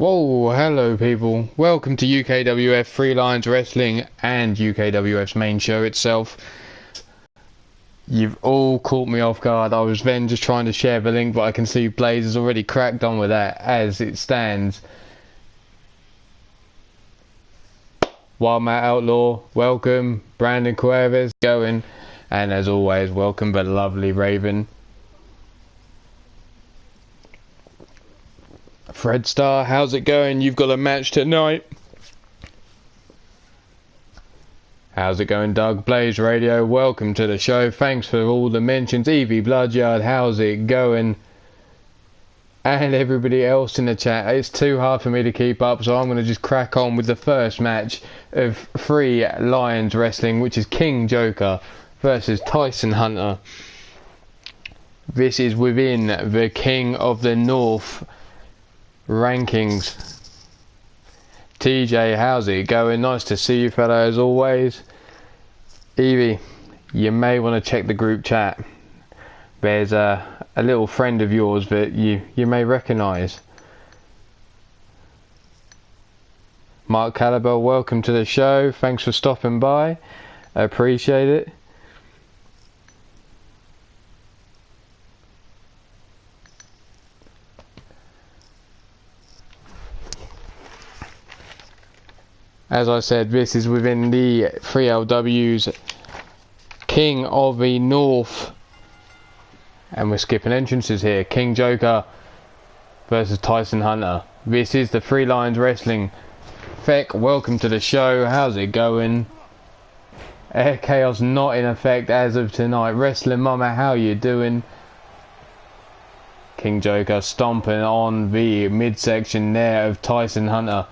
Whoa, hello people. Welcome to UKWF Three Lions Wrestling and UKWF's main show itself. You've all caught me off guard. I was then just trying to share the link, but I can see Blaze has already cracked on with that as it stands. Wild Matt Outlaw, welcome. Brandon Cuevas going. And as always, welcome the lovely Raven. Fred Star, how's it going? You've got a match tonight. How's it going, Doug? Blaze Radio, welcome to the show. Thanks for all the mentions. Evie Bloodyard, how's it going? And everybody else in the chat. It's too hard for me to keep up, so I'm going to just crack on with the first match of Three Lions Wrestling, which is King Joker versus Tyson Hunter. This is within the King of the North rankings. TJ, how's it going? Nice to see you, fella, as always. Evie, you may want to check the group chat. There's a little friend of yours that you may recognise. Mark Caliber, welcome to the show. Thanks for stopping by. I appreciate it. As I said, this is within the 3LW's King of the North. And we're skipping entrances here. King Joker versus Tyson Hunter. This is the Three Lions Wrestling. Feck, welcome to the show. How's it going? Air Chaos not in effect as of tonight. Wrestling Mama, how you doing? King Joker stomping on the midsection there of Tyson Hunter.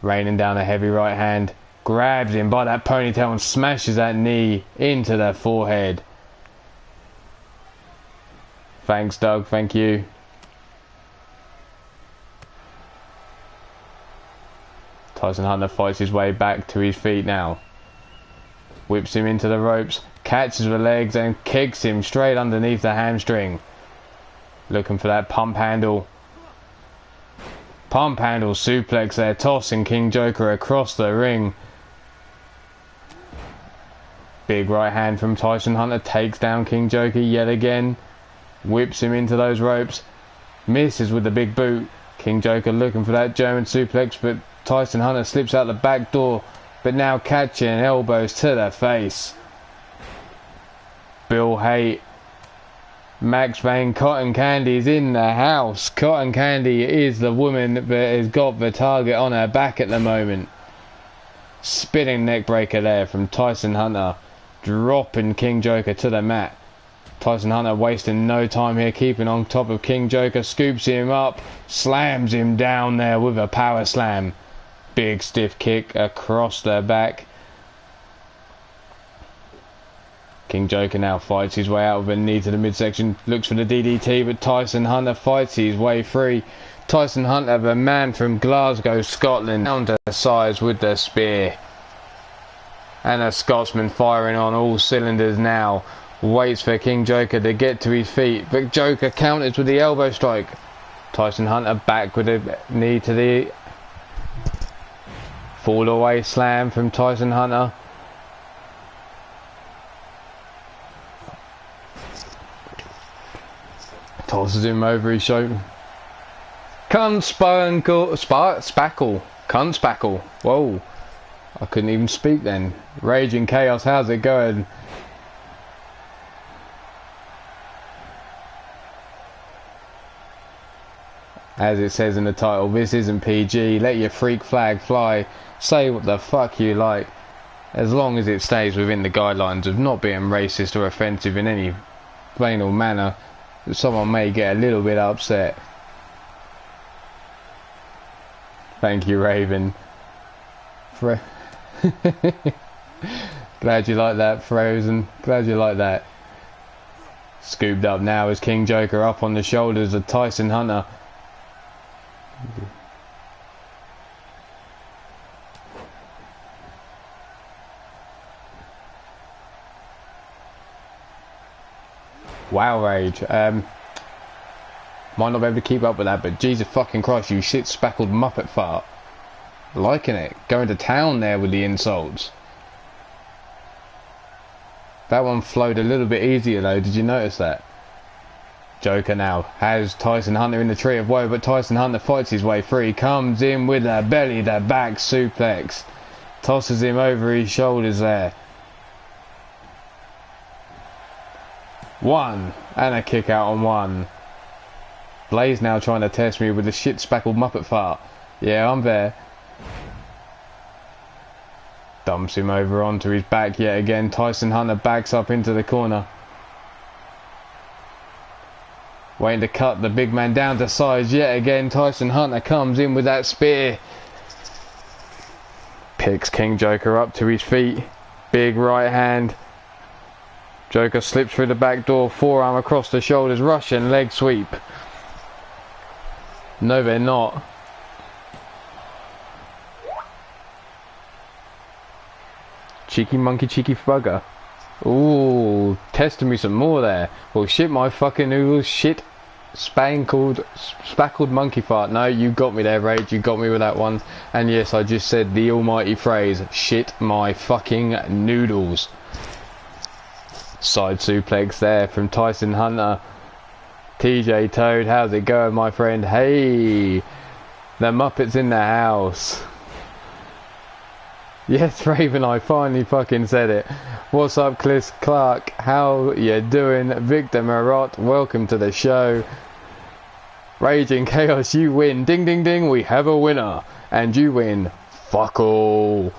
Raining down a heavy right hand, grabs him by that ponytail and smashes that knee into the forehead. Thanks, Doug, thank you. Tyson Hunter fights his way back to his feet now. Whips him into the ropes, catches the legs and kicks him straight underneath the hamstring. Looking for that pump handle. Pump handle suplex there, tossing King Joker across the ring. Big right hand from Tyson Hunter takes down King Joker yet again. Whips him into those ropes. Misses with the big boot. King Joker looking for that German suplex, but Tyson Hunter slips out the back door, but now catching elbows to the face. Bill Haight. Max Vane, Cotton Candy is in the house. Cotton Candy is the woman that has got the target on her back at the moment. Spinning neck breaker there from Tyson Hunter. Dropping King Joker to the mat. Tyson Hunter wasting no time here, keeping on top of King Joker. Scoops him up. Slams him down there with a power slam. Big stiff kick across the back. King Joker now fights his way out with a knee to the midsection, looks for the DDT, but Tyson Hunter fights his way free. Tyson Hunter, the man from Glasgow, Scotland, down to size with the spear. And a Scotsman firing on all cylinders now. Waits for King Joker to get to his feet, but Joker counters with the elbow strike. Tyson Hunter back with a knee to the fall away slam from Tyson Hunter. Tosses him over his shoulder. Spackle. Cunspackle. Whoa. I couldn't even speak then. Raging Chaos, how's it going? As it says in the title, this isn't PG. Let your freak flag fly. Say what the fuck you like. As long as it stays within the guidelines of not being racist or offensive in any plain or manner. Someone may get a little bit upset. Thank you, Raven. Glad you like that, Frozen. Glad you like that. Scooped up now is King Joker up on the shoulders of Tyson Hunter. Wow, Rage. Might not be able to keep up with that, but Jesus fucking Christ, you shit spackled muppet fart. Liking it. Going to town there with the insults. That one flowed a little bit easier though, did you notice that? Joker now has Tyson Hunter in the tree of woe, but Tyson Hunter fights his way free, comes in with a belly to back suplex, tosses him over his shoulders there. One, and a kick out on one. Blaze now trying to test me with the shit spackled muppet fart. Yeah, I'm there. Dumps him over onto his back yet again. Tyson Hunter backs up into the corner. Waiting to cut the big man down to size yet again. Tyson Hunter comes in with that spear. Picks King Joker up to his feet. Big right hand. Joker slips through the back door. Forearm across the shoulders. Russian leg sweep. No, they're not. Cheeky monkey, cheeky bugger. Ooh, testing me some more there. Well, shit my fucking noodles, shit spackled monkey fart. No, you got me there, Rage, you got me with that one. And yes, I just said the almighty phrase, shit my fucking noodles. Side suplex there from Tyson Hunter. TJ Toad, how's it going, my friend? Hey, the Muppets in the house. Yes, Raven, I finally fucking said it. What's up, Chris Clark? How you doing? Victor Marot, welcome to the show. Raging Chaos, you win. Ding, ding, ding, we have a winner. And you win. Fuck all.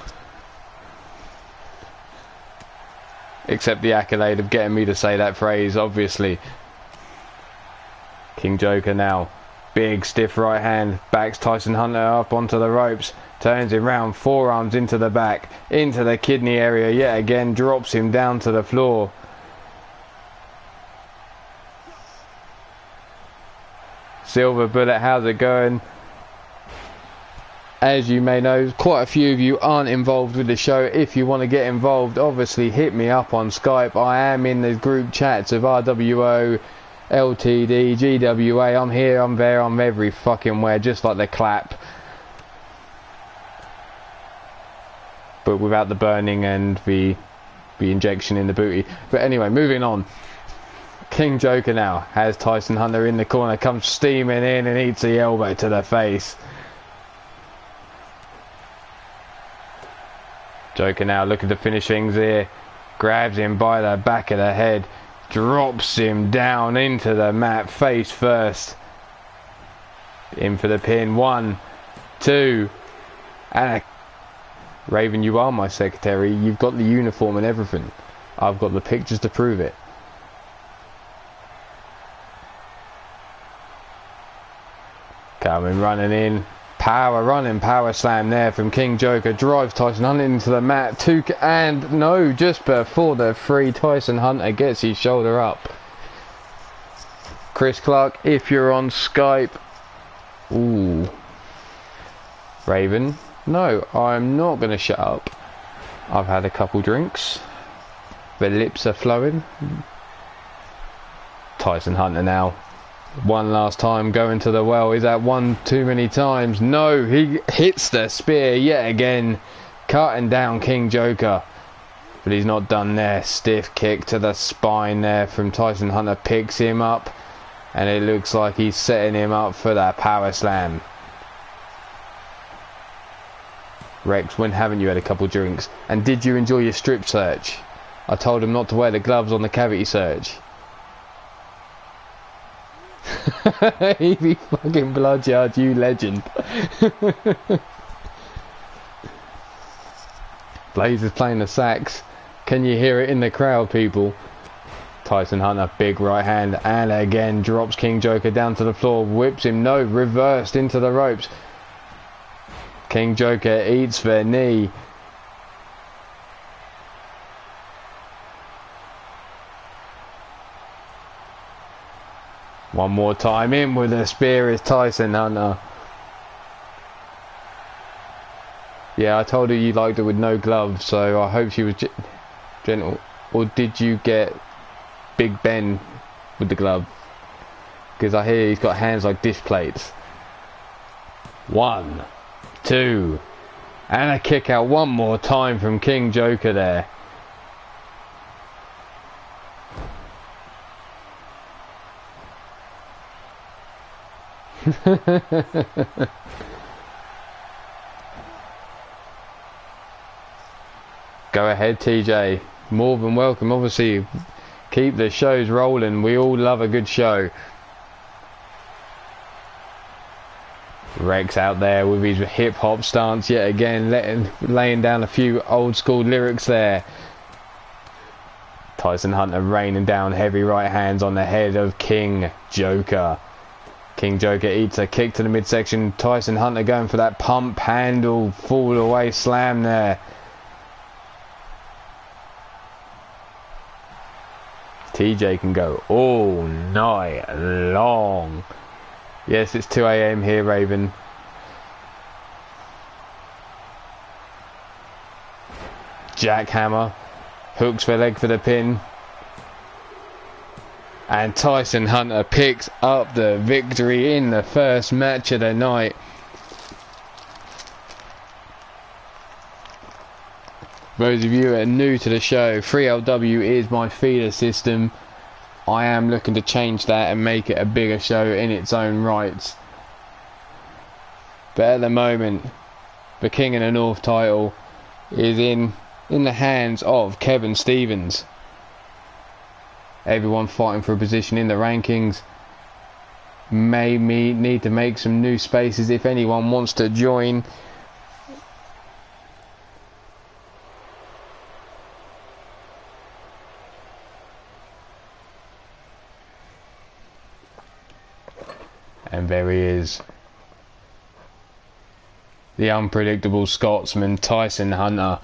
Except the accolade of getting me to say that phrase, obviously. King Joker now. Big stiff right hand. Backs Tyson Hunter up onto the ropes. Turns him round, forearms into the back, into the kidney area yet again, drops him down to the floor. Silver Bullet, how's it going? As you may know, quite a few of you aren't involved with the show. If you want to get involved, obviously hit me up on Skype. I am in the group chats of RWO, LTD, GWA. I'm here, I'm there, I'm every fucking where, just like the clap. But without the burning and the injection in the booty. But anyway, moving on. King Joker now has Tyson Hunter in the corner, comes steaming in and eats the elbow to the face. Joker now looking to finish things here. Grabs him by the back of the head. Drops him down into the mat face first. In for the pin. 1, 2, and a... Raven, you are my secretary. You've got the uniform and everything. I've got the pictures to prove it. Coming running in. Power slam there from King Joker. Drives Tyson Hunter into the mat. And no, just before the 3, Tyson Hunter gets his shoulder up. Chris Clark, if you're on Skype. Ooh. Raven. No, I'm not going to shut up. I've had a couple drinks. The lips are flowing. Tyson Hunter now. One last time going to the well. Is that one too many times? No, he hits the spear yet again. Cutting down King Joker. But he's not done there. Stiff kick to the spine there from Tyson Hunter. Picks him up. And it looks like he's setting him up for that power slam. Rex, when haven't you had a couple drinks? And did you enjoy your strip search? I told him not to wear the gloves on the cavity search. Evie fucking Bloodyard, you legend. Blaze is playing the sax. Can you hear it in the crowd, people? Tyson Hunter, big right hand, and again drops King Joker down to the floor. Whips him, no, reversed into the ropes. King Joker eats the knee. One more time in with a spear is Tyson Hunter. Yeah, I told her you liked it with no gloves, so I hope she was gentle. Or did you get Big Ben with the glove? because I hear he's got hands like dish plates. 1, 2, and a kick out one more time from King Joker there. Go ahead, TJ. More than welcome. Obviously, keep the shows rolling. We all love a good show. Rex out there with his hip hop stance yet again, laying down a few old school lyrics there. Tyson Hunter raining down heavy right hands on the head of King Joker. King Joker eats a kick to the midsection. Tyson Hunter going for that pump handle, fall away slam there. TJ can go all night long. Yes, it's 2 AM here, Raven. Jackhammer. Hooks the leg for the pin. And Tyson Hunter picks up the victory in the first match of the night. Those of you that are new to the show, 3LW is my feeder system. I am looking to change that and make it a bigger show in its own rights. But at the moment, the King of the North title is in the hands of Kevin Stevens. Everyone fighting for a position in the rankings. May need to make some new spaces if anyone wants to join. And there he is. The unpredictable Scotsman, Tyson Hunter.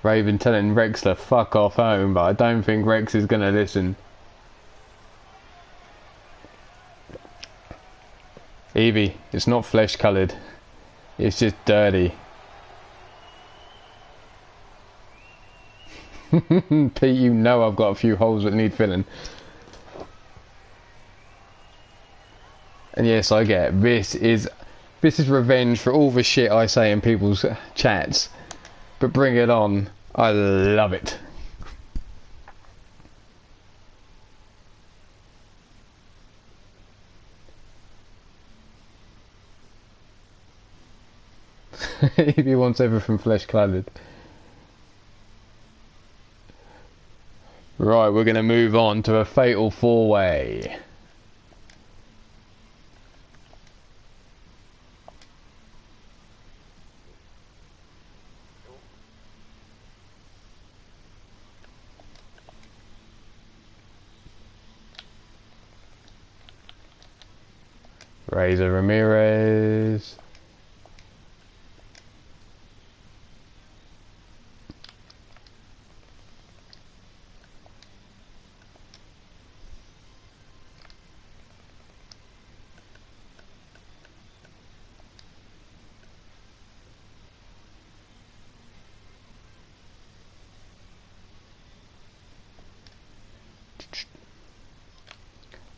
Raven telling Rex to fuck off home, but I don't think Rex is going to listen. Evie, it's not flesh coloured. It's just dirty. Pete, you know I've got a few holes that need filling. And yes, I get it. This is revenge for all the shit I say in people's chats. But bring it on. I love it. If he wants everything flesh coloured. Right, we're going to move on to a fatal four-way. Razor Ramirez.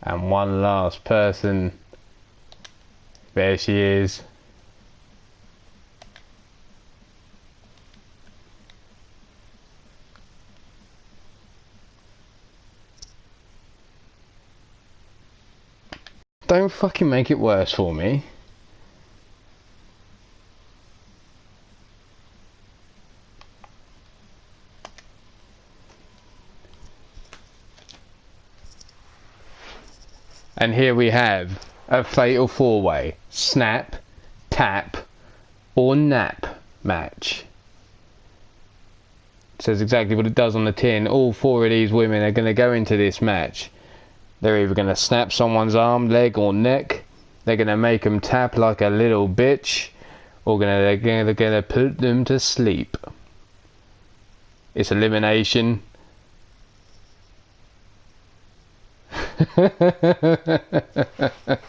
And one last person. There she is. Don't fucking make it worse for me. And here we have a fatal four-way snap, tap or nap match. It says exactly what it does on the tin. All four of these women are going to go into this match. They're either going to snap someone's arm, leg or neck. They're going to make them tap like a little bitch. Or they're going to put them to sleep. It's elimination. I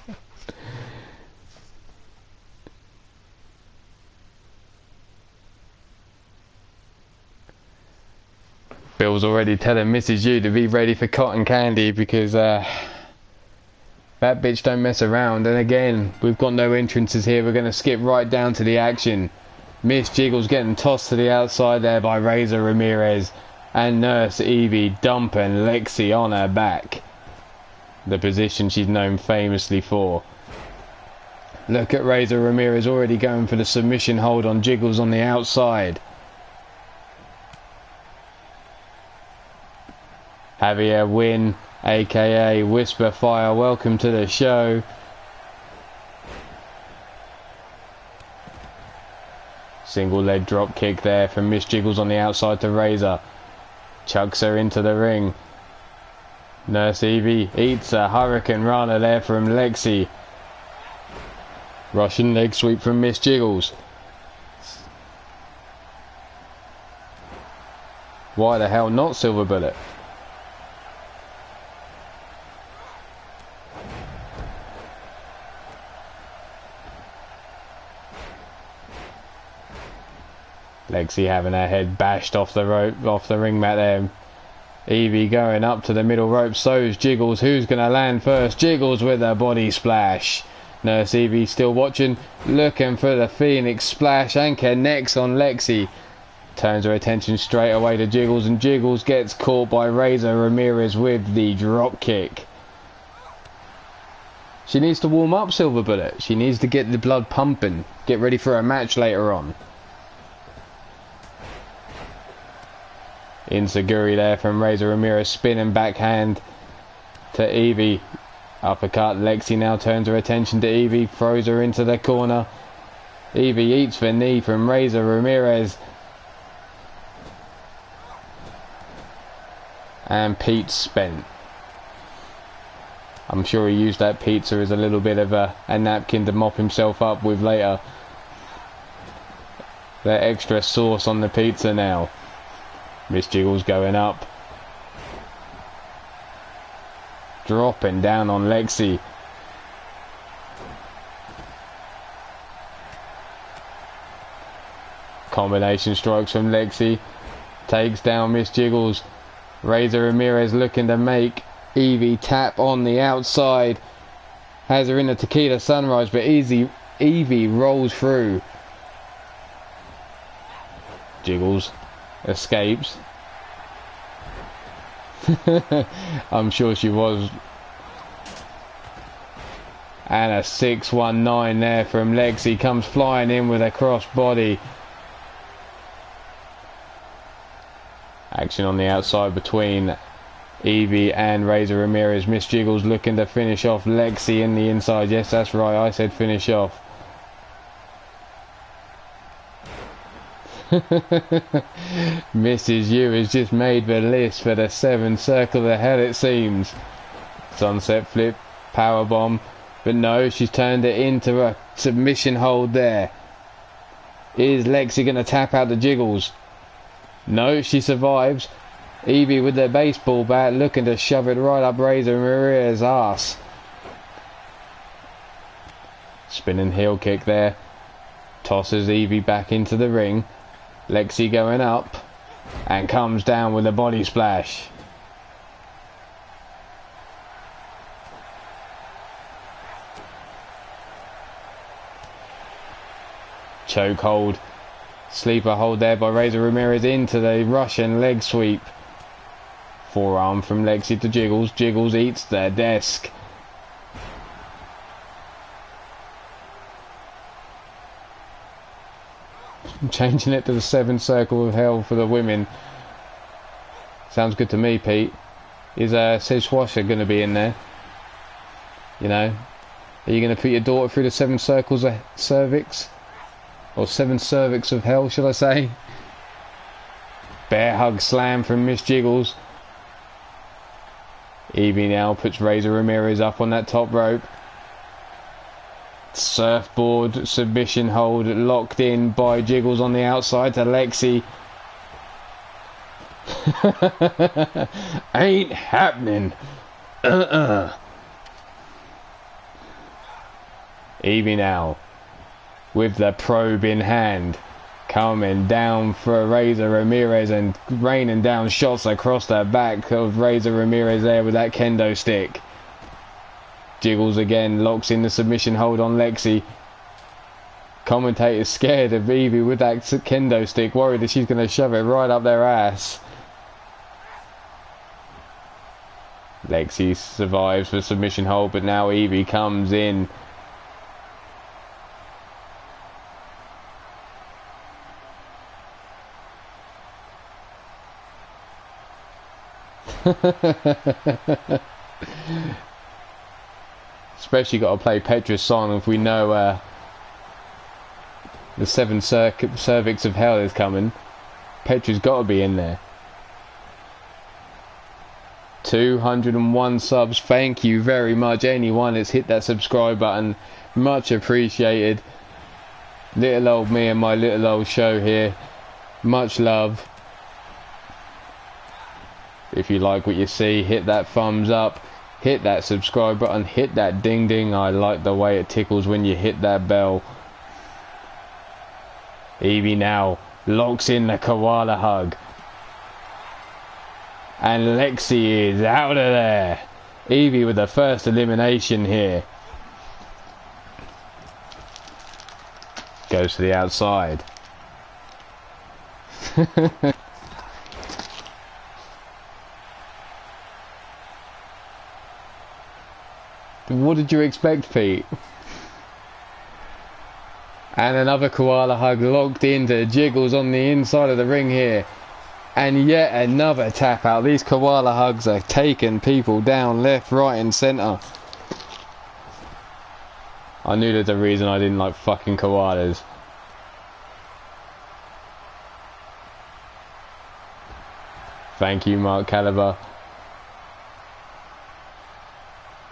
Bill's already telling Mrs. U to be ready for cotton candy because that bitch don't mess around. And again, we've got no entrances here. We're going to skip right down to the action. Miss Jiggles getting tossed to the outside there by Razor Ramirez. And Nurse Evie dumping Lexi on her back. The position she's known famously for. Look at Razor Ramirez already going for the submission hold on Jiggles on the outside. Javier Wynn, aka Whisper Fire, welcome to the show. Single leg drop kick there from Miss Jiggles on the outside to Razor. Chucks her into the ring. Nurse Evie eats a Hurricane Rana there from Lexi. Russian leg sweep from Miss Jiggles. Why the hell not Silver Bullet? Lexi having her head bashed off the rope, off the ring mat there. Evie going up to the middle rope, so's Jiggles. Who's going to land first? Jiggles with a body splash. Nurse Evie still watching, looking for the Phoenix splash and connects on Lexi. Turns her attention straight away to Jiggles, and Jiggles gets caught by Razor Ramirez with the drop kick. She needs to warm up, Silver Bullet. She needs to get the blood pumping, get ready for a match later on. Inseguri there from Razor Ramirez, spinning backhand to Evie. Uppercut. Lexi now turns her attention to Evie, throws her into the corner. Evie eats the knee from Razor Ramirez. And Pete's spent. I'm sure he used that pizza as a little bit of a napkin to mop himself up with later. That extra sauce on the pizza now. Miss Jiggles going up. Dropping down on Lexi. Combination strikes from Lexi. Takes down Miss Jiggles. Razor Ramirez looking to make Evie tap on the outside. Has her in the Tequila Sunrise, but Evie rolls through. Jiggles escapes. I'm sure she was. And a 619 there from Lexi comes flying in with a cross body. Action on the outside between Evie and Razor Ramirez. Miss Jiggles looking to finish off Lexi in the inside. Yes, that's right, I said finish off. Mrs. U has just made the list for the 7 circle of hell, it seems. Sunset flip, powerbomb, but no, she's turned it into a submission hold there. Is Lexi going to tap out the Jiggles? No, she survives. Evie with the baseball bat looking to shove it right up Razor Maria's ass. Spinning heel kick there. Tosses Evie back into the ring. Lexi going up and comes down with a body splash. Choke hold. Sleeper hold there by Razor Ramirez into the Russian leg sweep. Forearm from Lexi to Jiggles. Jiggles eats the desk. Changing it to the 7 circle of hell for the women. Sounds good to me, Pete. Is Sid Swasher going to be in there? You know? Are you going to put your daughter through the 7 circles of cervix? Or 7 cervix of hell, shall I say? Bear hug slam from Miss Jiggles. Evie now puts Razor Ramirez up on that top rope. Surfboard submission hold locked in by Jiggles on the outside to Lexi. Ain't happening. Evie now with the probe in hand. Coming down for Razor Ramirez and raining down shots across the back of Razor Ramirez there with that kendo stick. Jiggles again, locks in the submission hold on Lexi. Commentator's scared of Evie with that kendo stick, worried that she's going to shove it right up their ass. Lexi survives the submission hold, but now Evie comes in. Especially got to play Petra's song if we know the 7 cervix of hell is coming. Petra's got to be in there. 201 subs. Thank you very much. Anyone that's hit that subscribe button, much appreciated. Little old me and my little old show here. Much love. If you like what you see, hit that thumbs up, hit that subscribe button, hit that ding ding. I like the way it tickles when you hit that bell. Evie now locks in the koala hug. And Lexi is out of there. Evie with the first elimination here. Goes to the outside. What did you expect, Pete? And another koala hug locked into Jiggles on the inside of the ring here. And yet another tap out. These koala hugs are taking people down left, right and centre. I knew there's a reason I didn't like fucking koalas. Thank you, Mark Caliber.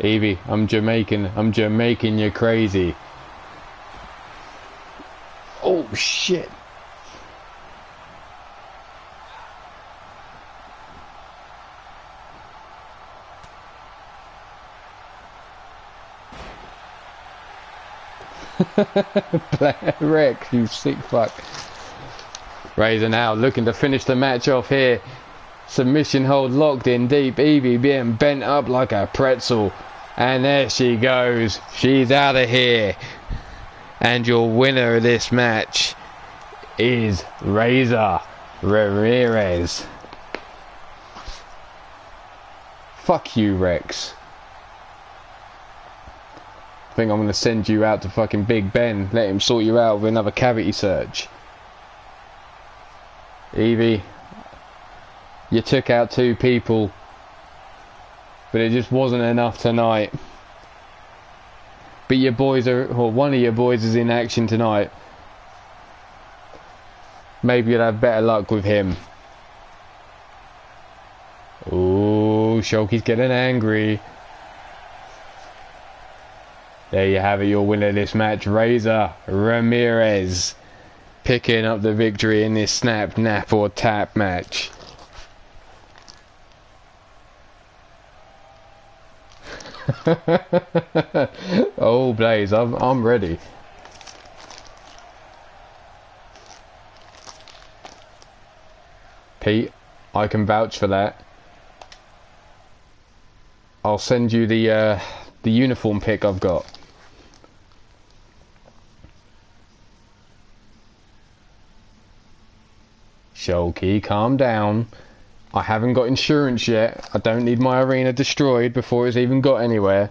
Evie, I'm Jamaican you crazy. Oh shit. Rex, you sick fuck. Razor now looking to finish the match off here. Submission hold locked in deep. Evie being bent up like a pretzel. And there she goes. She's out of here. And your winner of this match is Razor Ramirez. Fuck you, Rex. I think I'm going to send you out to fucking Big Ben. Let him sort you out with another cavity search. Evie, you took out 2 people. But it just wasn't enough tonight. But your boys are, or one of your boys is in action tonight. Maybe you'll have better luck with him. Ooh, Shulky's getting angry. There you have it, your winner of this match, Razor Ramirez, picking up the victory in this snap, nap or tap match. Oh Blaze, I'm ready. Pete, I can vouch for that. I'll send you the uniform pic I've got. Shulky, calm down. I haven't got insurance yet. I don't need my arena destroyed before it's even got anywhere.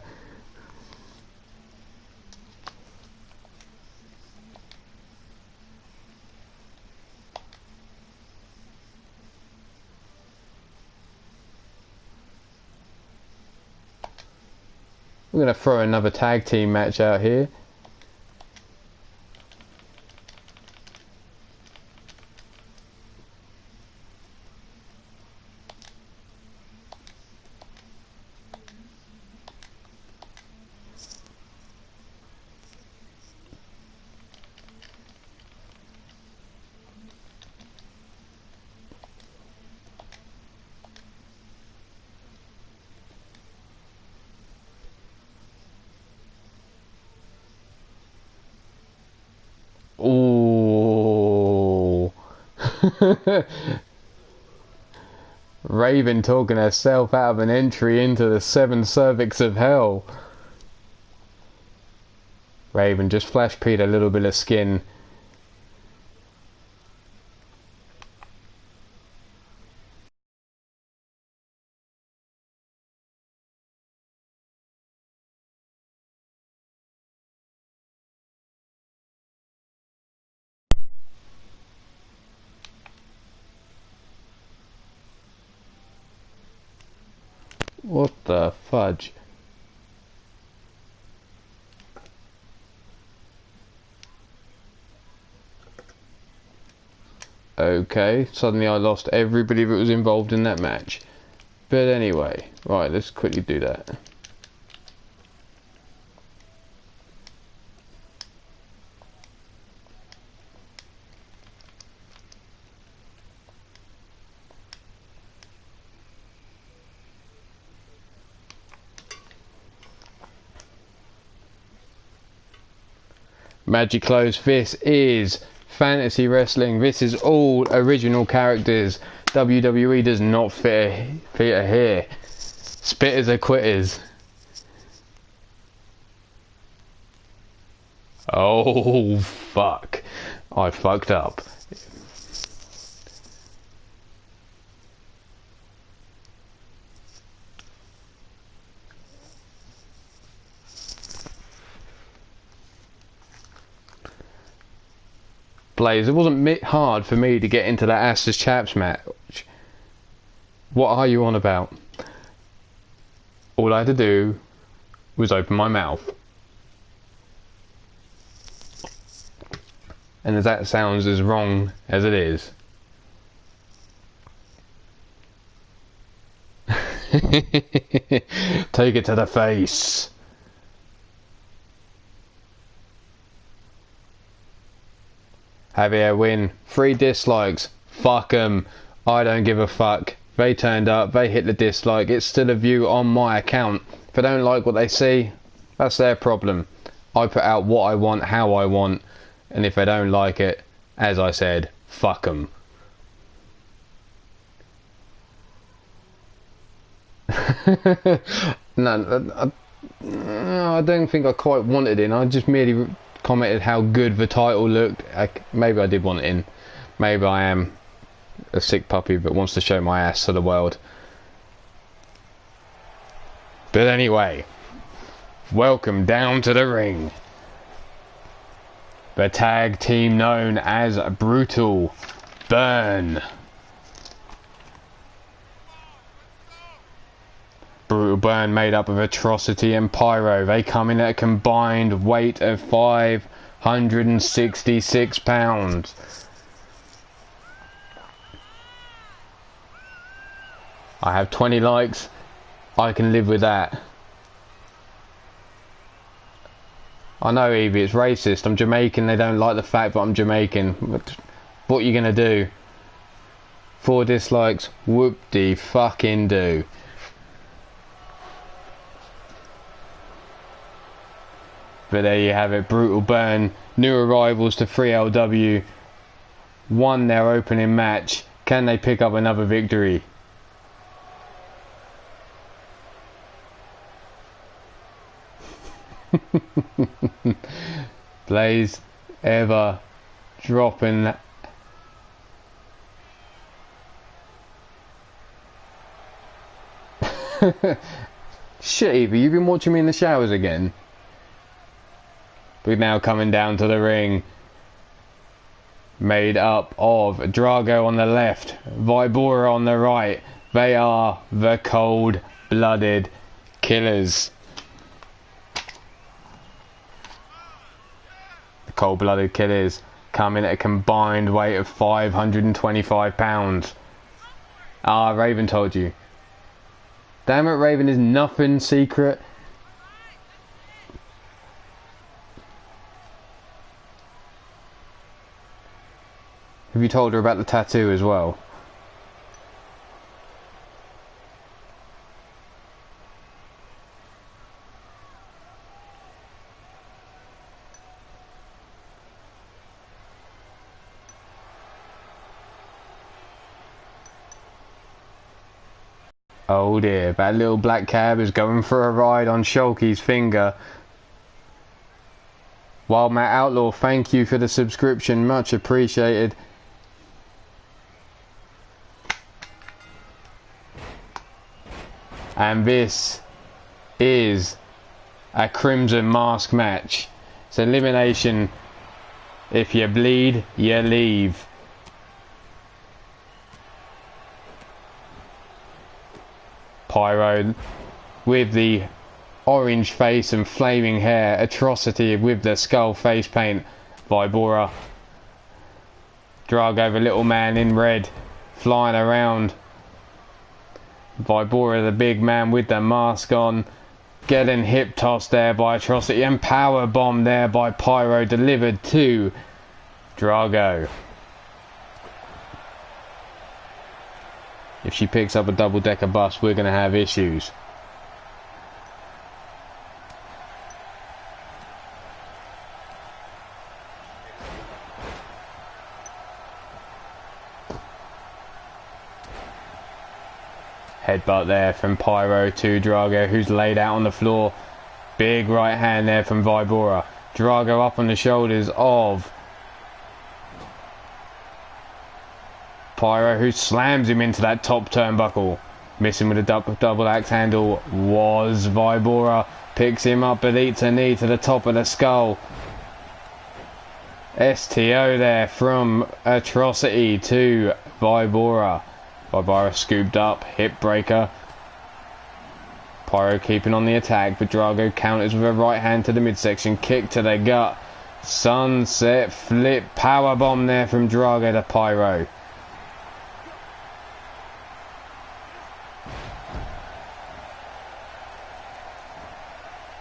We're going to throw another tag team match out here. Raven talking herself out of an entry into the 7 cervix of hell. Raven, just flash Pete a little bit of skin. What the fudge? Okay, suddenly I lost everybody that was involved in that match. But anyway, right, let's quickly do that. Magic Close, this is fantasy wrestling. This is all original characters. WWE does not fit here. Spitters are quitters. Oh fuck, I fucked up. Blaze, it wasn't hard for me to get into that Ashes Chaps match. What are you on about? All I had to do was open my mouth. And as that sounds as wrong as it is. Take it to the face. Javier win. 3 dislikes. Fuck 'em. I don't give a fuck. They turned up, they hit the dislike. It's still a view on my account. If I don't like what they see, that's their problem. I put out what I want, how I want. And if they don't like it, as I said, fuck 'em. No, I don't think I quite wanted it in. I just merely commented how good the title looked. Maybe I did want it in. Maybe I am a sick puppy that wants to show my ass to the world. But anyway, welcome down to the ring. The tag team known as Brutal Burn. Brutal Burn made up of Atrocity and Pyro. They come in at a combined weight of 566 pounds. I have 20 likes. I can live with that. I know, Evie, it's racist. I'm Jamaican. They don't like the fact that I'm Jamaican. What are you gonna do? 4 dislikes. Whoop-de-fucking-do. But there you have it. Brutal Burn, new arrivals to 3LW, won their opening match. Can they pick up another victory? Blaze ever dropping. Shit, Evie, you've been watching me in the showers again. We're now coming down to the ring, made up of Drago on the left, Vibora on the right. They are the cold-blooded killers. The cold-blooded killers come in at a combined weight of 525 pounds. Ah, Raven told you. Damn it, Raven is nothing secret. Have you told her about the tattoo as well? Oh dear, that little black cab is going for a ride on Shulky's finger. Wild Matt Outlaw, thank you for the subscription, much appreciated. And this is a Crimson Mask match. It's elimination. If you bleed, you leave. Pyro with the orange face and flaming hair. Atrocity with the skull face paint. Vibora. Drago, the little man in red, flying around. Vibora, the big man with the mask on. Getting hip tossed there by Atrocity, and power bomb there by Pyro, delivered to Drago. If she picks up a double-decker bus, we're going to have issues. Headbutt there from Pyro to Drago, who's laid out on the floor. Big right hand there from Vibora. Drago up on the shoulders of Pyro, who slams him into that top turnbuckle. Missing with a double axe handle was Vibora. Picks him up but eats a knee to the top of the skull. STO there from Atrocity to Vibora. Vibora scooped up, hip breaker. Pyro keeping on the attack, but Drago counters with a right hand to the midsection, kick to the gut. Sunset flip, power bomb there from Drago to Pyro.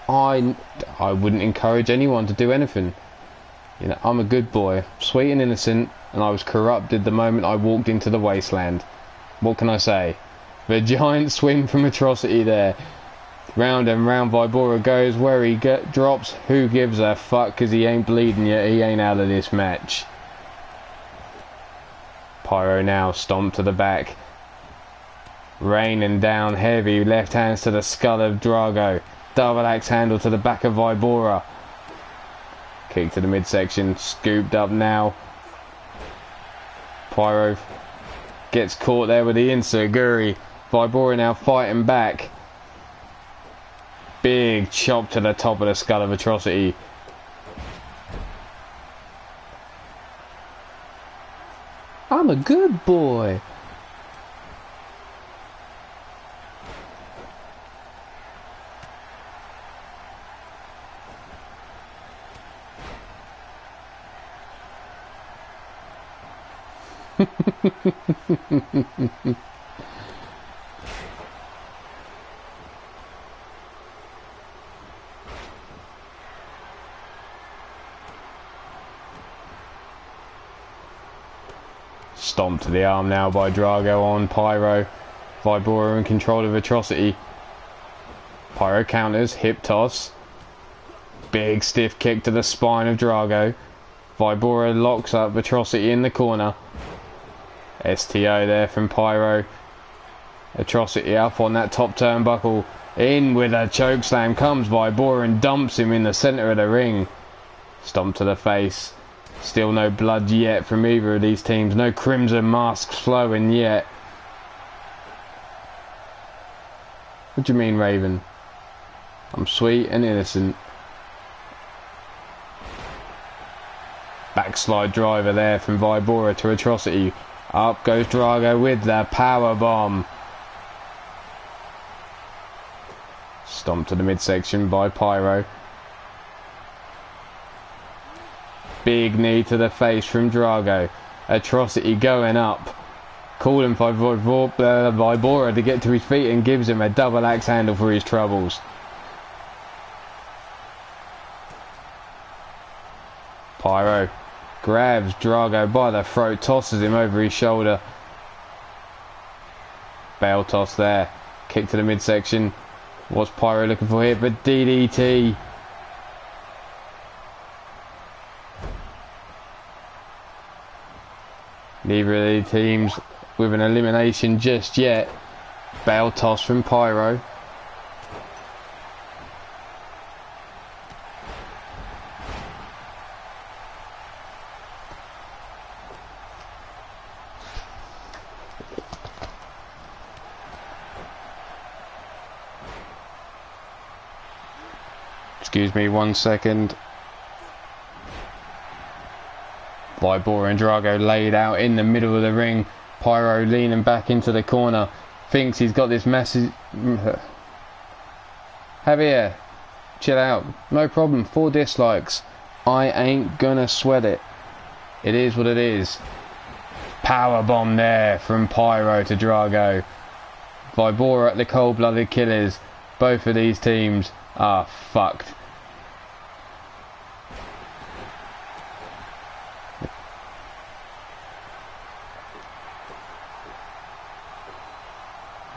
I wouldn't encourage anyone to do anything. You know, I'm a good boy, sweet and innocent, and I was corrupted the moment I walked into the wasteland. What can I say? The giant swing from Atrocity there. Round and round Vibora goes. Where he drops, who gives a fuck, because he ain't bleeding yet. He ain't out of this match. Pyro now stomped to the back. Raining down heavy. Left hands to the skull of Drago. Double axe handle to the back of Vibora. Kick to the midsection. Scooped up now. Pyro gets caught there with the Insaguri. Vibora now fighting back. Big chop to the top of the skull of Atrocity. I'm a good boy. Stomp to the arm now by Drago on Pyro. Vibora in control of Atrocity. Pyro counters, hip toss. Big stiff kick to the spine of Drago. Vibora locks up Atrocity in the corner. STO there from Pyro. Atrocity up on that top turnbuckle. In with a chokeslam comes Vibora and dumps him in the centre of the ring. Stomp to the face. Still no blood yet from either of these teams. No crimson masks flowing yet. What do you mean, Raven? I'm sweet and innocent. Backslide driver there from Vibora to Atrocity. Up goes Drago with the power bomb. Stomp to the midsection by Pyro. Big knee to the face from Drago. Atrocity going up. Calling for Vibora to get to his feet and gives him a double axe handle for his troubles. Pyro grabs Drago by the throat, tosses him over his shoulder. Bail toss there. Kick to the midsection. What's Pyro looking for here? But DDT. Neither of the teams with an elimination just yet. Bale toss from Pyro. Excuse me 1 second. Vibora and Drago laid out in the middle of the ring. Pyro leaning back into the corner. Thinks he's got this massive... Javier, chill out. No problem. 4 dislikes. I ain't gonna sweat it. It is what it is. Power bomb there from Pyro to Drago. Vibora at the cold-blooded killers. Both of these teams are fucked.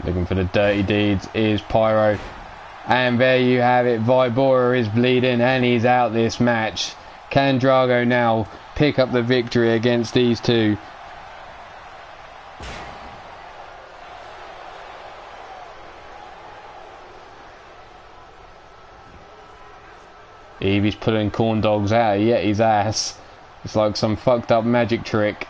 Looking for the dirty deeds is Pyro. And there you have it. Vibora is bleeding and he's out this match. Can Drago now pick up the victory against these two? Evie's pulling corn dogs out of Yeti's ass. It's like some fucked up magic trick.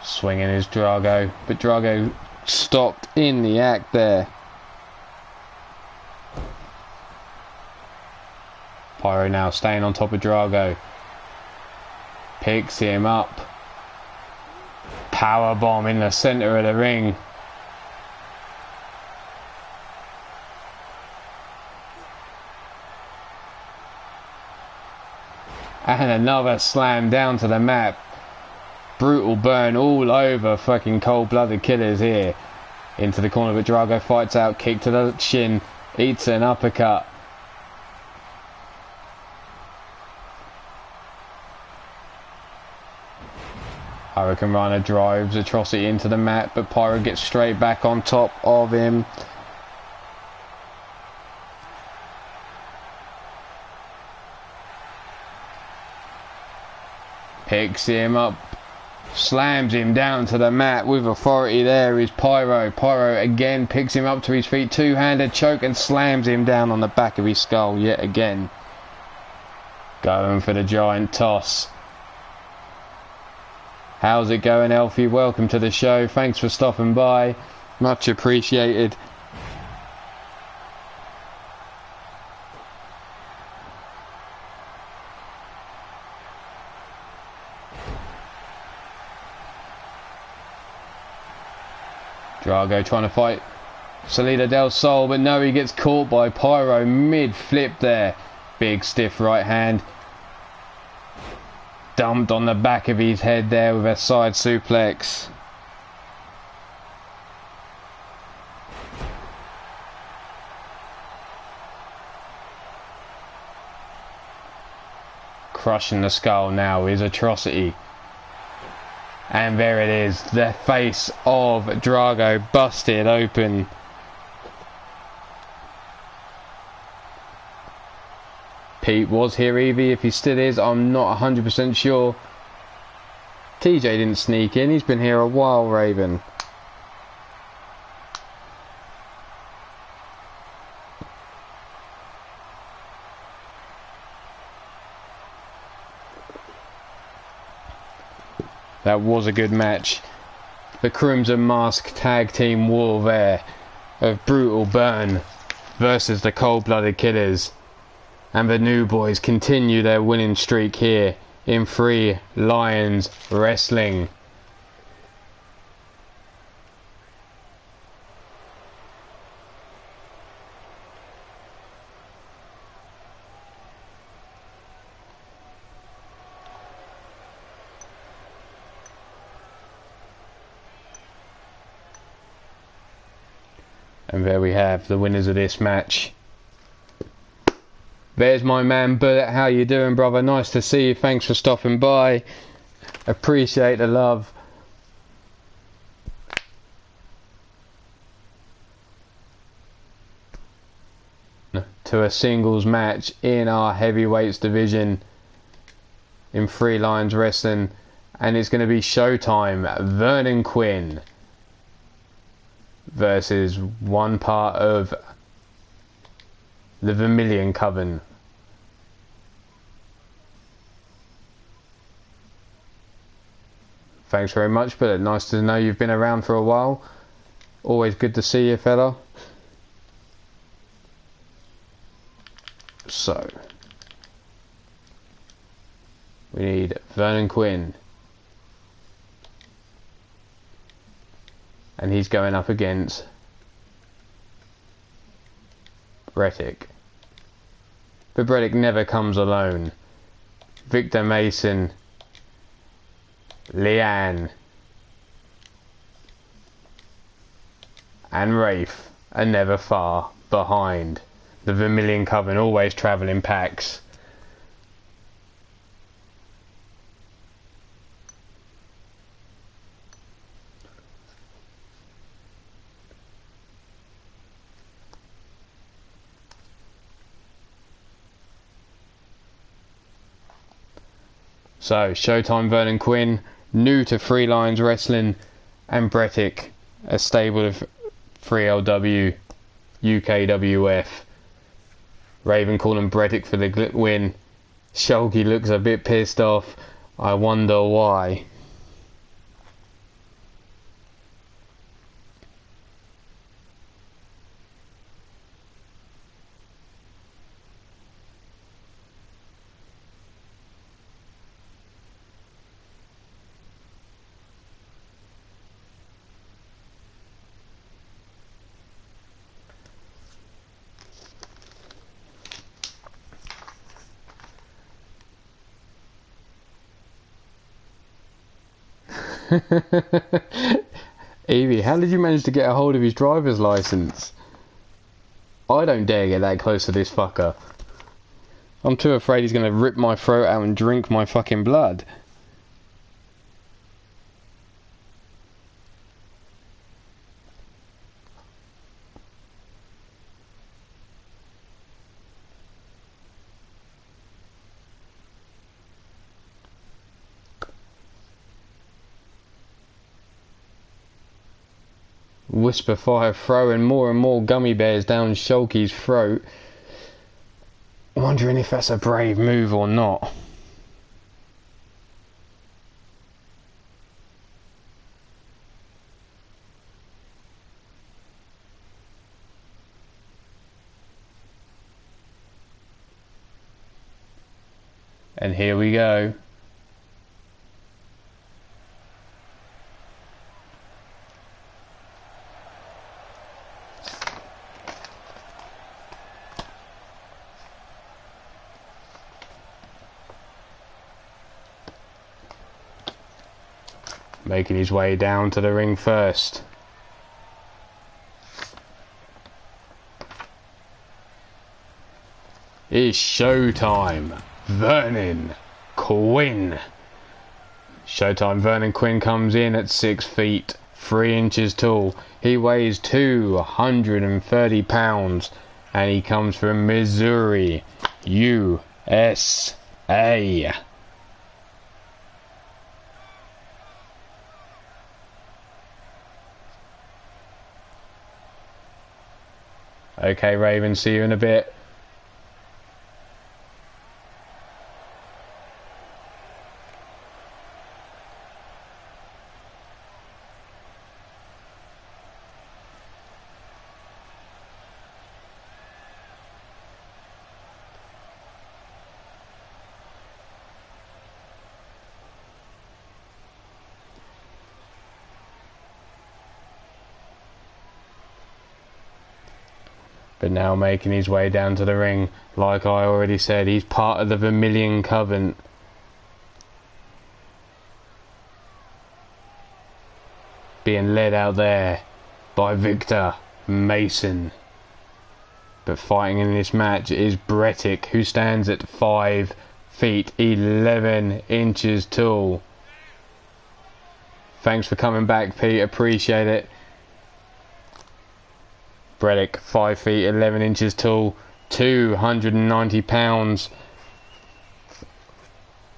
Swinging is Drago, but Drago stopped in the act there. Pyro now staying on top of Drago. Picks him up. Power bomb in the centre of the ring. And another slam down to the mat. Brutal burn all over fucking cold-blooded killers here. Into the corner, but Drago fights out. Kick to the shin. Eats an uppercut. Hurricane Rana drives Atrocity into the mat, but Pyro gets straight back on top of him. Picks him up. Slams him down to the mat with authority. There is Pyro. Pyro again picks him up to his feet. Two-handed choke and slams him down on the back of his skull yet again. Going for the giant toss. How's it going, Elfie? Welcome to the show. Thanks for stopping by. Much appreciated. Drago trying to fight Salida del Sol, but no, he gets caught by Pyro mid-flip there. Big stiff right hand. Dumped on the back of his head there with a side suplex. Crushing the skull now is Atrocity. And there it is, the face of Drago busted open. Pete was here, Evie. If he still is, I'm not 100% sure. TJ didn't sneak in, he's been here a while, Raven. That was a good match. The Crimson Mask tag team war there of Brutal Burn versus the Cold-Blooded Killers. And the New Boys continue their winning streak here in Free Lions Wrestling. And there we have the winners of this match. There's my man Bullet. How you doing, brother? Nice to see you. Thanks for stopping by. Appreciate the love. to a singles match in our heavyweights division in Three Lions Wrestling, and it's going to be Showtime Vernon Quinn versus one part of the Vermilion Coven. Thanks very much, but nice to know you've been around for a while. Always good to see you, fella. So, we need Vernon Quinn. And he's going up against Brettick. But Brettick never comes alone. Victor Mason, Leanne, and Rafe are never far behind. The Vermilion Coven always travel in packs. So, Showtime Vernon Quinn, new to Three Lions Wrestling, and Brettick, a stable of 3LW, UKWF. Raven calling Brettick for the win. Shulky looks a bit pissed off. I wonder why. Evie, how did you manage to get a hold of his driver's license? I don't dare get that close to this fucker. I'm too afraid he's gonna rip my throat out and drink my fucking blood. Whisperfire throwing more and more gummy bears down Shulky's throat. Wondering if that's a brave move or not. And here we go. Making his way down to the ring first. It's Showtime Vernon Quinn. Showtime Vernon Quinn comes in at 6 feet 3 inches tall. He weighs 230 pounds and he comes from Missouri, USA. Okay, Raven, see you in a bit. But now making his way down to the ring, like I already said, he's part of the Vermilion Coven. Being led out there by Victor Mason. But fighting in this match is Brettick, who stands at 5 feet 11 inches tall. Thanks for coming back, Pete, appreciate it. Brettick, 5 feet 11 inches tall, £290.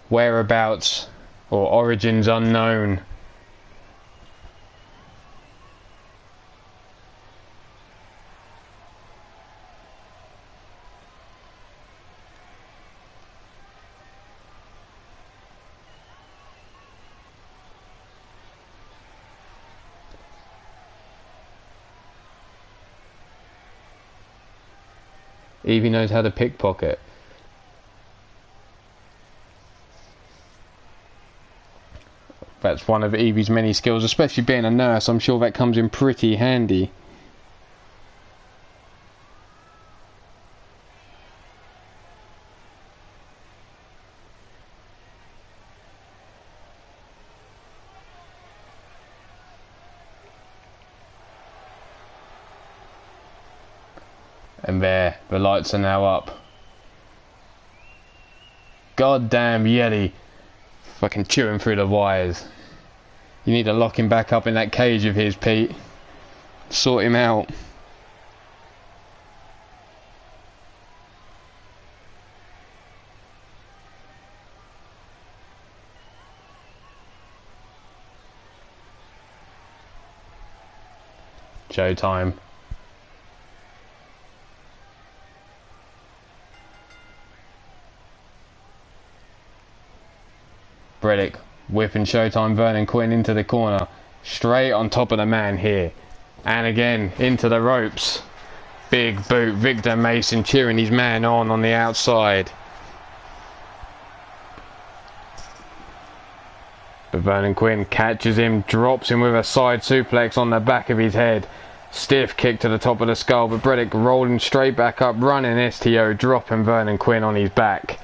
Whereabouts or origins unknown. Evie knows how to pickpocket. That's one of Evie's many skills, especially being a nurse. I'm sure that comes in pretty handy. And there, the lights are now up. Goddamn Yeti. Fucking chewing through the wires. You need to lock him back up in that cage of his, Pete. Sort him out. Showtime. Breddick whipping Showtime Vernon Quinn into the corner. Straight on top of the man here. And again into the ropes. Big boot. Victor Mason cheering his man on the outside. But Vernon Quinn catches him, drops him with a side suplex on the back of his head. Stiff kick to the top of the skull, but Breddick rolling straight back up, running STO, dropping Vernon Quinn on his back.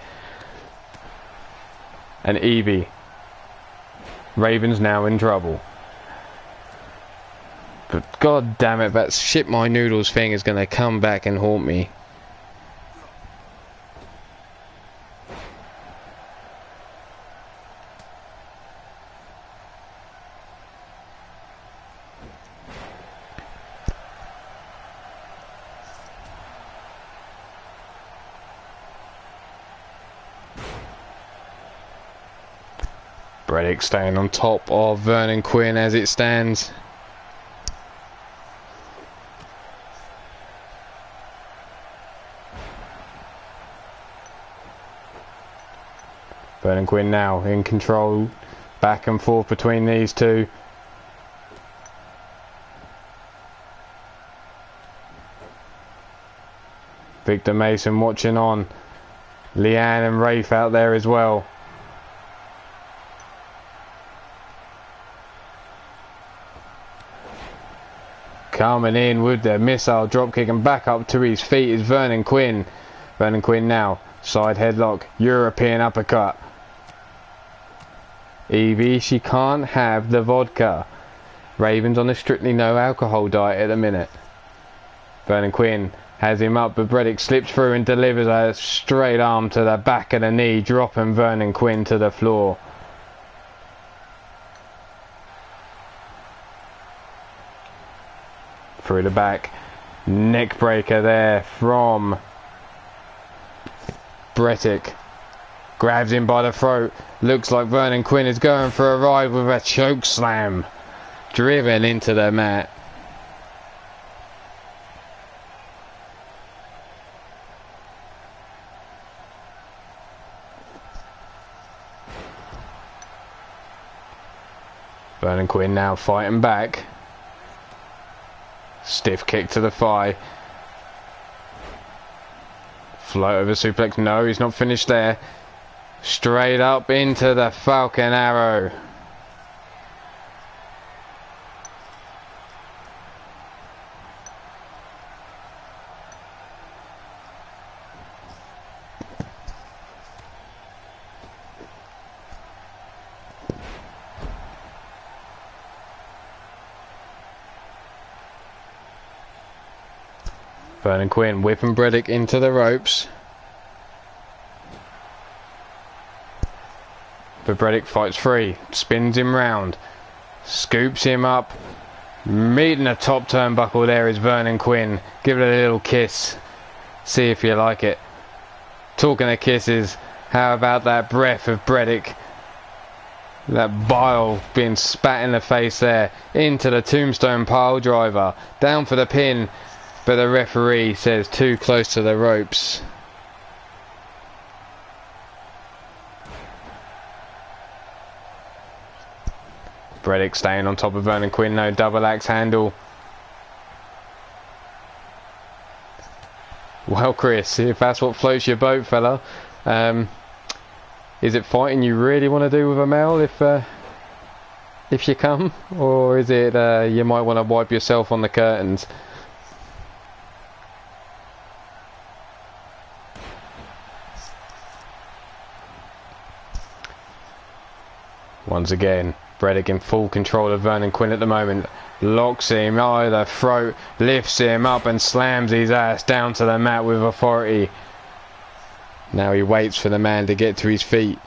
And Evie. Raven's now in trouble. But god damn it, that shit my noodles thing is going to come back and haunt me. Breddick staying on top of Vernon Quinn as it stands. Vernon Quinn now in control, back and forth between these two. Victor Mason watching on. Leanne and Rafe out there as well. Coming in with the missile dropkick and back up to his feet is Vernon Quinn. Vernon Quinn now, side headlock, European uppercut. Evie, she can't have the vodka. Raven's on a strictly no alcohol diet at the minute. Vernon Quinn has him up, but Breddick slips through and delivers a straight arm to the back of the knee, dropping Vernon Quinn to the floor. Through the back, neck breaker there from Breddick. Grabs him by the throat. Looks like Vernon Quinn is going for a ride with a choke slam. Driven into the mat. Vernon Quinn now fighting back. Stiff kick to the thigh. Float over suplex. No, he's not finished there. Straight up into the Falcon Arrow. Vernon Quinn whipping Breddick into the ropes. But Breddick fights free, spins him round, scoops him up, meeting the top turnbuckle there is Vernon Quinn, give it a little kiss. See if you like it. Talking of kisses, how about that breath of Bredick? That bile being spat in the face there. Into the tombstone pile driver. Down for the pin. But the referee says too close to the ropes. Bredick staying on top of Vernon Quinn. No double axe handle. Well, Chris, if that's what floats your boat, fella. Is it fighting you really want to do with a male if you come? Or is it you might want to wipe yourself on the curtains? Once again, Bredick in full control of Vernon Quinn at the moment. Locks him by the throat, lifts him up and slams his ass down to the mat with authority. Now he waits for the man to get to his feet.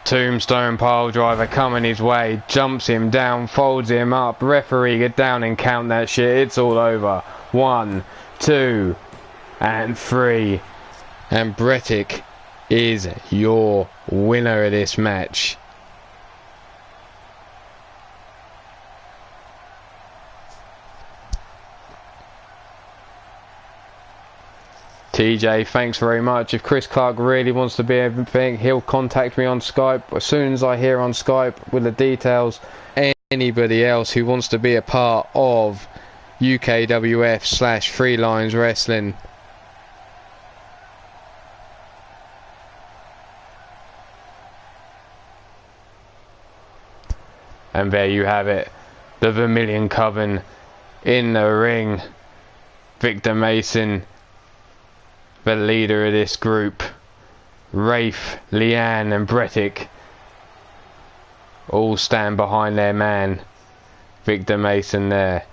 Tombstone pile driver coming his way, jumps him down, folds him up. Referee, get down and count that shit. It's all over. 1, 2, and 3. And Bredick is your winner of this match. TJ, thanks very much. If Chris Clark really wants to be everything, he'll contact me on Skype. As soon as I hear on Skype with the details, anybody else who wants to be a part of UKWF / Free Lines Wrestling, and there you have it, the Vermilion Coven in the ring. Victor Mason, the leader of this group. Rafe, Leanne and Bredick all stand behind their man, Victor Mason there.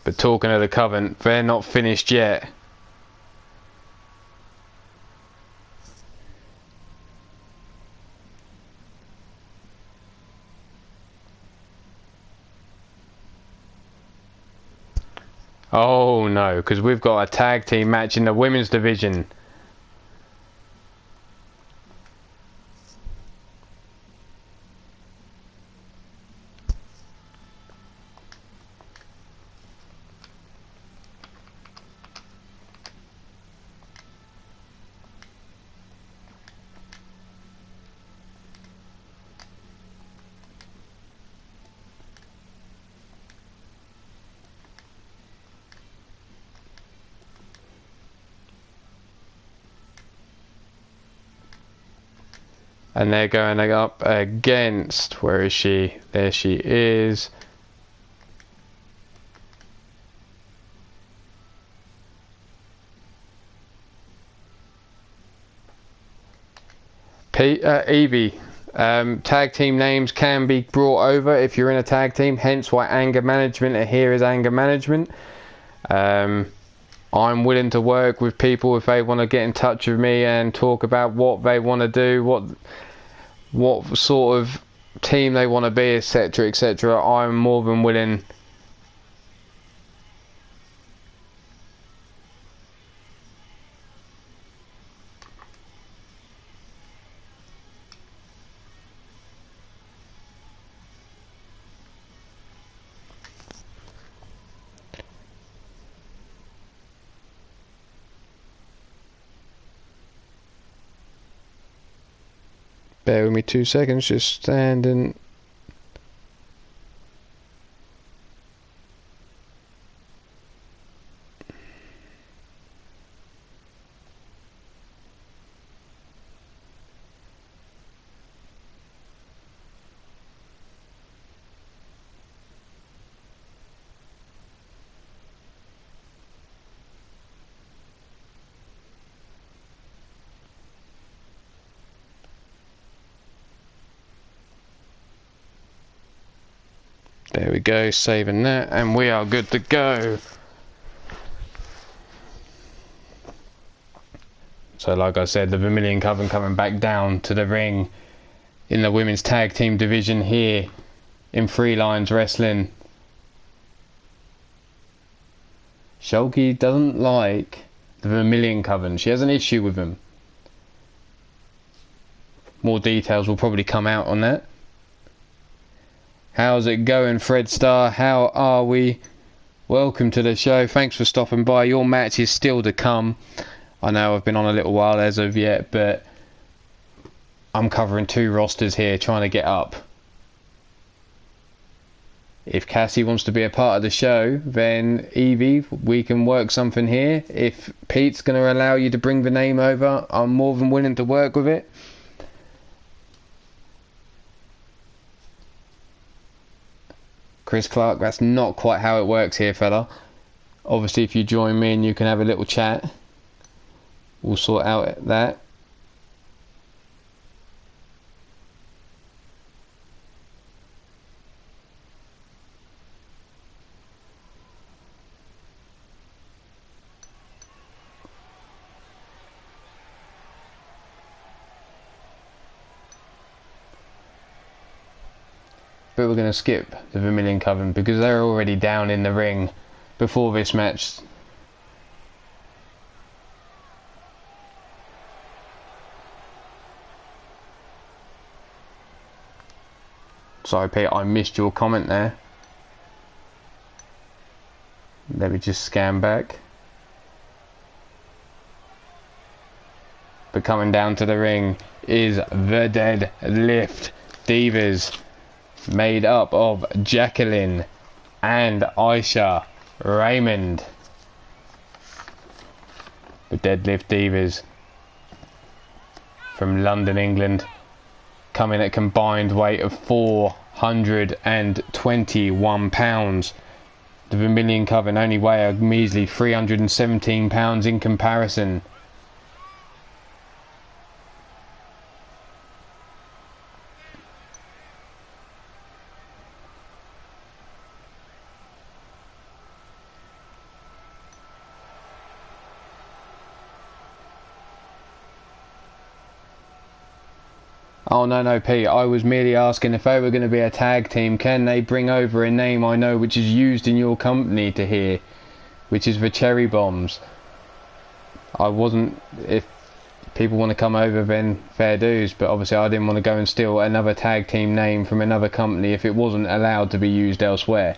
But talking of the Coven, they're not finished yet. Oh no, because we've got a tag team match in the women's division. And they're going up against, where is she? There she is. Evie. Tag team names can be brought over if you're in a tag team, hence why anger management are here is anger management. I'm willing to work with people if they want to get in touch with me and talk about what they want to do, what sort of team they want to be, etc, etc. I'm more than willing. Bear with me 2 seconds, just standing. There we go, saving that, and we are good to go. So like I said, the Vermilion Coven coming back down to the ring in the women's tag team division here in Three Lions Wrestling. Shulky doesn't like the Vermilion Coven. She has an issue with them. More details will probably come out on that. How's it going, Fred Starr? How are we? Welcome to the show. Thanks for stopping by. Your match is still to come. I know I've been on a little while as of yet, but I'm covering 2 rosters here, trying to get up. If Cassie wants to be a part of the show, then Evie, we can work something here. If Pete's going to allow you to bring the name over, I'm more than willing to work with it. Chris Clark, that's not quite how it works here, fella. Obviously, if you join me and you can have a little chat, we'll sort out that. But we're going to skip the Vermilion Coven because they're already down in the ring before this match. Sorry, Pete, I missed your comment there. Let me just scan back. But coming down to the ring is the Deadlift Divas, made up of Jacqueline and Aisha Raymond. The Deadlift Divas from London, England, coming at combined weight of 421 pounds. The Vermilion Coven only weigh a measly 317 pounds in comparison. Oh no Pete, I was merely asking if they were going to be a tag team, can they bring over a name I know which is used in your company to hear, which is the Cherry Bombs. I wasn't, if people want to come over then fair dues, but obviously I didn't want to go and steal another tag team name from another company if it wasn't allowed to be used elsewhere.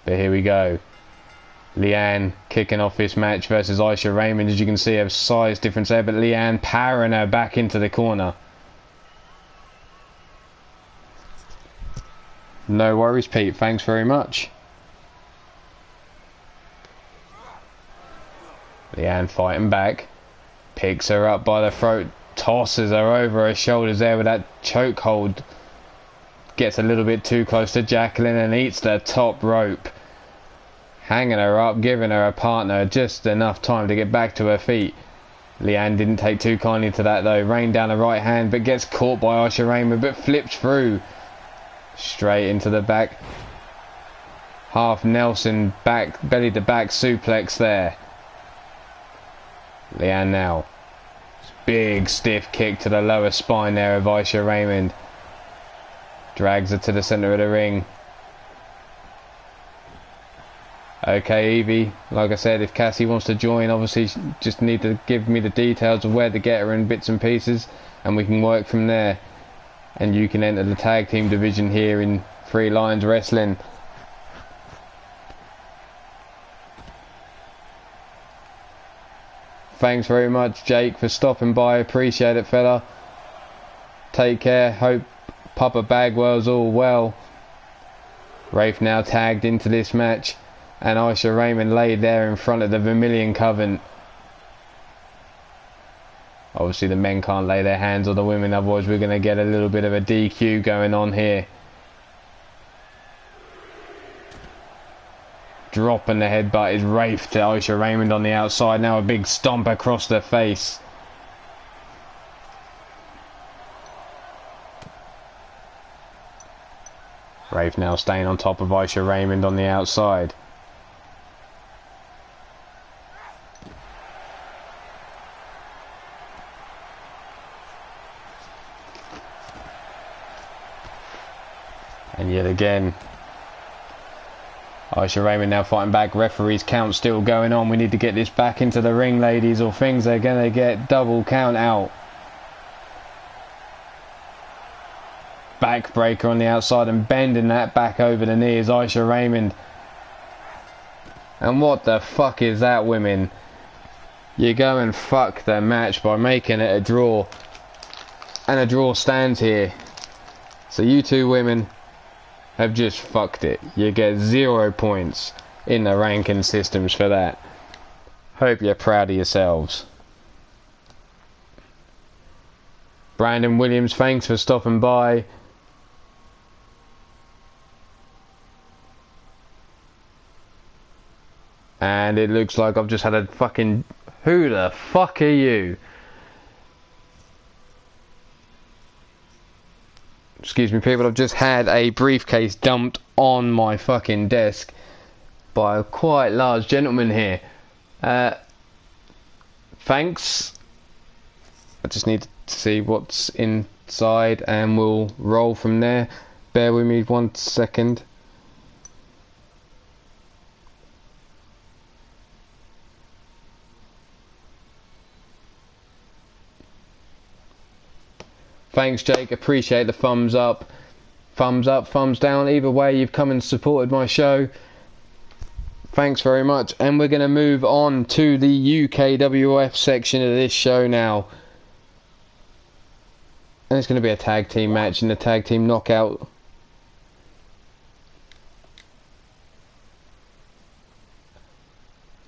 But here we go. Leanne kicking off this match versus Aisha Raymond. As you can see, a size difference there, but Leanne powering her back into the corner. No worries, Pete. Thanks very much. Leanne fighting back. Picks her up by the throat. Tosses her over her shoulders there with that chokehold. Gets a little bit too close to Jacqueline and eats the top rope. Hanging her up, giving her partner just enough time to get back to her feet. Leanne didn't take too kindly to that though. Rained down the right hand, but gets caught by Aisha Raymond, but flips through. Straight into the back. Half Nelson back, belly to back suplex there. Leanne now. Big stiff kick to the lower spine there of Aisha Raymond. Drags her to the centre of the ring. Okay, Evie, like I said, if Cassie wants to join, obviously just need to give me the details of where to get her in bits and pieces, and we can work from there. And you can enter the tag team division here in Three Lions Wrestling. Thanks very much, Jake, for stopping by. Appreciate it, fella. Take care. Hope Papa Bagwell's all well. Rafe now tagged into this match, and Aisha Raymond laid there in front of the Vermilion Coven. Obviously the men can't lay their hands on the women, otherwise we're going to get a little bit of a DQ going on here. Dropping the headbutt is Rafe to Aisha Raymond on the outside. Now a big stomp across the face. Rafe now staying on top of Aisha Raymond on the outside. And yet again, Aisha Raymond now fighting back. Referee's count still going on. We need to get this back into the ring, ladies, or things are going to get double count out. Backbreaker on the outside and bending that back over the knee is Aisha Raymond. And what the fuck is that, women? You go and fuck the match by making it a draw. And a draw stands here. So you two women have just fucked it. You get 0 points in the ranking systems for that. Hope you're proud of yourselves. Brandon Williams, thanks for stopping by. And it looks like I've just had a fucking... Who the fuck are you? Excuse me, people, I've just had a briefcase dumped on my fucking desk by a quite large gentleman here. Thanks. I just need to see what's inside and we'll roll from there. Bear with me 1 second. Thanks, Jake. Appreciate the thumbs up, thumbs down. Either way, you've come and supported my show. Thanks very much. And we're going to move on to the UKWF section of this show now. And it's going to be a tag team match in the tag team knockout.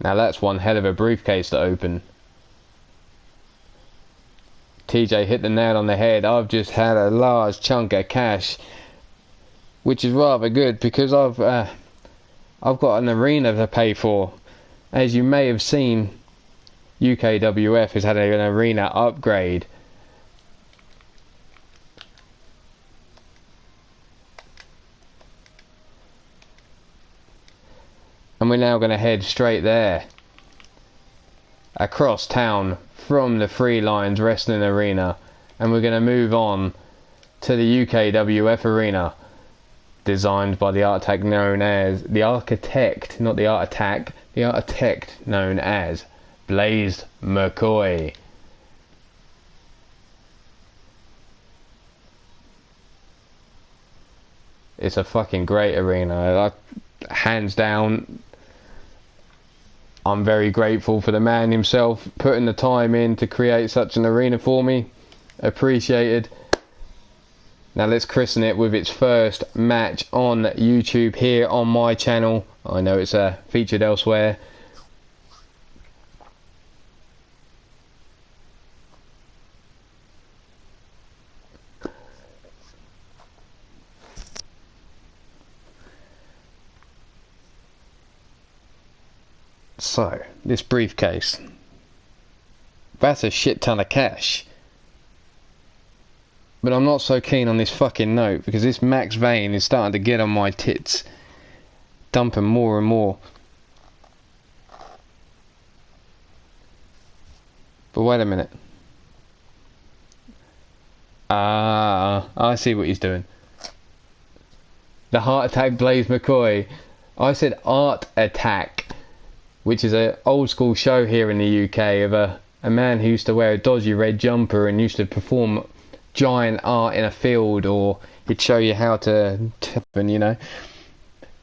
Now that's one hell of a briefcase to open. TJ hit the nail on the head. I've just had a large chunk of cash, which is rather good because I've got an arena to pay for. As you may have seen, UKWF has had an arena upgrade. And we're now going to head straight there, across town from the Free Lions Wrestling Arena, and we're going to move on to the UKWF Arena, designed by the architect known as the architect, not the art attack, the architect known as Blaze McCoy. It's a fucking great arena. Hands down, I'm very grateful for the man himself putting the time in to create such an arena for me. Appreciated. Now let's christen it with its first match on YouTube here on my channel. I know it's featured elsewhere. So, this briefcase, that's a shit ton of cash. But I'm not so keen on this fucking note because this Max Vane is starting to get on my tits, dumping more and more. But wait a minute. I see what he's doing. The Heart Attack Blaze McCoy. I said Art Attack, which is an old school show here in the UK of a man who used to wear a dodgy red jumper and used to perform giant art in a field, or he'd show you how to tip, and you know,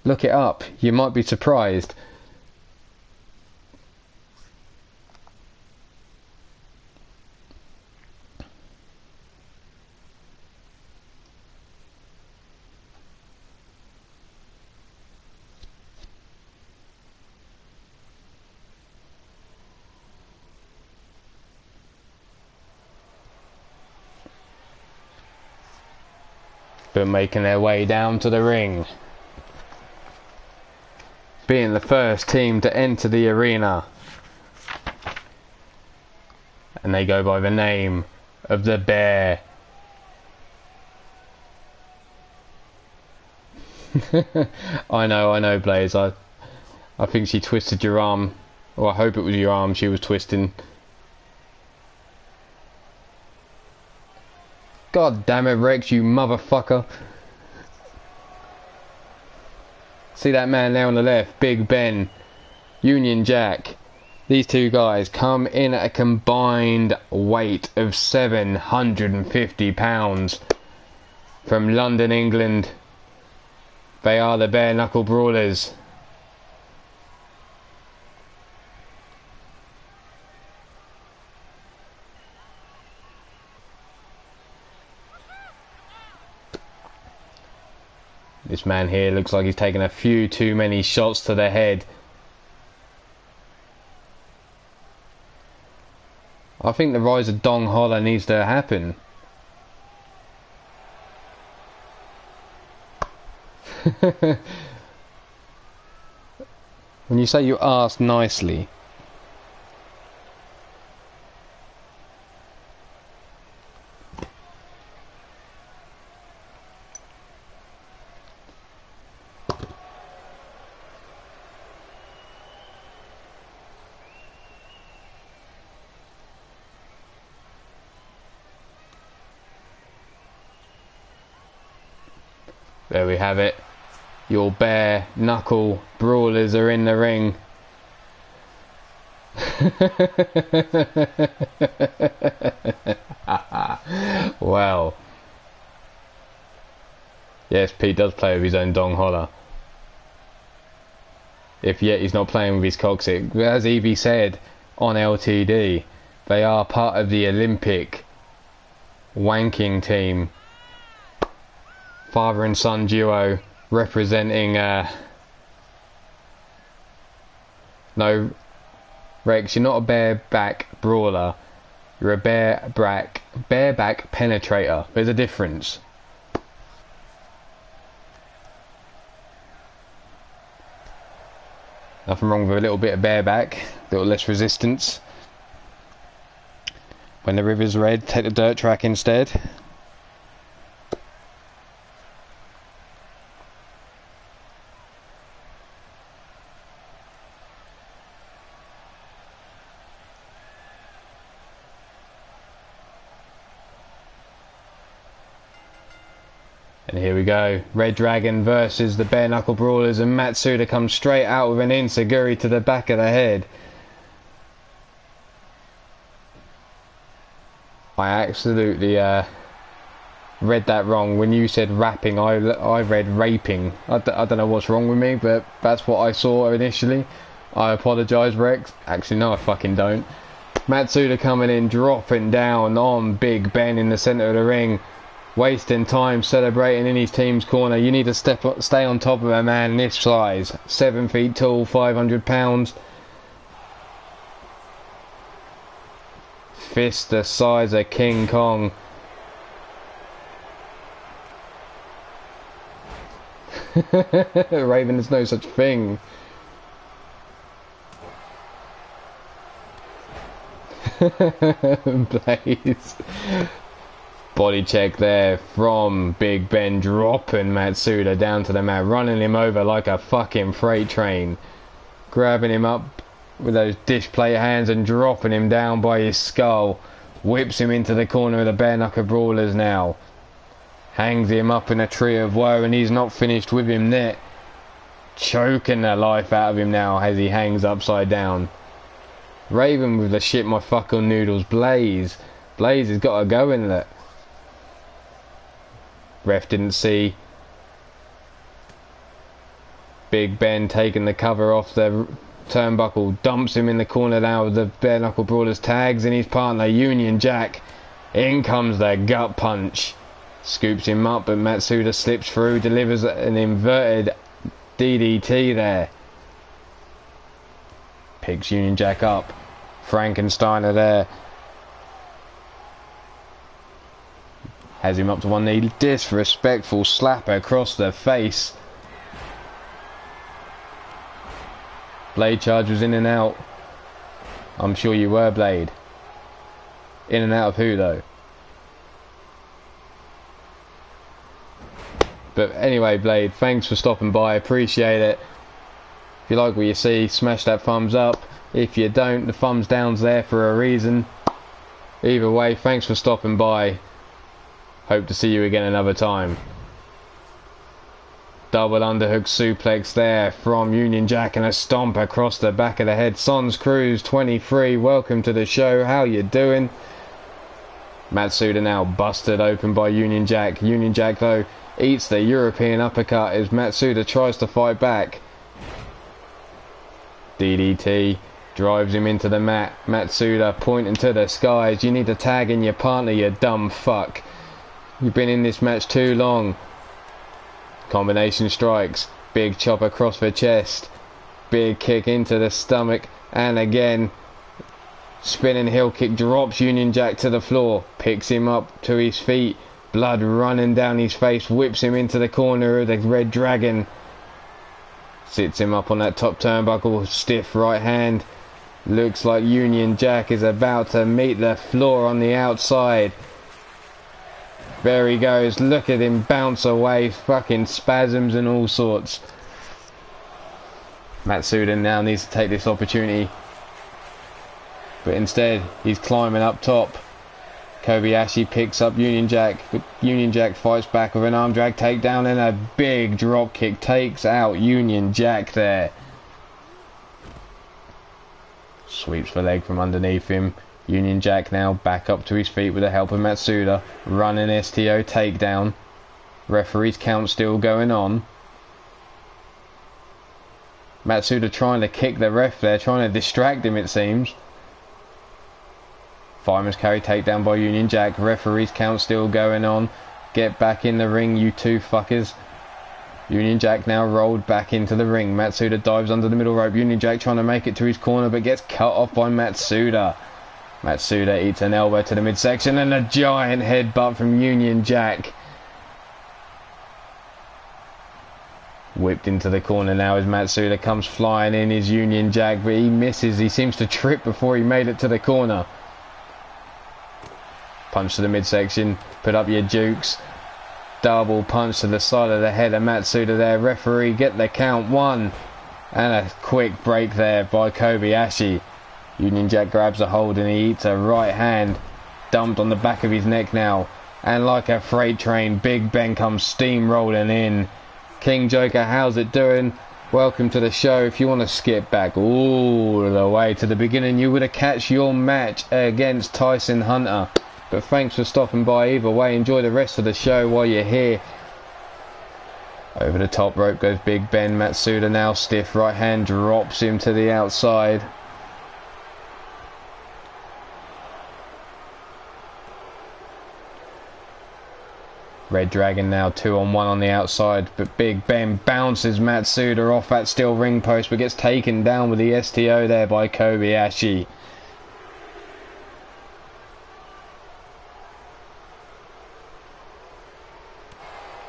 look it up, you might be surprised. But making their way down to the ring, being the first team to enter the arena, and they go by the name of the Bear. I know, Blaze. I think she twisted your arm. Or I hope it was your arm she was twisting. God damn it, Rex, you motherfucker. See that man there on the left, Big Ben, Union Jack. These two guys come in at a combined weight of 750 pounds from London, England. They are the bare knuckle brawlers. This man here looks like he's taken a few too many shots to the head. I think the rise of Dong Holler needs to happen. When you say you asked nicely. There we have it. Your bare knuckle brawlers are in the ring. Well. Yes, Pete does play with his own Dong Holler. If yet he's not playing with his coccyx. As Evie said on LTD, they are part of the Olympic wanking team. Father and son duo representing no, Rex, you're not a bareback brawler, you're a bareback penetrator. There's a difference. Nothing wrong with a little bit of bareback, a little less resistance. When the river's red, take the dirt track instead. And here we go, Red Dragon versus the Bare Knuckle Brawlers, and Matsuda comes straight out with an enziguri to the back of the head. I absolutely read that wrong. When you said rapping, I read raping. I don't know what's wrong with me, but that's what I saw initially. I apologise, Rex. Actually, no, I fucking don't. Matsuda coming in, dropping down on Big Ben in the centre of the ring. Wasting time celebrating in his team's corner. You need to stay on top of a man this size. 7 feet tall, 500 pounds. Fist the size of King Kong. Raven, there's no such thing. Blaze. Body check there from Big Ben, dropping Matsuda down to the mat, running him over like a fucking freight train, grabbing him up with those dish plate hands and dropping him down by his skull. Whips him into the corner of the Bare Knuckle Brawlers now. Hangs him up in a tree of woe, and he's not finished with him there. Choking the life out of him now as he hangs upside down. Raven with the shit my fucking noodles. Blaze has got to go in there. Ref didn't see. Big Ben taking the cover off the turnbuckle, dumps him in the corner now with the Bare Knuckle Brawlers, tags in his partner Union Jack. In comes the gut punch. Scoops him up, but Matsuda slips through, delivers an inverted DDT there. Picks Union Jack up. Frankensteiner there. Has him up to one knee. Disrespectful slap across the face. Blade charge was in and out. I'm sure you were, Blade. In and out of who, though? But anyway, Blade, thanks for stopping by, appreciate it. If you like what you see, smash that thumbs up. If you don't, the thumbs down's there for a reason. Either way, thanks for stopping by. Hope to see you again another time. Double underhook suplex there from Union Jack and a stomp across the back of the head. Sons Cruz 23, welcome to the show. How you doing? Matsuda now busted open by Union Jack. Union Jack though eats the European uppercut as Matsuda tries to fight back. DDT drives him into the mat. Matsuda pointing to the skies. You need to tag in your partner, you dumb fuck. You've been in this match too long. Combination strikes. Big chop across the chest. Big kick into the stomach. And again, spinning heel kick drops Union Jack to the floor. Picks him up to his feet. Blood running down his face. Whips him into the corner of the Red Dragon. Sits him up on that top turnbuckle. Stiff right hand. Looks like Union Jack is about to meet the floor on the outside. There he goes. Look at him bounce away. Fucking spasms and all sorts. Matsuda now needs to take this opportunity. But instead, he's climbing up top. Kobayashi picks up Union Jack. Union Jack fights back with an arm drag takedown and a big drop kick. Takes out Union Jack there. Sweeps the leg from underneath him. Union Jack now back up to his feet with the help of Matsuda. Running STO takedown. Referee's count still going on. Matsuda trying to kick the ref there, trying to distract him it seems. Fireman's carry takedown by Union Jack. Referee's count still going on. Get back in the ring, you two fuckers. Union Jack now rolled back into the ring. Matsuda dives under the middle rope. Union Jack trying to make it to his corner but gets cut off by Matsuda. Matsuda eats an elbow to the midsection and a giant headbutt from Union Jack. Whipped into the corner now as Matsuda comes flying in his Union Jack, but he misses. He seems to trip before he made it to the corner. Punch to the midsection. Put up your jukes. Double punch to the side of the head of Matsuda there. Referee get the count. 1. And a quick break there by Kobayashi. Union Jack grabs a hold and he eats a right hand. Dumped on the back of his neck now. And like a freight train, Big Ben comes steamrolling in. King Joker, how's it doing? Welcome to the show. If you want to skip back all the way to the beginning, you would have catch your match against Tyson Hunter. But thanks for stopping by either way. Enjoy the rest of the show while you're here. Over the top rope goes Big Ben. Matsuda now stiff right hand drops him to the outside. Red Dragon now 2-on-1 on the outside, but Big Ben bounces Matsuda off that steel ring post but gets taken down with the STO there by Kobayashi.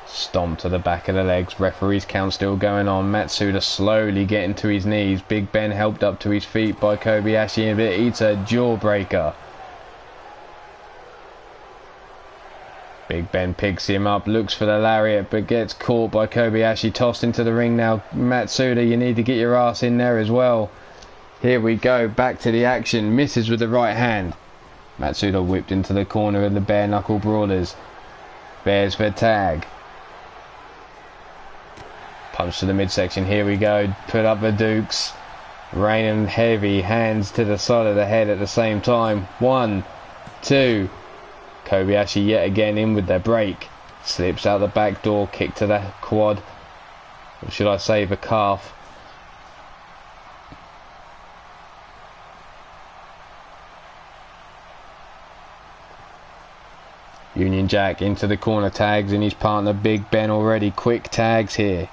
Stomp to the back of the legs. Referee's count still going on. Matsuda slowly getting to his knees. Big Ben helped up to his feet by Kobayashi and it eats a jawbreaker. Big Ben picks him up, looks for the lariat, but gets caught by Kobayashi, tossed into the ring now. Matsuda, you need to get your ass in there as well. Here we go, back to the action. Misses with the right hand. Matsuda whipped into the corner of the bare knuckle brawlers. Bears for tag. Punch to the midsection, here we go. Put up the dukes. Raining heavy hands to the side of the head at the same time. 1, 2... Kobayashi yet again in with the break. Slips out the back door, kick to the quad. Or should I say the calf. Union Jack into the corner, tags in his partner Big Ben already. Quick tags here.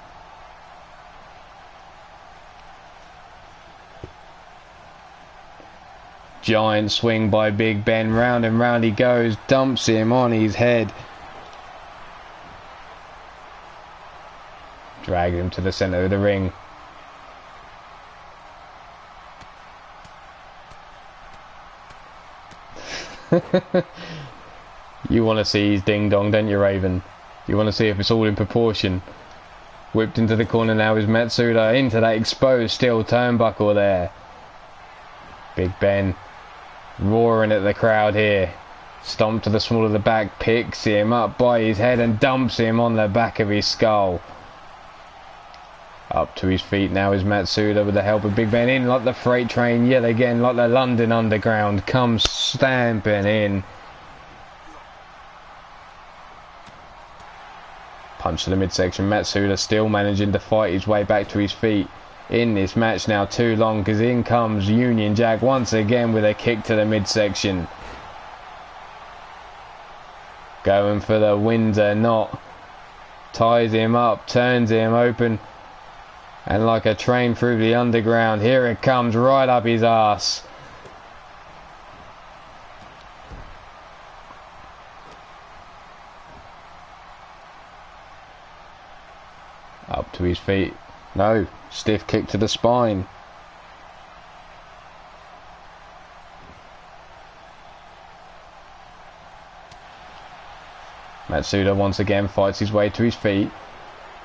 Giant swing by Big Ben, round and round he goes, dumps him on his head. Drag him to the centre of the ring. You want to see his ding dong, don't you, Raven? You want to see if it's all in proportion. Whipped into the corner now is Matsuda, into that exposed steel turnbuckle there. Big Ben roaring at the crowd here. Stomp to the small of the back, picks him up by his head and dumps him on the back of his skull. Up to his feet now is Matsuda with the help of Big Ben, in like the freight train yet again, like the London Underground, comes stamping in. Punch to the midsection. Matsuda still managing to fight his way back to his feet in this match now too long, because in comes Union Jack once again with a kick to the midsection. Going for the Windsor knot. Ties him up, turns him open, and like a train through the underground, here it comes right up his arse. Up to his feet. No, stiff kick to the spine. Matsuda once again fights his way to his feet.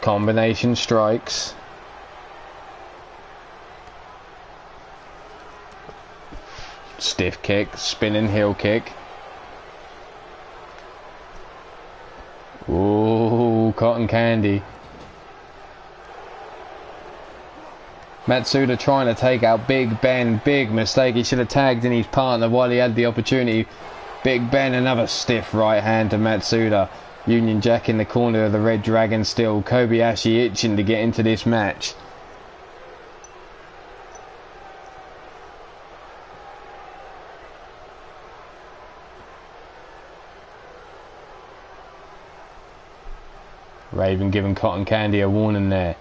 Combination strikes. Stiff kick, spinning heel kick. Ooh, cotton candy. Matsuda trying to take out Big Ben. Big mistake. He should have tagged in his partner while he had the opportunity. Big Ben, another stiff right hand to Matsuda. Union Jack in the corner of the Red Dragon still. Kobayashi itching to get into this match. Raven giving Cotton Candy a warning there.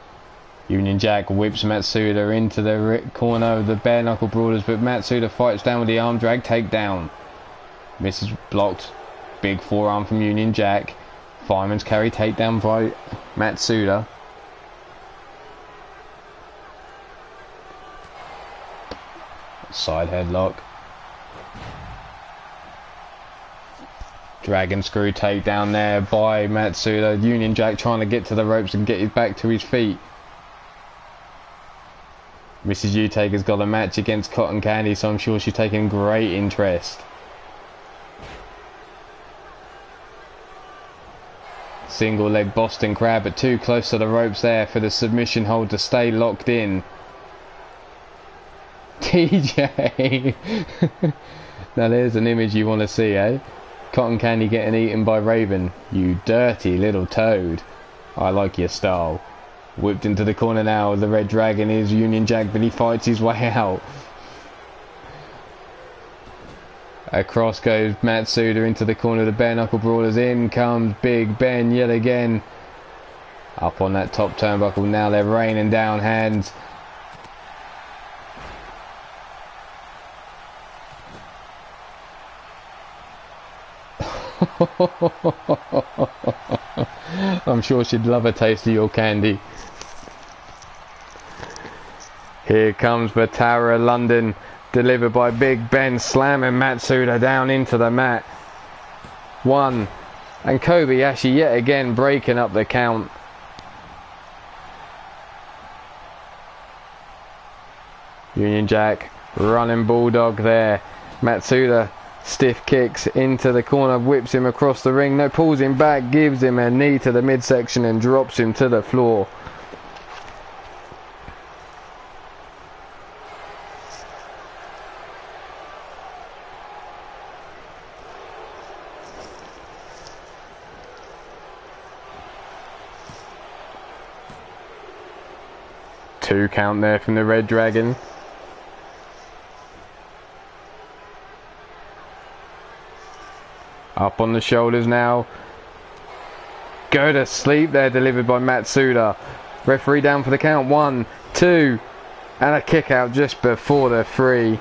Union Jack whips Matsuda into the corner of the bare knuckle brawlers, but Matsuda fights down with the arm drag takedown. Misses, blocked. Big forearm from Union Jack. Fireman's carry takedown by Matsuda. Side headlock. Dragon screw takedown there by Matsuda. Union Jack trying to get to the ropes and get his back to his feet. Mrs. Utaker's got a match against Cotton Candy, so I'm sure she's taking great interest. Single leg Boston Crab, but too close to the ropes there for the submission hold to stay locked in. TJ! Now there's an image you want to see, eh? Cotton Candy getting eaten by Raven. You dirty little toad. I like your style. Whipped into the corner now. The Red Dragon is Union Jack, but he fights his way out. Across goes Matsuda into the corner of the bare knuckle brawlers. In comes Big Ben yet again. Up on that top turnbuckle. Now they're raining down hands. I'm sure she'd love a taste of your candy. Here comes Batara London, delivered by Big Ben, slamming Matsuda down into the mat. One, and Kobayashi yet again breaking up the count. Union Jack running bulldog there. Matsuda stiff kicks into the corner, whips him across the ring. No, pulls him back, gives him a knee to the midsection and drops him to the floor. Two count there from the Red Dragon. Up on the shoulders now. Go to sleep there, delivered by Matsuda. Referee down for the count. 1, 2, and a kick out just before the 3.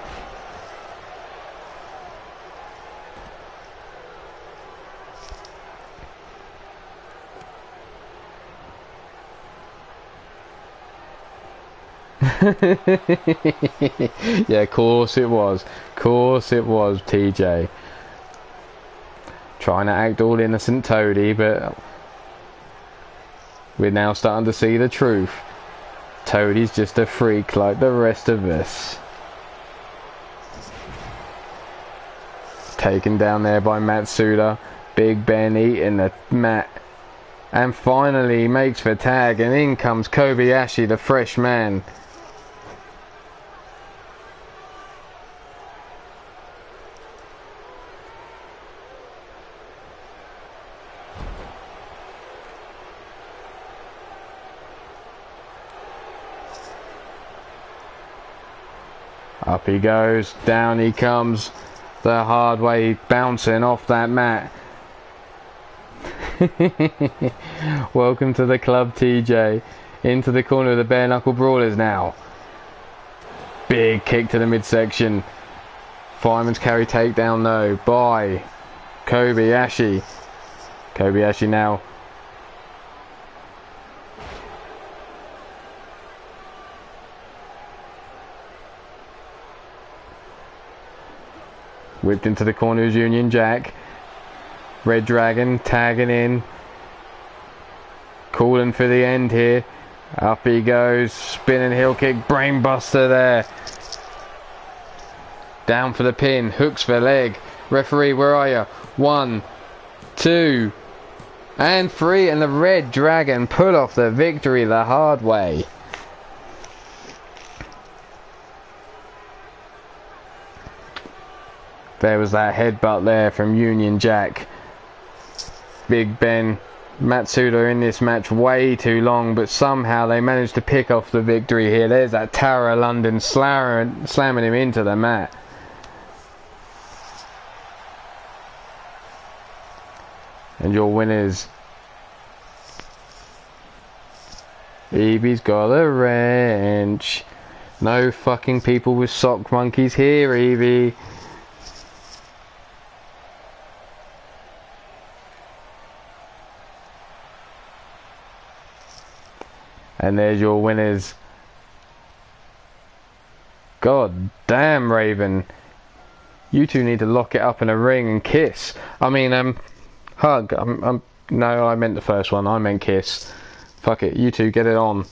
Yeah, of course it was. Course it was, TJ. Trying to act all innocent toady, but We're now starting to see the truth. Toadie's just a freak like the rest of us. Taken down there by Matsuda. Big Ben eating the mat. And finally makes for tag, and in comes Kobayashi, the fresh man. Up he goes, down he comes, the hard way, bouncing off that mat. Welcome to the club, TJ. Into the corner of the bare knuckle brawlers now. Big kick to the midsection. Fireman's carry takedown though by Kobayashi. Kobayashi now. Whipped into the corner is Union Jack. Red Dragon tagging in. Calling for the end here. Up he goes. Spinning heel kick. Brainbuster there. Down for the pin. Hooks for leg. Referee, where are you? 1, 2, and 3. And the Red Dragon pull off the victory the hard way. There was that headbutt there from Union Jack. Big Ben, Matsuda in this match way too long, but somehow they managed to pick off the victory here. There's that Tower of London slamming him into the mat. And your winners. Evie's got a wrench. No fucking people with sock monkeys here, Evie. And there's your winners. God damn, Raven. You two need to lock it up in a ring and kiss. I mean, hug. No, I meant the first one. I meant kiss. Fuck it. You two get it on.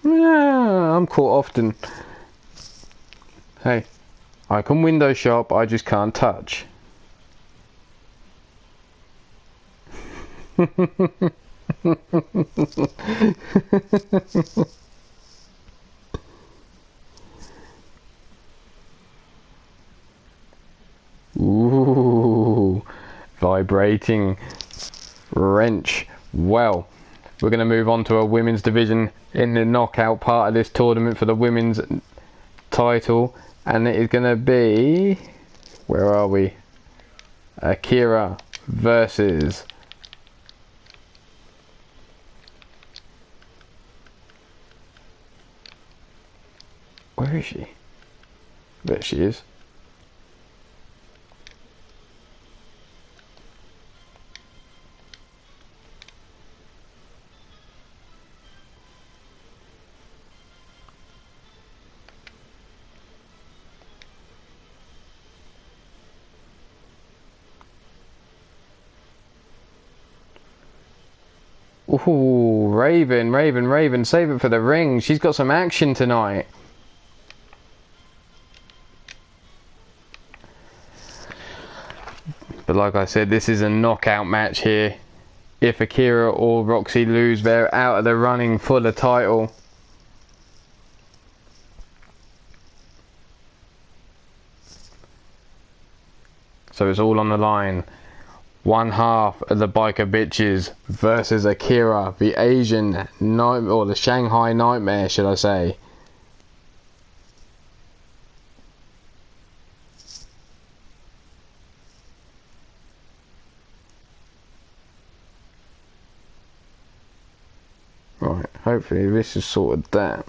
Yeah, I'm caught often. Hey, I can window shop, I just can't touch. Ooh, vibrating wrench. Well, we're going to move on to a women's division in the knockout part of this tournament for the women's title, and it is going to be, where are we? Akira versus where is she? There she is. Ooh, Raven, save it for the ring. She's got some action tonight. But like I said, this is a knockout match here. If Akira or Roxy lose, they're out of the running for the title. So it's all on the line. One half of the Biker Bitches versus Akira, the Asian night, or the Shanghai Nightmare, should I say. Right, hopefully this has sorted that.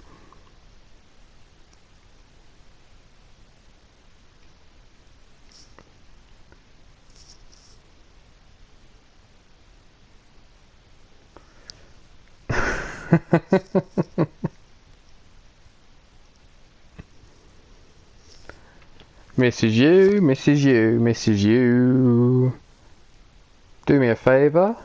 Misses you, misses you, misses you. Do me a favour.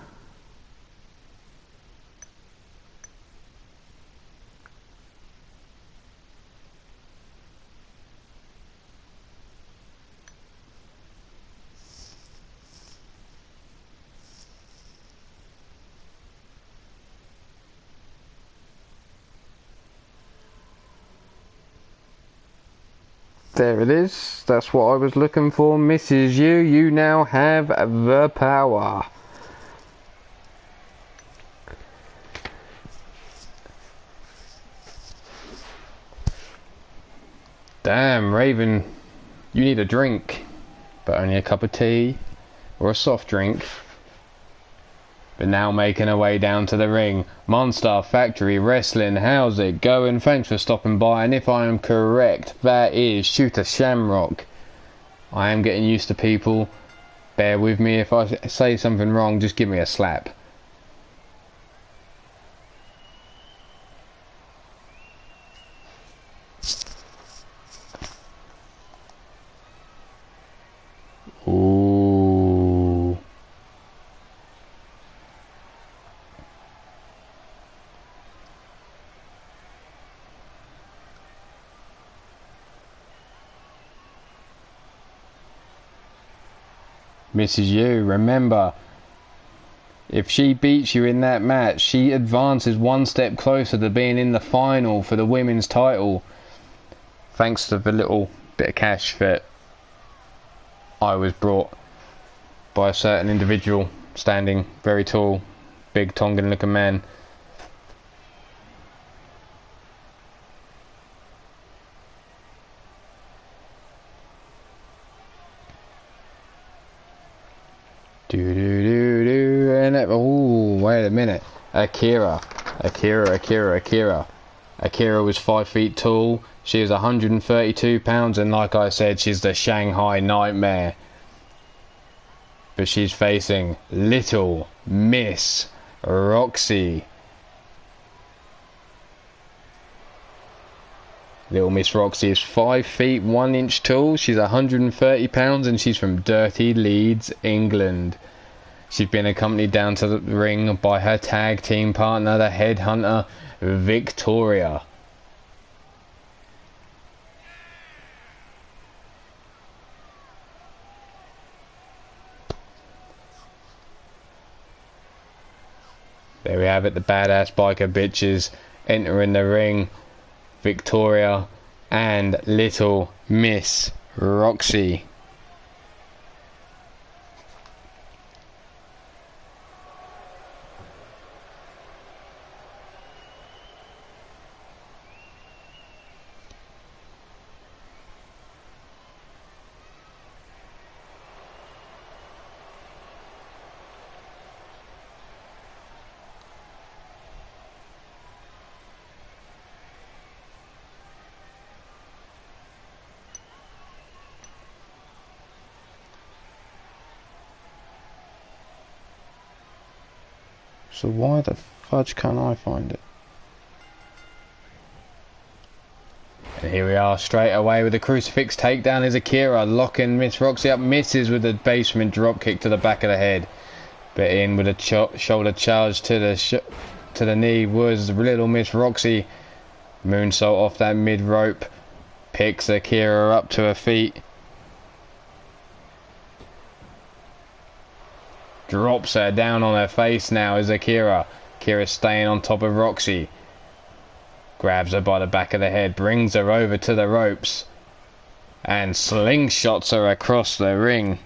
There it is. That's what I was looking for. Mrs. You now have the power. Damn, Raven, you need a drink, but only a cup of tea or a soft drink. But now making her way down to the ring. Monster Factory Wrestling, how's it going? Thanks for stopping by, and if I am correct, that is Shooter Shamrock. I am getting used to people. Bear with me, if I say something wrong, just give me a slap. Ooh. Mrs. You, remember, if she beats you in that match, she advances one step closer to being in the final for the women's title. Thanks to the little bit of cash that I was brought by a certain individual, standing very tall, big Tongan looking man. And oh, wait a minute. Akira was 5 feet tall. She is 132 pounds, and like I said, she's the Shanghai Nightmare. But she's facing Little Miss Roxy. Little Miss Roxy is 5 feet 1 inch tall. She's 130 pounds, and she's from dirty Leeds, England. She's been accompanied down to the ring by her tag team partner, the headhunter, Victoria. There we have it, the badass biker bitches entering the ring. Victoria and Little Miss Roxy. So why the fudge can't I find it? And here we are straight away with the crucifix takedown is Akira, locking Miss Roxy up, misses with a basement drop kick to the back of the head. But in with a shoulder charge to the knee was Little Miss Roxy. Moonsault off that mid rope, picks Akira up to her feet. Drops her down on her face now is Akira. Akira staying on top of Roxy. Grabs her by the back of the head, brings her over to the ropes, and slingshots her across the ring.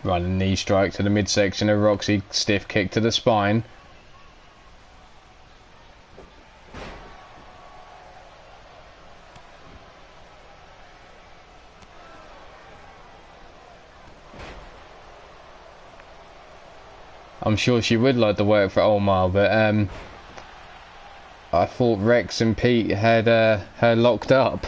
Running knee strike to the midsection of Roxy, stiff kick to the spine. I'm sure she would like to work for Ulmarwolf, but I thought Rex and Pete had her locked up.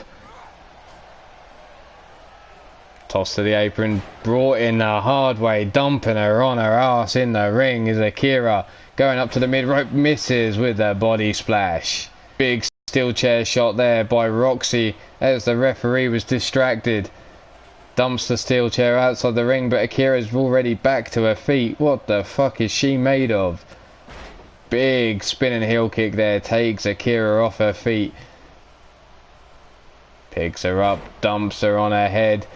Toss to the apron, brought in the hard way, dumping her on her ass in the ring is Akira. Going up to the mid rope, misses with a body splash. Big steel chair shot there by Roxy as the referee was distracted. Dumps the steel chair outside the ring, but Akira's already back to her feet. What the fuck is she made of? Big spinning heel kick there, takes Akira off her feet. Picks her up, dumps her on her head.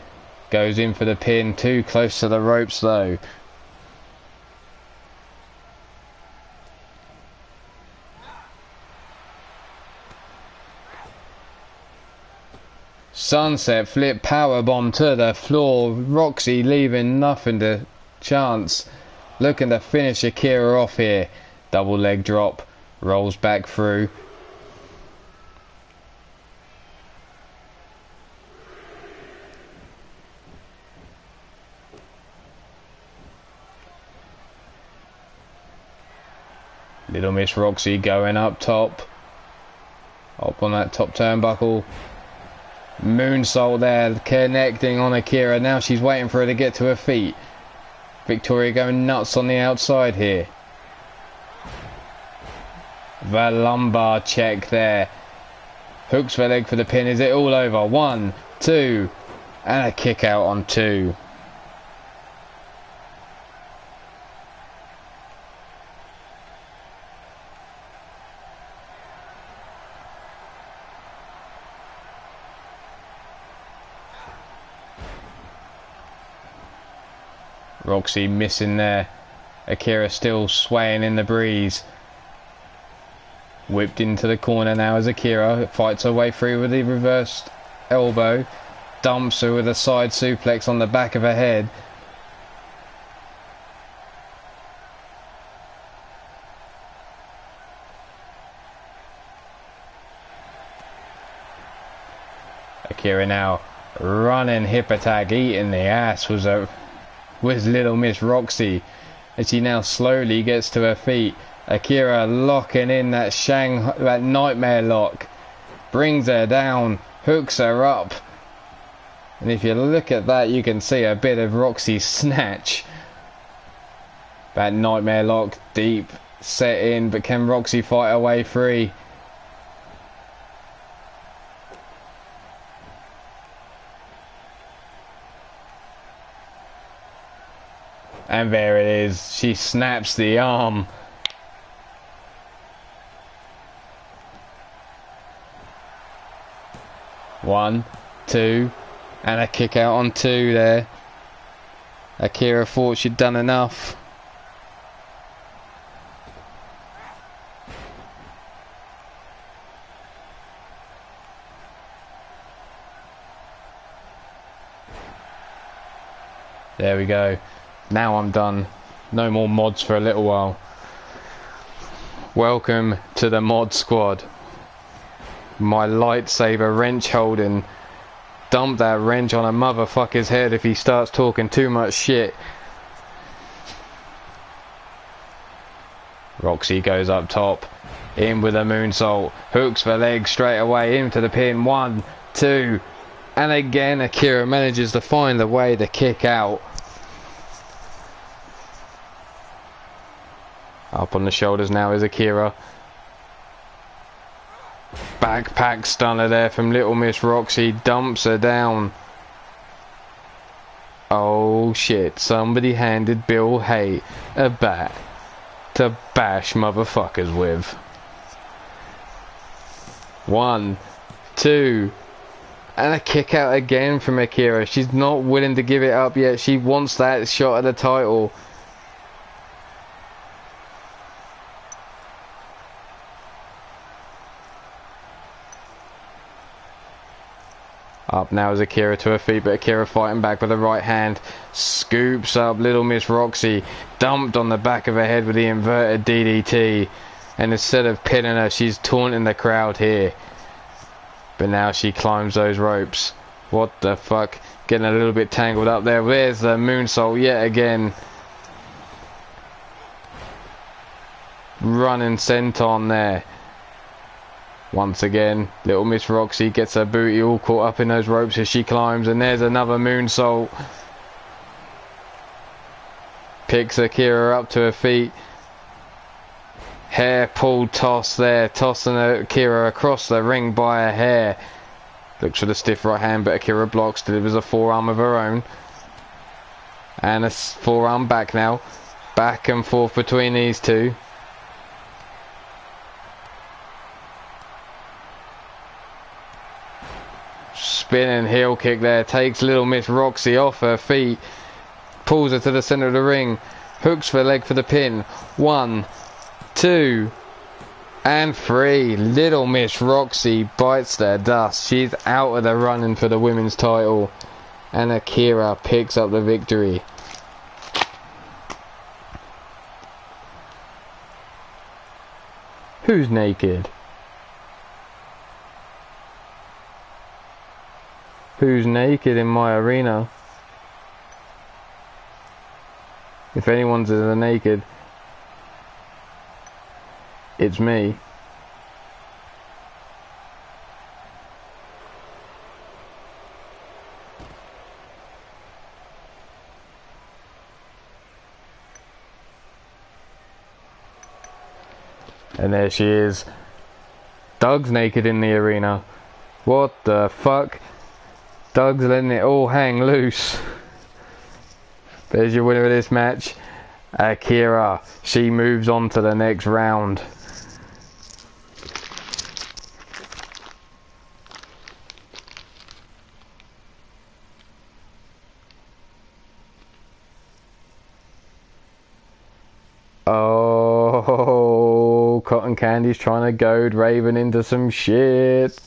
Goes in for the pin, too close to the ropes though. Sunset flip powerbomb to the floor. Roxy leaving nothing to chance. Looking to finish Akira off here. Double leg drop. Rolls back through. Little Miss Roxy going up top. Up on that top turnbuckle. Moonsault there, connecting on Akira. Now she's waiting for her to get to her feet. Victoria going nuts on the outside here. The lumbar check there. Hooks the leg for the pin. Is it all over? 1, 2, and a kick out on 2. Roxy missing there. Akira still swaying in the breeze. Whipped into the corner now as Akira fights her way through with the reversed elbow. Dumps her with a side suplex on the back of her head. Akira now running hip attack, eating the ass was Little Miss Roxy as she now slowly gets to her feet. Akira locking in that nightmare lock, brings her down, hooks her up, and if you look at that you can see a bit of Roxy's snatch. That nightmare lock deep set in, but can Roxy fight her way free? And there it is. She snaps the arm. One, two, and a kick out on 2 there. Akira thought she'd done enough. There we go. Now I'm done. No more mods for a little while. Welcome to the mod squad. My lightsaber wrench holding. Dump that wrench on a motherfucker's head if he starts talking too much shit. Roxy goes up top. In with a moonsault. Hooks the leg straight away into the pin. 1, 2. And again Akira manages to find the way to kick out. Up on the shoulders now is Akira. Backpack stunner there from Little Miss Roxy. Dumps her down. Oh shit. Somebody handed Bill Hay a bat to bash motherfuckers with. 1, 2. And a kick out again from Akira. She's not willing to give it up yet. She wants that shot at the title. Up now is Akira to her feet, but Akira fighting back with the right hand. Scoops up Little Miss Roxy. Dumped on the back of her head with the inverted DDT. And instead of pinning her, she's taunting the crowd here. But now she climbs those ropes. What the fuck? Getting a little bit tangled up there. Where's the moonsault yet again? Running senton there. Once again, little Miss Roxy gets her booty all caught up in those ropes as she climbs, and there's another moonsault. Picks Akira up to her feet. Hair pulled toss there, tossing Akira across the ring by a hair. Looks for the stiff right hand, but Akira blocks, delivers a forearm of her own. And a forearm back now. Back and forth between these two. Spinning heel kick there, takes little Miss Roxy off her feet, pulls her to the centre of the ring, hooks for the leg for the pin. 1, 2, and 3. Little Miss Roxy bites the dust. She's out of the running for the women's title, and Akira picks up the victory. Who's naked? Who's naked in my arena? If anyone's naked, it's me. And there she is. Doug's naked in the arena. What the fuck? Doug's letting it all hang loose. There's your winner of this match, Akira. She moves on to the next round. Oh, Cotton Candy's trying to goad Raven into some shit.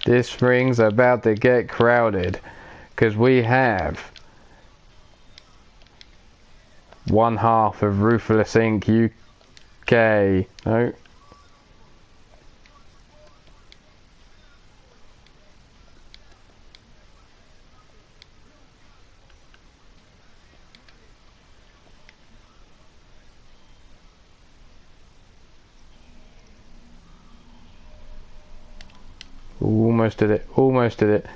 This ring's about to get crowded, because we have one half of Ruthless Inc. UK. No. Almost did it, almost did it.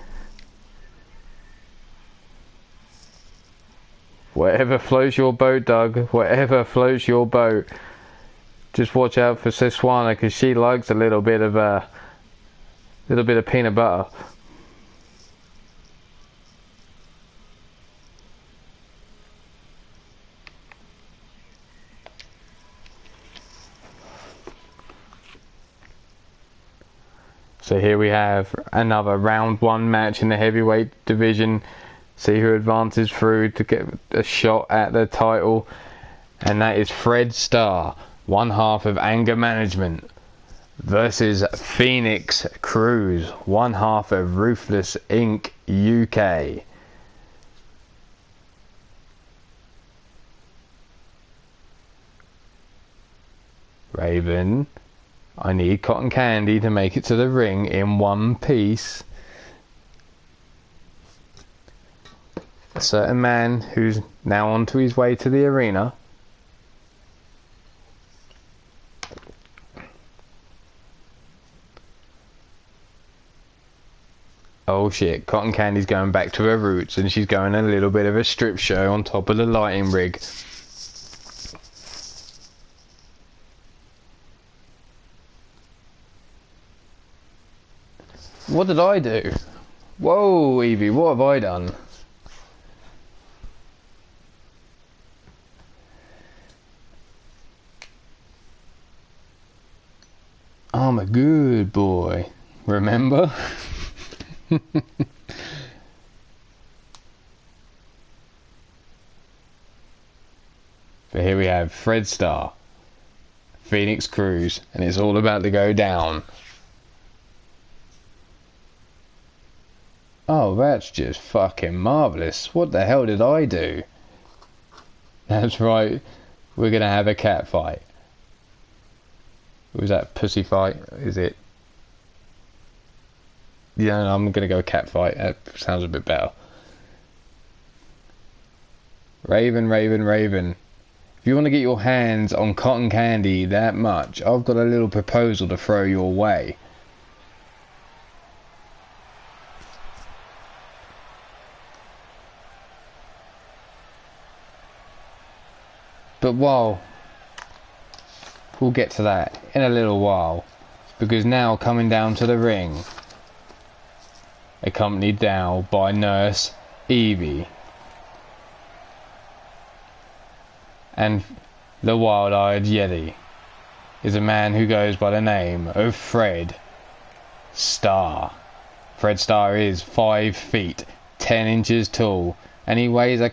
Whatever floats your boat, Doug. Whatever floats your boat. Just watch out for Siswana, because she likes a little bit of peanut butter. So here we have another round 1 match in the heavyweight division. See who advances through to get a shot at the title. And that is Fred Starr, one half of Anger Management, versus Phoenix Cruz, one half of Ruthless Inc. UK. Raven, I need Cotton Candy to make it to the ring in one piece. A certain man who's now on to his way to the arena. Oh shit, Cotton Candy's going back to her roots, and she's going a little bit of a strip show on top of the lighting rig. What did I do? Whoa, Evie, what have I done? I'm a good boy, remember? But here we have Fred Starr, Phoenix Cruz, and it's all about to go down. Oh, Oh, that's just fucking marvellous. What the hell did I do? That's right. We're going to have a cat fight. Was that pussy fight? Is it? Yeah, no, I'm going to go cat fight. That sounds a bit better. Raven, Raven, Raven. If you want to get your hands on cotton candy that much, I've got a little proposal to throw your way. But we'll get to that in a little while, because now coming down to the ring, accompanied now by Nurse Evie and the Wild-Eyed Yeti, is a man who goes by the name of Fred Starr. Fred Starr is 5 feet 10 inches tall, and he weighs a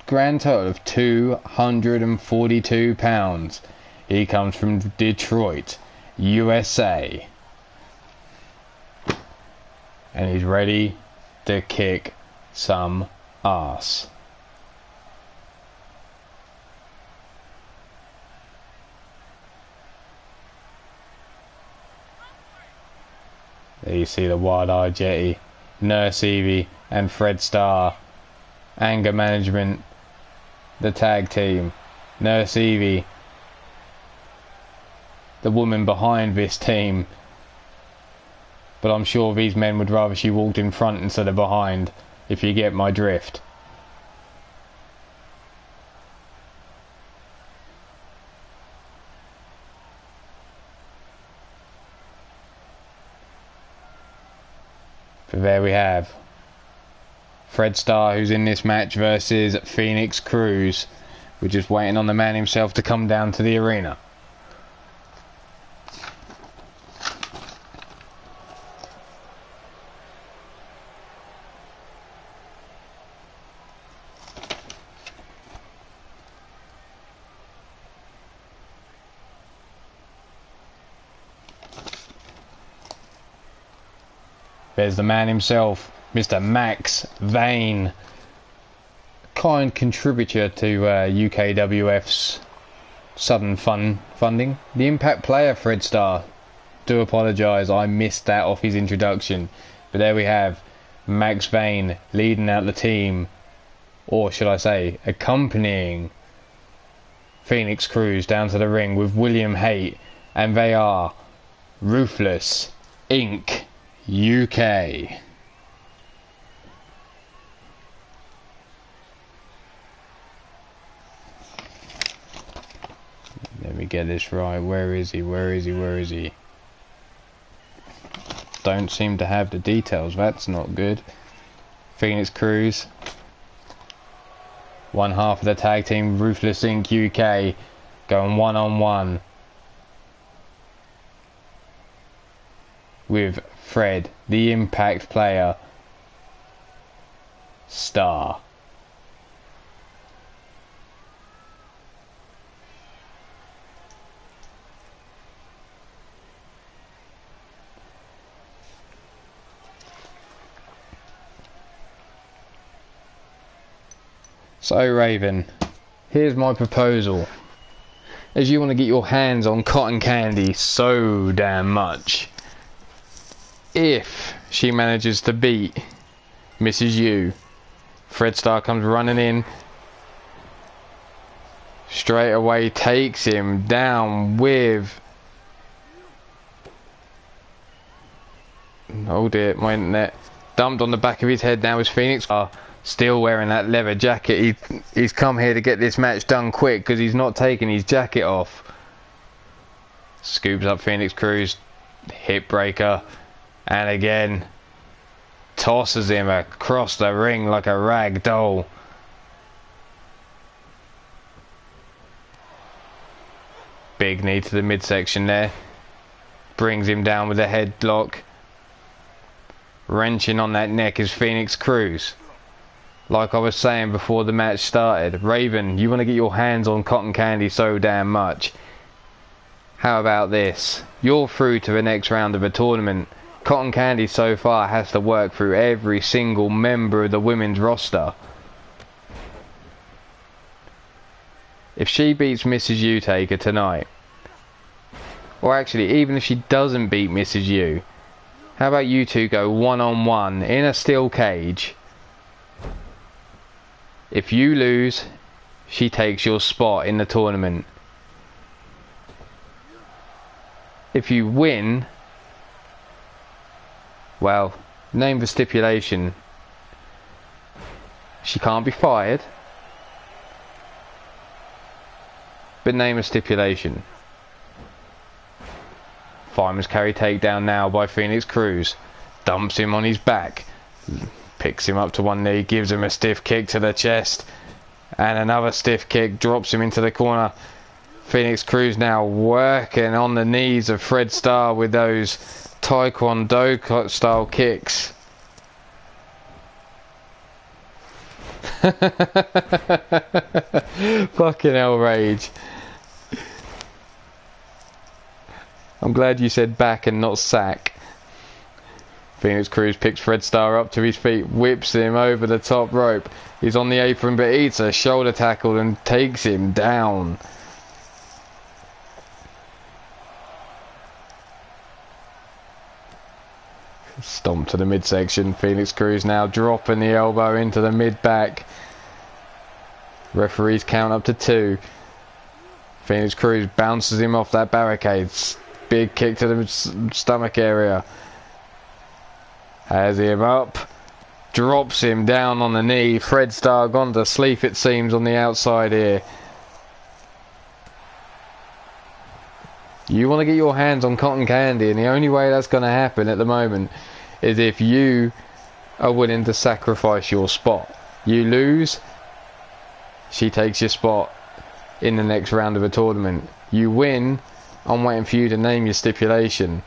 grand total of 242 pounds. He comes from Detroit, USA, and he's ready to kick some ass. There you see the Wild-Eyed Yeti, Nurse Evie and Fred Starr. Anger management, the tag team. Nurse Evie, the woman behind this team. But I'm sure these men would rather she walked in front instead of behind, if you get my drift. But there we have Fred Starr, who's in this match, versus Phoenix Cruz. We're just waiting on the man himself to come down to the arena. There's the man himself, Mr. Max Vane, kind contributor to UKWF's Southern funding. The Impact player, Fred Starr. Do apologise, I missed that off his introduction. But there we have Max Vane leading out the team, or should I say, accompanying Phoenix Cruz down to the ring with William Haight, and they are Ruthless Inc. UK. Let me get this right. Where is he? Where is he? Where is he? Don't seem to have the details. That's not good. Phoenix Cruz, one half of the tag team Ruthless Inc. UK, going one-on-one with Fred, the Impact player, Starr. So Raven, here's my proposal. As you want to get your hands on cotton candy so damn much, if she manages to beat Mrs. U, Fred Starr comes running in, straight away takes him down with, oh dear, my internet, dumped on the back of his head. Now is Phoenix Starr, still wearing that leather jacket. He's come here to get this match done quick because he's not taking his jacket off. Scoops up Phoenix Cruz, hip breaker, and again tosses him across the ring like a rag doll. Big knee to the midsection there, brings him down with a headlock. Wrenching on that neck is Phoenix Cruz. Like I was saying before the match started, Raven, you want to get your hands on cotton candy so damn much. How about this? You're through to the next round of a tournament. Cotton Candy so far has to work through every single member of the women's roster. If she beats Mrs. U Taker tonight, or actually even if she doesn't beat Mrs. U, how about you two go one-on-one in a steel cage? If you lose, she takes your spot in the tournament. If you win, well, name the stipulation. She can't be fired, but name a stipulation. Fireman's carry takedown now by Phoenix Cruz. Dumps him on his back. Picks him up to one knee, gives him a stiff kick to the chest. And another stiff kick, drops him into the corner. Phoenix Cruz now working on the knees of Fred Starr with those Taekwondo style kicks. Fucking hell, Rage. I'm glad you said back and not sack. Phoenix Cruz picks Fred Starr up to his feet, whips him over the top rope. He's on the apron but eats a shoulder tackle and takes him down. Stomp to the midsection. Phoenix Cruz now dropping the elbow into the mid-back. Referees count up to 2. Phoenix Cruz bounces him off that barricade. Big kick to the stomach area. Has him up. Drops him down on the knee. Fred Starr gone to sleep, it seems, on the outside here. You want to get your hands on Cotton Candy, and the only way that's going to happen at the moment is if you are willing to sacrifice your spot. You lose, she takes your spot in the next round of a tournament. You win, I'm waiting for you to name your stipulation.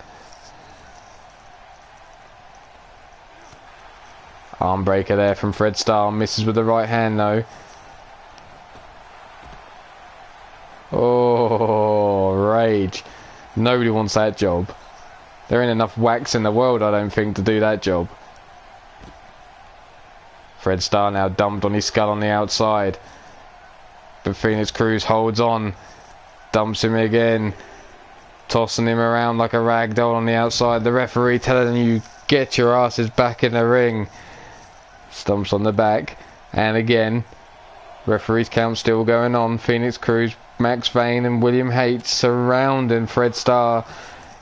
Arm breaker there from Fred Starr. Misses with the right hand though. Oh, Rage. Nobody wants that job. There ain't enough wax in the world, I don't think, to do that job. Fred Starr now dumped on his skull on the outside. But Phoenix Cruz holds on. Dumps him again. Tossing him around like a rag doll on the outside. The referee telling you, get your asses back in the ring. Stomps on the back. And again, referee's count still going on. Phoenix Cruz, Max Vane and William Hates surrounding Fred Starr.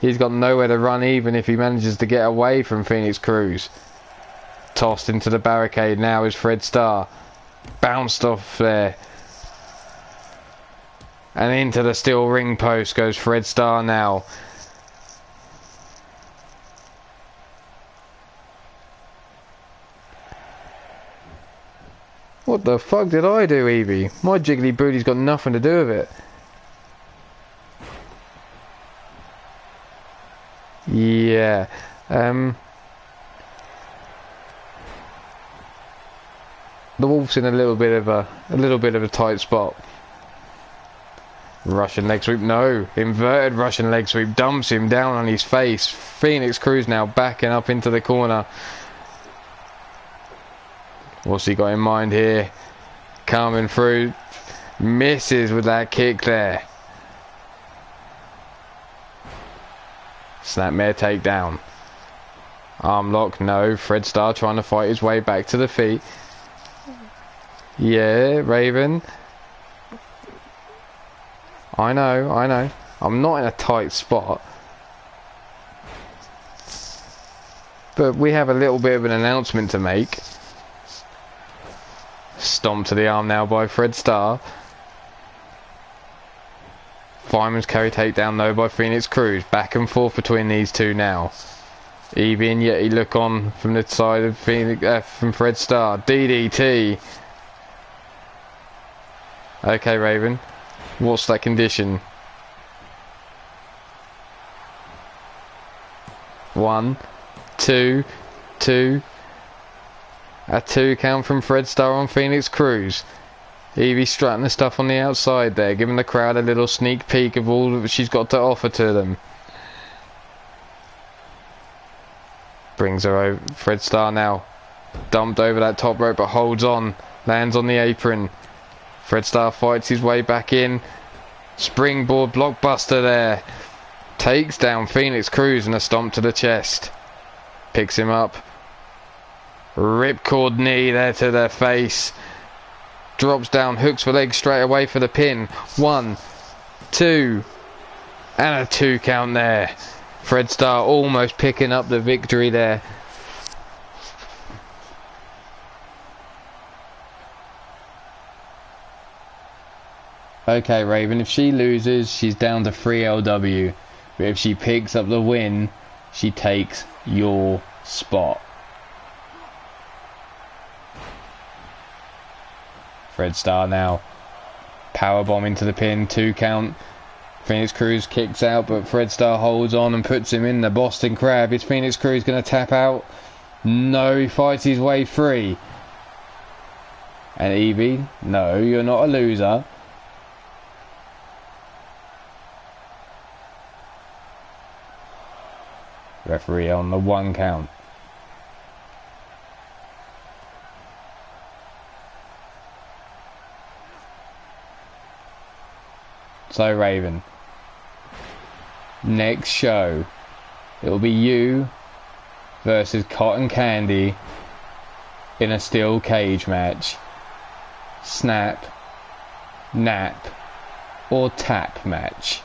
He's got nowhere to run even if he manages to get away from Phoenix Cruz. Tossed into the barricade now is Fred Starr. Bounced off there. And into the steel ring post goes Fred Starr now. What the fuck did I do, Evie? My jiggly booty's got nothing to do with it. Yeah. The Wolf's in a little bit of a tight spot. Russian leg sweep, no. Inverted Russian leg sweep, dumps him down on his face. Phoenix Cruz now backing up into the corner. What's he got in mind here? Coming through. Misses with that kick there. Snapmare takedown. Arm lock, no. Fred Starr trying to fight his way back to the feet. Yeah, Raven. I know. I'm not in a tight spot. But we have a little bit of an announcement to make. Stomp to the arm now by Fred Starr. Fireman's carry takedown though by Phoenix Cruz. Back and forth between these two now. Evie and Yeti look on from the side of from Fred Starr. DDT. Okay, Raven. What's that condition? 1, 2, 2. A 2 count from Fred Starr on Phoenix Cruz. Evie strutting the stuff on the outside there, giving the crowd a little sneak peek of all that she's got to offer to them. Brings her over. Fred Starr now dumped over that top rope, but holds on. Lands on the apron. Fred Starr fights his way back in. Springboard blockbuster there. Takes down Phoenix Cruz and a stomp to the chest. Picks him up. Ripcord knee there to the face. Drops down, hooks the leg straight away for the pin. 1, 2, and a 2 count there. Fred Starr almost picking up the victory there. Okay, Raven, if she loses, she's down to 3 LW. But if she picks up the win, she takes your spot. Fred Starr now. Powerbomb into the pin, 2 count. Phoenix Cruz kicks out, but Fred Starr holds on and puts him in the Boston Crab. Is Phoenix Cruz going to tap out? No, he fights his way free. And Evie, no, you're not a loser. Referee on the 1 count. So Raven, next show, it will be you versus Cotton Candy in a steel cage match. Snap, nap, or tap match.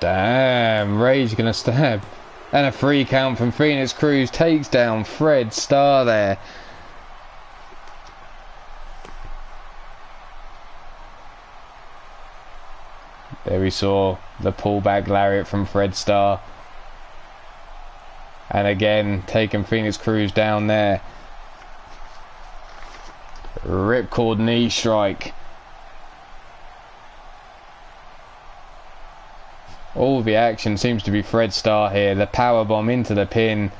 Damn, Ray's gonna stab. And a 3 count from Phoenix Cruz takes down Fred Starr there. There we saw the pullback lariat from Fred Starr. And again, taking Phoenix Cruz down there. Ripcord knee strike. All the action seems to be Fred Starr here. The powerbomb into the pin.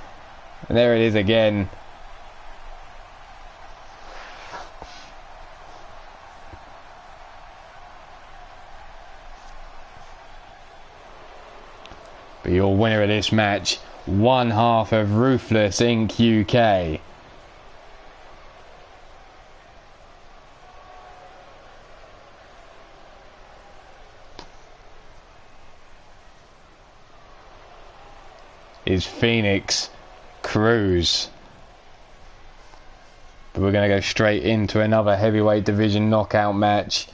And there it is again. But your winner of this match, 1/2 of Ruthless Inc. UK. Is Phoenix Cruz. But we're going to go straight into another heavyweight division knockout match.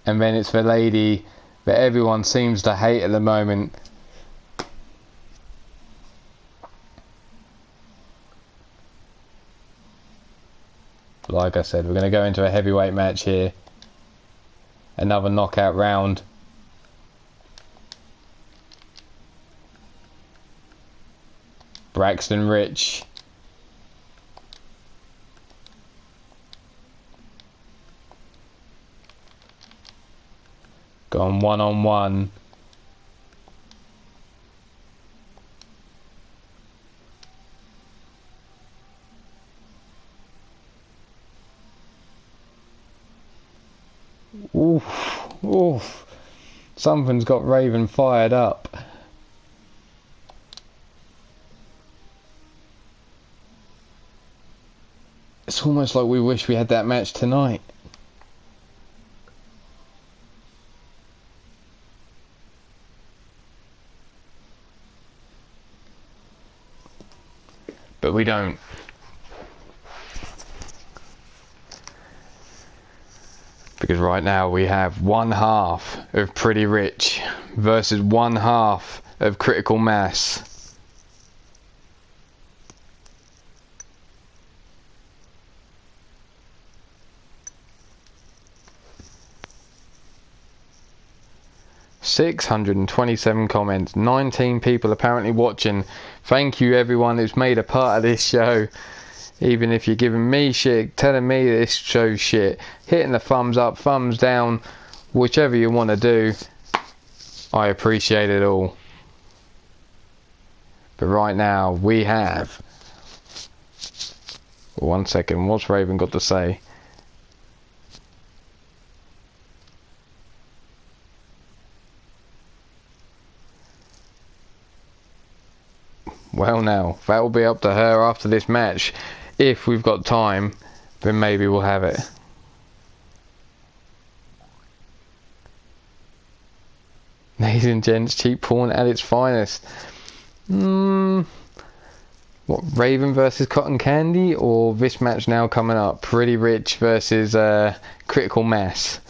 And then it's the lady that everyone seems to hate at the moment. Like I said, we're going to go into a heavyweight match here. Another knockout round. Braxton Rich. Gone 1-on-1. Oof, oof. Something's got Raven fired up. It's almost like we wish we had that match tonight. But we don't. Because right now we have 1/2 of Pretty Rich versus 1/2 of Critical Mass. $627 comments, 19 people apparently watching. Thank you everyone who's made a part of this show. Even if you're giving me shit, telling me this show's shit, hitting the thumbs up, thumbs down, whichever you want to do, I appreciate it all. But right now we have, 1 second, what's Raven got to say? Well now, that will be up to her after this match. If we've got time, then maybe we'll have it. Ladies and gents, cheap porn at its finest. What, Raven versus Cotton Candy, or this match now coming up, Pretty Rich versus Critical Mass?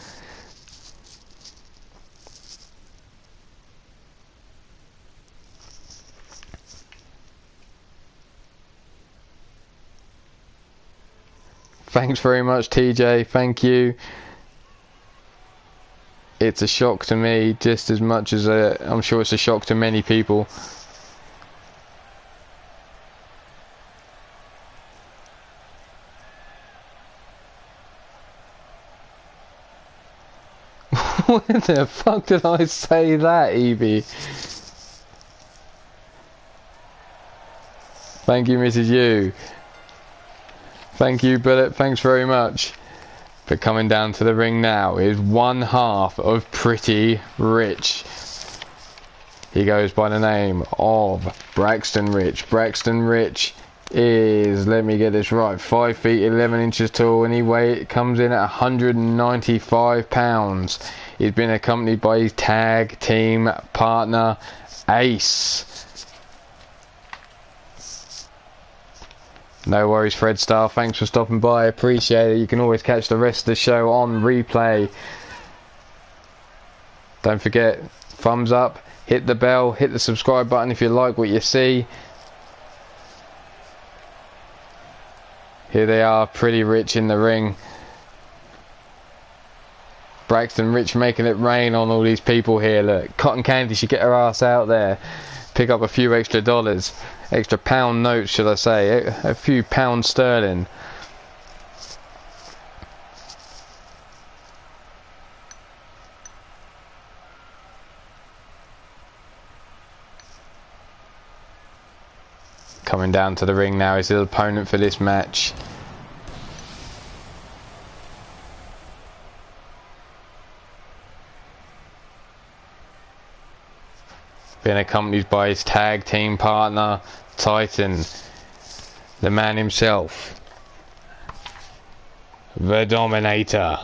Thanks very much, TJ. Thank you. It's a shock to me just as much as I'm sure it's a shock to many people. When the fuck did I say that, Evie? Thank you, Mrs. Yu. Thank you, Bullet. Thanks very much. But coming down to the ring now is one half of Pretty Rich. He goes by the name of Braxton Rich. Braxton Rich is, let me get this right, 5 feet 11 inches tall, and he comes in at 195 pounds. He's been accompanied by his tag team partner, Ace. No worries, Fred Star. Thanks for stopping by. Appreciate it. You can always catch the rest of the show on replay. Don't forget, thumbs up, hit the bell, hit the subscribe button if you like what you see. Here they are, Pretty Rich in the ring. Braxton Rich making it rain on all these people here. Look, Cotton Candy should get her ass out there. Pick up a few extra dollars. Extra pound notes, should I say. A few pounds sterling. Coming down to the ring now is his opponent for this match. Being accompanied by his tag team partner, Titan, the man himself, the Dominator.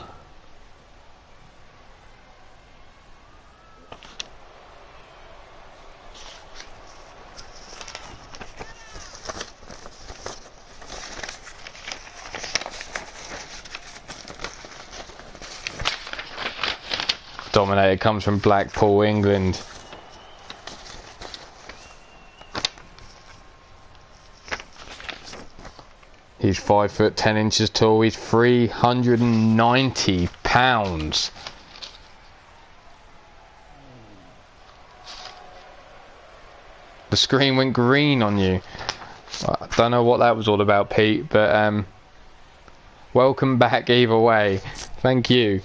Dominator comes from Blackpool, England. He's 5 foot 10 inches tall. He's 390 pounds. The screen went green on you. I don't know what that was all about, Pete, but welcome back either way. Thank you,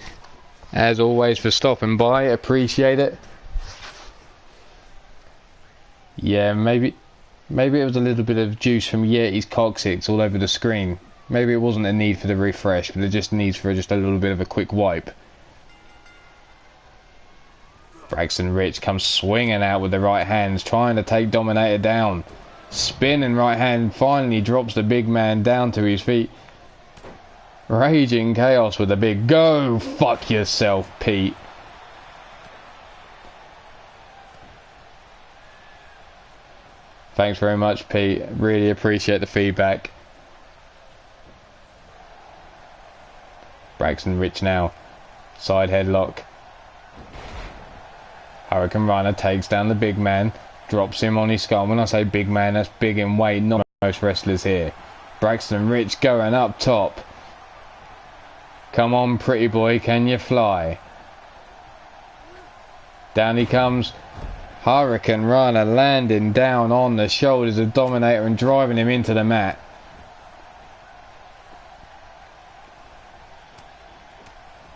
as always, for stopping by. Appreciate it. Yeah, maybe it was a little bit of juice from Yeti's coccyx all over the screen. Maybe it wasn't a need for the refresh, but it just needs for just a little bit of a quick wipe. Braxton Rich comes swinging out with the right hands, trying to take Dominator down. Spinning right hand, finally drops the big man down to his feet. Raging chaos with a big go fuck yourself, Pete. Thanks very much, Pete. Really appreciate the feedback. Braxton Rich now. Side headlock. Hurricane Runner takes down the big man. Drops him on his skull. When I say big man, that's big in weight, not most wrestlers here. Braxton Rich going up top. Come on, pretty boy, can you fly? Down he comes. Hurricane Runner landing down on the shoulders of Dominator and driving him into the mat.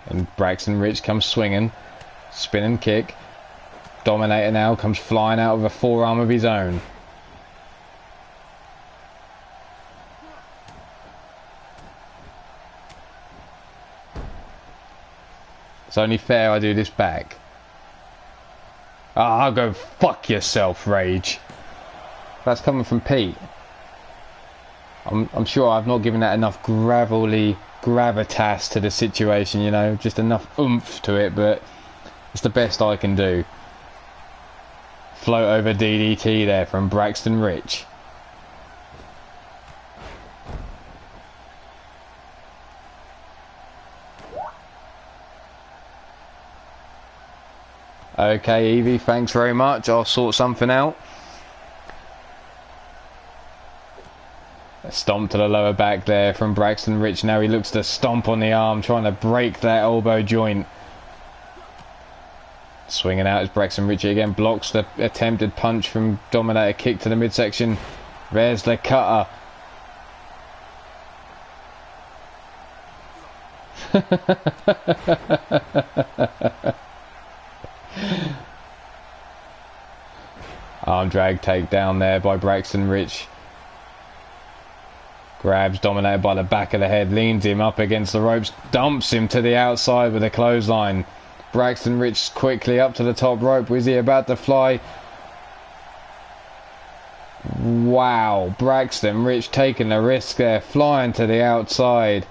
And Braxton Rich comes swinging. Spinning kick. Dominator now comes flying out with a forearm of his own. It's only fair I do this back. Ah, I'll go fuck yourself, Rage. That's coming from Pete. I'm sure I've not given that enough gravitas to the situation, you know, just enough oomph to it, but it's the best I can do. Float over DDT there from Braxton Rich. Okay, Evie, thanks very much. I'll sort something out. A stomp to the lower back there from Braxton Rich. Now he looks to stomp on the arm, trying to break that elbow joint. Swinging out is Braxton Rich again. Blocks the attempted punch from Dominator. Kick to the midsection. There's the cutter. Arm drag takedown there by Braxton Rich. Grabs Dominator by the back of the head, leans him up against the ropes, dumps him to the outside with a clothesline. Braxton Rich quickly up to the top rope. Was he about to fly? Wow, Braxton Rich taking the risk there, flying to the outside.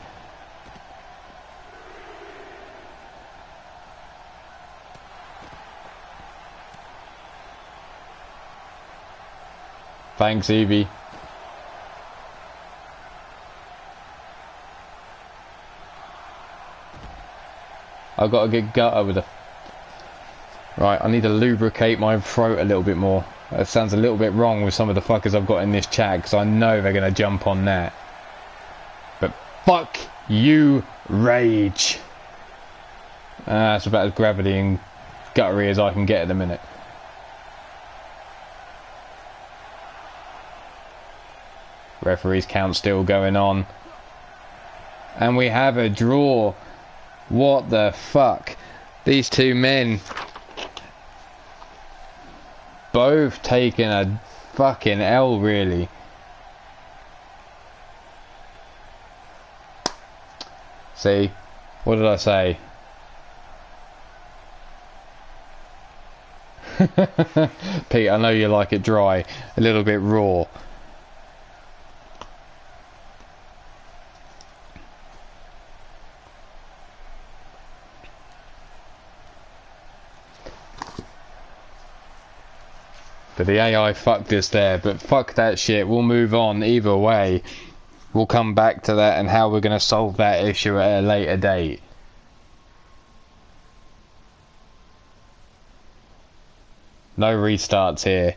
Thanks, Evie. I've got to get gutter with a... Right, I need to lubricate my throat a little bit more. That sounds a little bit wrong with some of the fuckers I've got in this chat, because I know they're going to jump on that. But fuck you, Rage. That's about as gravity and guttery as I can get at the minute. Referee's count still going on. And we have a draw. What the fuck? These two men both taking a fucking L, really. See? What did I say? Pete, I know you like it dry, a little bit raw. But the AI fucked us there, but fuck that shit, we'll move on either way. We'll come back to that and how we're going to solve that issue at a later date. No restarts here.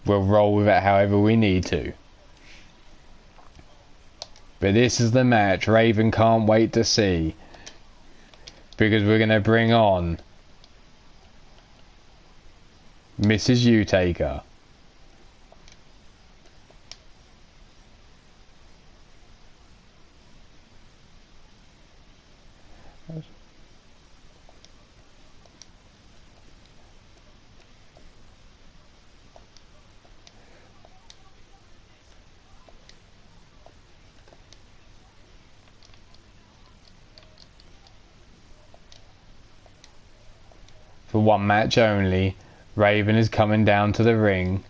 We'll roll with it however we need to. But this is the match Raven can't wait to see. Because we're going to bring on Mrs. U-Taker. For one match only, Raven is coming down to the ring.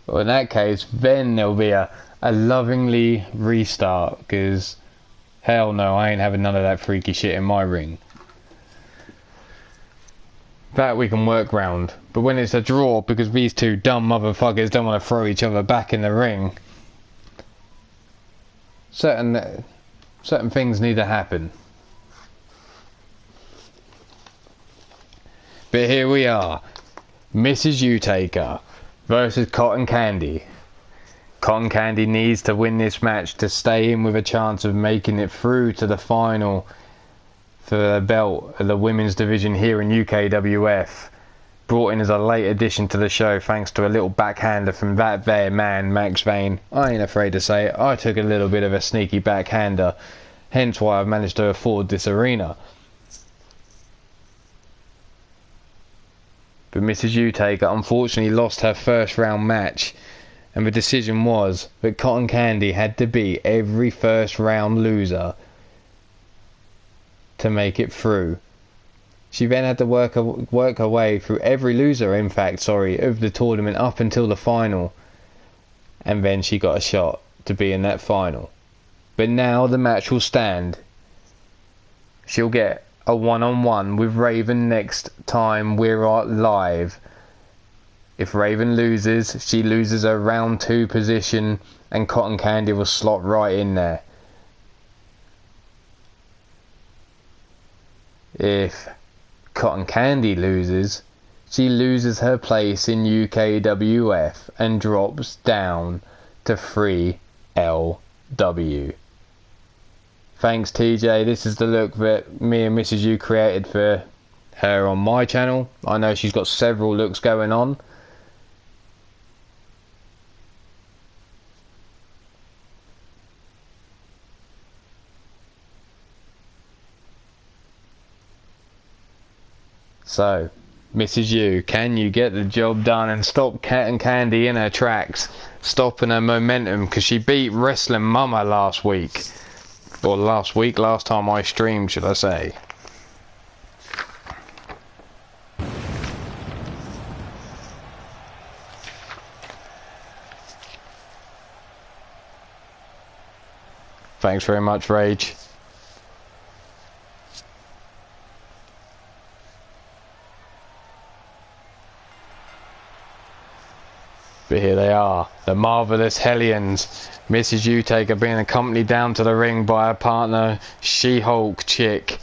Well, in that case, then there'll be a lovingly restart, because hell no, I ain't having none of that freaky shit in my ring. That we can work round. But when it's a draw, because these two dumb motherfuckers don't want to throw each other back in the ring, certain things need to happen. But here we are, Mrs. U-Taker versus Cotton Candy. Cotton Candy needs to win this match to stay in with a chance of making it through to the final for the belt of the women's division here in UKWF. brought in as a late addition to the show thanks to a little backhander from that there man, Max Vane. I ain't afraid to say it, I took a little bit of a sneaky backhander, hence why I've managed to afford this arena. But Mrs. Utaker unfortunately lost her first round match, and the decision was that Cotton Candy had to beat every first round loser to make it through. She then had to work her way through every loser, of the tournament up until the final, and then she got a shot to be in that final. But now the match will stand. She'll get a one-on-one with Raven next time we're live. If Raven loses, she loses her round 2 position, and Cotton Candy will slot right in there. If Cotton Candy loses, she loses her place in UKWF and drops down to 3LW. Thanks TJ, this is the look that me and Mrs. U created for her on my channel. I know she's got several looks going on. So, Mrs. U, can you get the job done and stop Cotton Candy in her tracks, stopping her momentum, because she beat Wrestling Mama last week. Or last time I streamed, should I say. Thanks very much, Rage. But here they are, the Marvelous Hellions. Mrs. Utaker being accompanied down to the ring by her partner, She-Hulk Chick,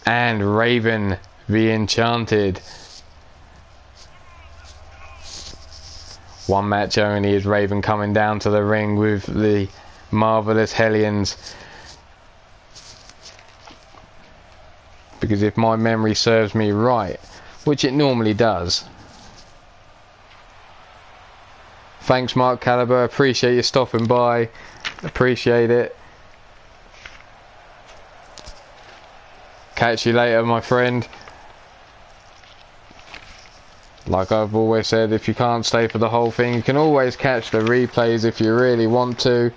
and Raven the Enchanted. One match only is Raven coming down to the ring with the Marvelous Hellions. Because if my memory serves me right, which it normally does. Thanks Mark Caliber, appreciate you stopping by, appreciate it. Catch you later my friend. Like I've always said, if you can't stay for the whole thing, you can always catch the replays if you really want to.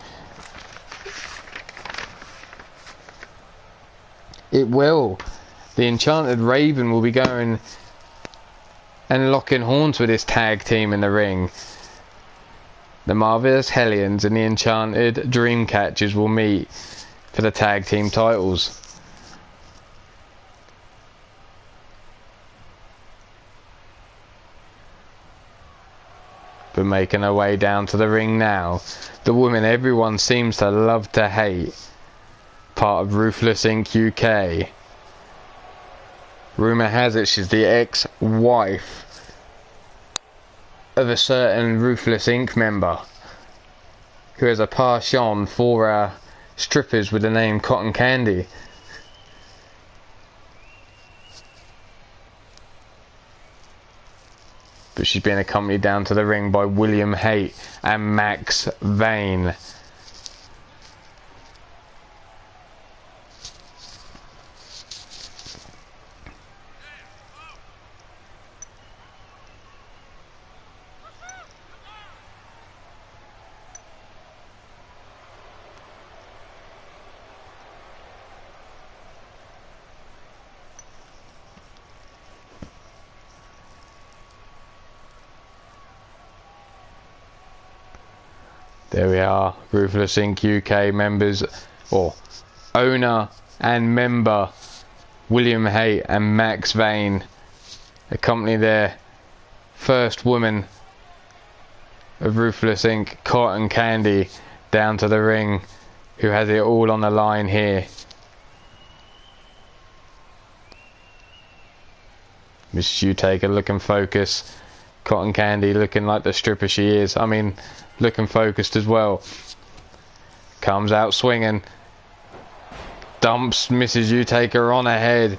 It will. The Enchanted Raven will be going and locking horns with this tag team in the ring. The Marvelous Hellions and the Enchanted Dreamcatchers will meet for the tag team titles. But making her way down to the ring now, the woman everyone seems to love to hate, part of Ruthless Inc. UK. Rumour has it she's the ex-wife of a certain Ruthless Inc. member who has a penchant for strippers with the name Cotton Candy. But she's been accompanied down to the ring by William Haight and Max Vane. There we are, Ruthless Inc. UK members, or owner and member, William Haight and Max Vane, accompany their first woman of Ruthless Inc., Cotton Candy, down to the ring, who has it all on the line here. Miss Utaker looking focused, Cotton Candy looking like the stripper she is. I mean, looking focused as well. Comes out swinging. Dumps Mrs. Utaker on her head.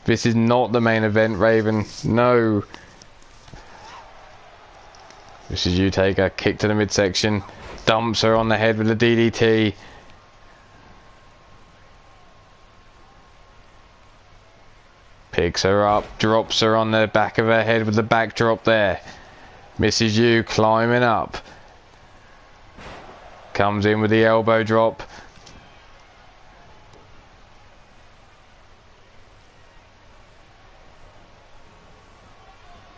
This is not the main event, Raven. No. This is Taker. Kick to the midsection. Dumps her on the head with the DDT. Picks her up. Drops her on the back of her head with the backdrop there. Mrs. U climbing up. Comes in with the elbow drop.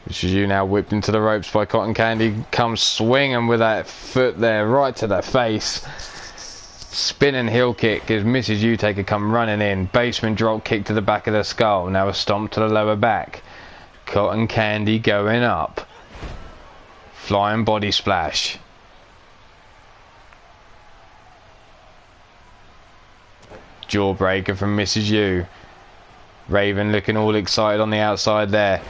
Mrs. U now whipped into the ropes by Cotton Candy. Comes swinging with that foot there right to the face. Spinning heel kick as Mrs. U Taker come running in. Basement drop kick to the back of the skull. Now a stomp to the lower back. Cotton Candy going up. Flying body splash. Jawbreaker from Mrs. U. Raven looking all excited on the outside there.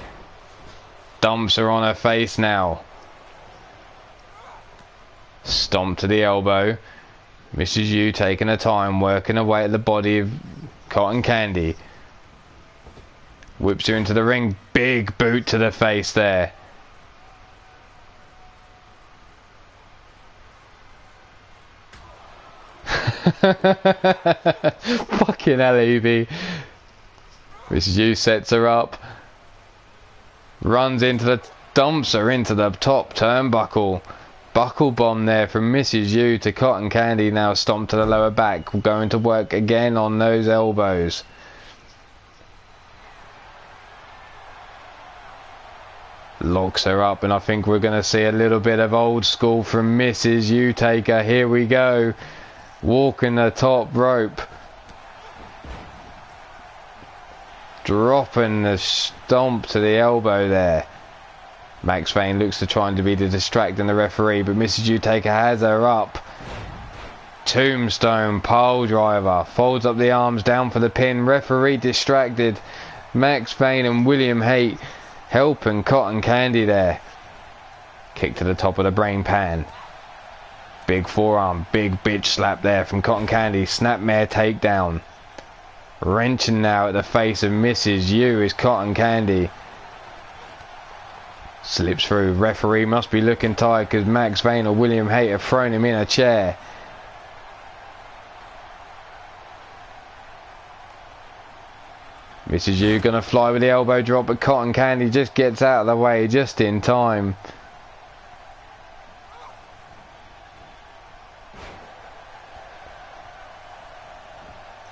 Dumps her on her face now. Stomp to the elbow. Mrs. U taking her time, working away at the body of Cotton Candy. Whips her into the ring. Big boot to the face there. Fucking hell, Evie. Mrs. U sets her up. Runs into the... dumps her into the top turnbuckle. Buckle bomb there from Mrs. U to Cotton Candy. Now stomp to the lower back. Going to work again on those elbows. Locks her up, and I think we're going to see a little bit of old school from Mrs. U Taker. Here we go. Walking the top rope. Dropping the stomp to the elbow there. Max Payne looks to trying to be the distracting the referee, but Mrs. U Taker has her up. Tombstone pile driver. Folds up the arms down for the pin. Referee distracted. Max Payne and William Haight helping Cotton Candy there. Kick to the top of the brain pan. Big forearm. Big bitch slap there from Cotton Candy. Snapmare takedown. Wrenching now at the face of Mrs. U is Cotton Candy. Slips through. Referee must be looking tired because Max Payne or William Haight have thrown him in a chair. Mrs. U gonna fly with the elbow drop, but Cotton Candy just gets out of the way just in time.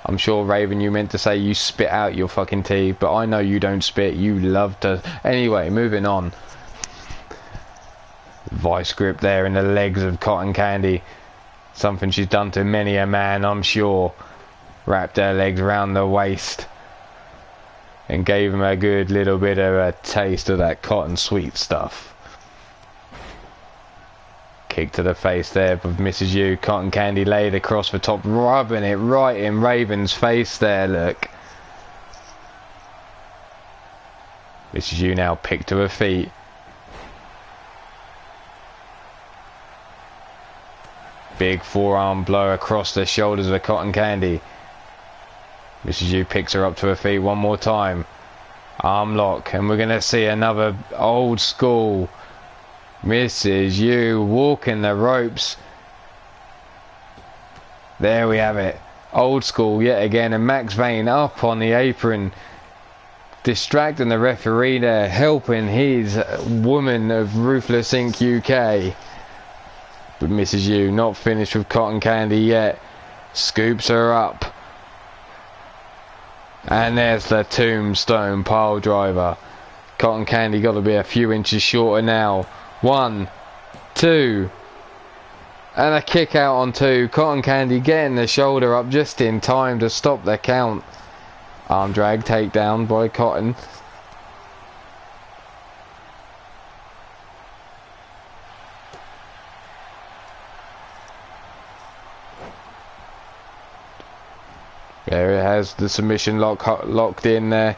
I'm sure, Raven, you meant to say you spit out your fucking tea, but I know you don't spit. You love to... Anyway, moving on. Vice grip there in the legs of Cotton Candy. Something she's done to many a man, I'm sure. Wrapped her legs around the waist. And gave him a good little bit of a taste of that cotton sweet stuff. Kick to the face there of Mrs. U. Cotton Candy laid across the top, rubbing it right in Raven's face there, look. Mrs. U now picked to her feet. Big forearm blow across the shoulders of Cotton Candy. Mrs. U picks her up to her feet one more time. Arm lock, and we're going to see another old school Mrs. U walking the ropes. There we have it. Old school yet again, and Max Payne up on the apron, distracting the referee there, helping his woman of Ruthless Inc. UK. But Mrs. U not finished with Cotton Candy yet. Scoops her up. And there's the tombstone pile driver. Cotton Candy got to be a few inches shorter now. 1, 2, and a kick out on 2. Cotton Candy getting the shoulder up just in time to stop the count. Arm drag takedown by Cotton. There it has the submission locked in there.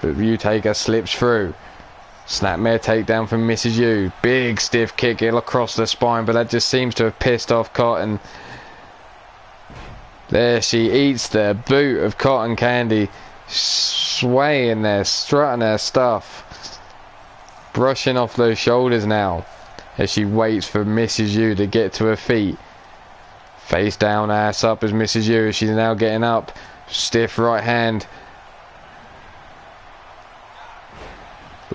But U Taker slips through. Snapmare takedown from Mrs. U. Big stiff kick across the spine, but that just seems to have pissed off Cotton. There she eats the boot of Cotton Candy, swaying there, strutting her stuff, brushing off those shoulders now as she waits for Mrs. U to get to her feet. Face down, ass up as Mrs. U. She's now getting up. Stiff right hand.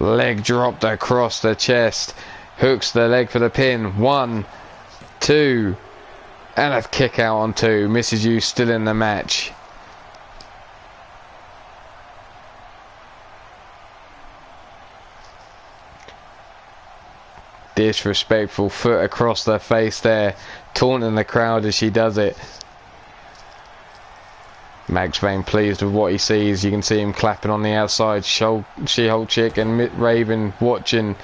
Leg dropped across the chest. Hooks the leg for the pin. 1, 2. And a kick out on 2. Mrs. U still in the match. Disrespectful foot across the face there, taunting the crowd as she does it. Max Vane pleased with what he sees. You can see him clapping on the outside. She-Hulk Chick and Raven watching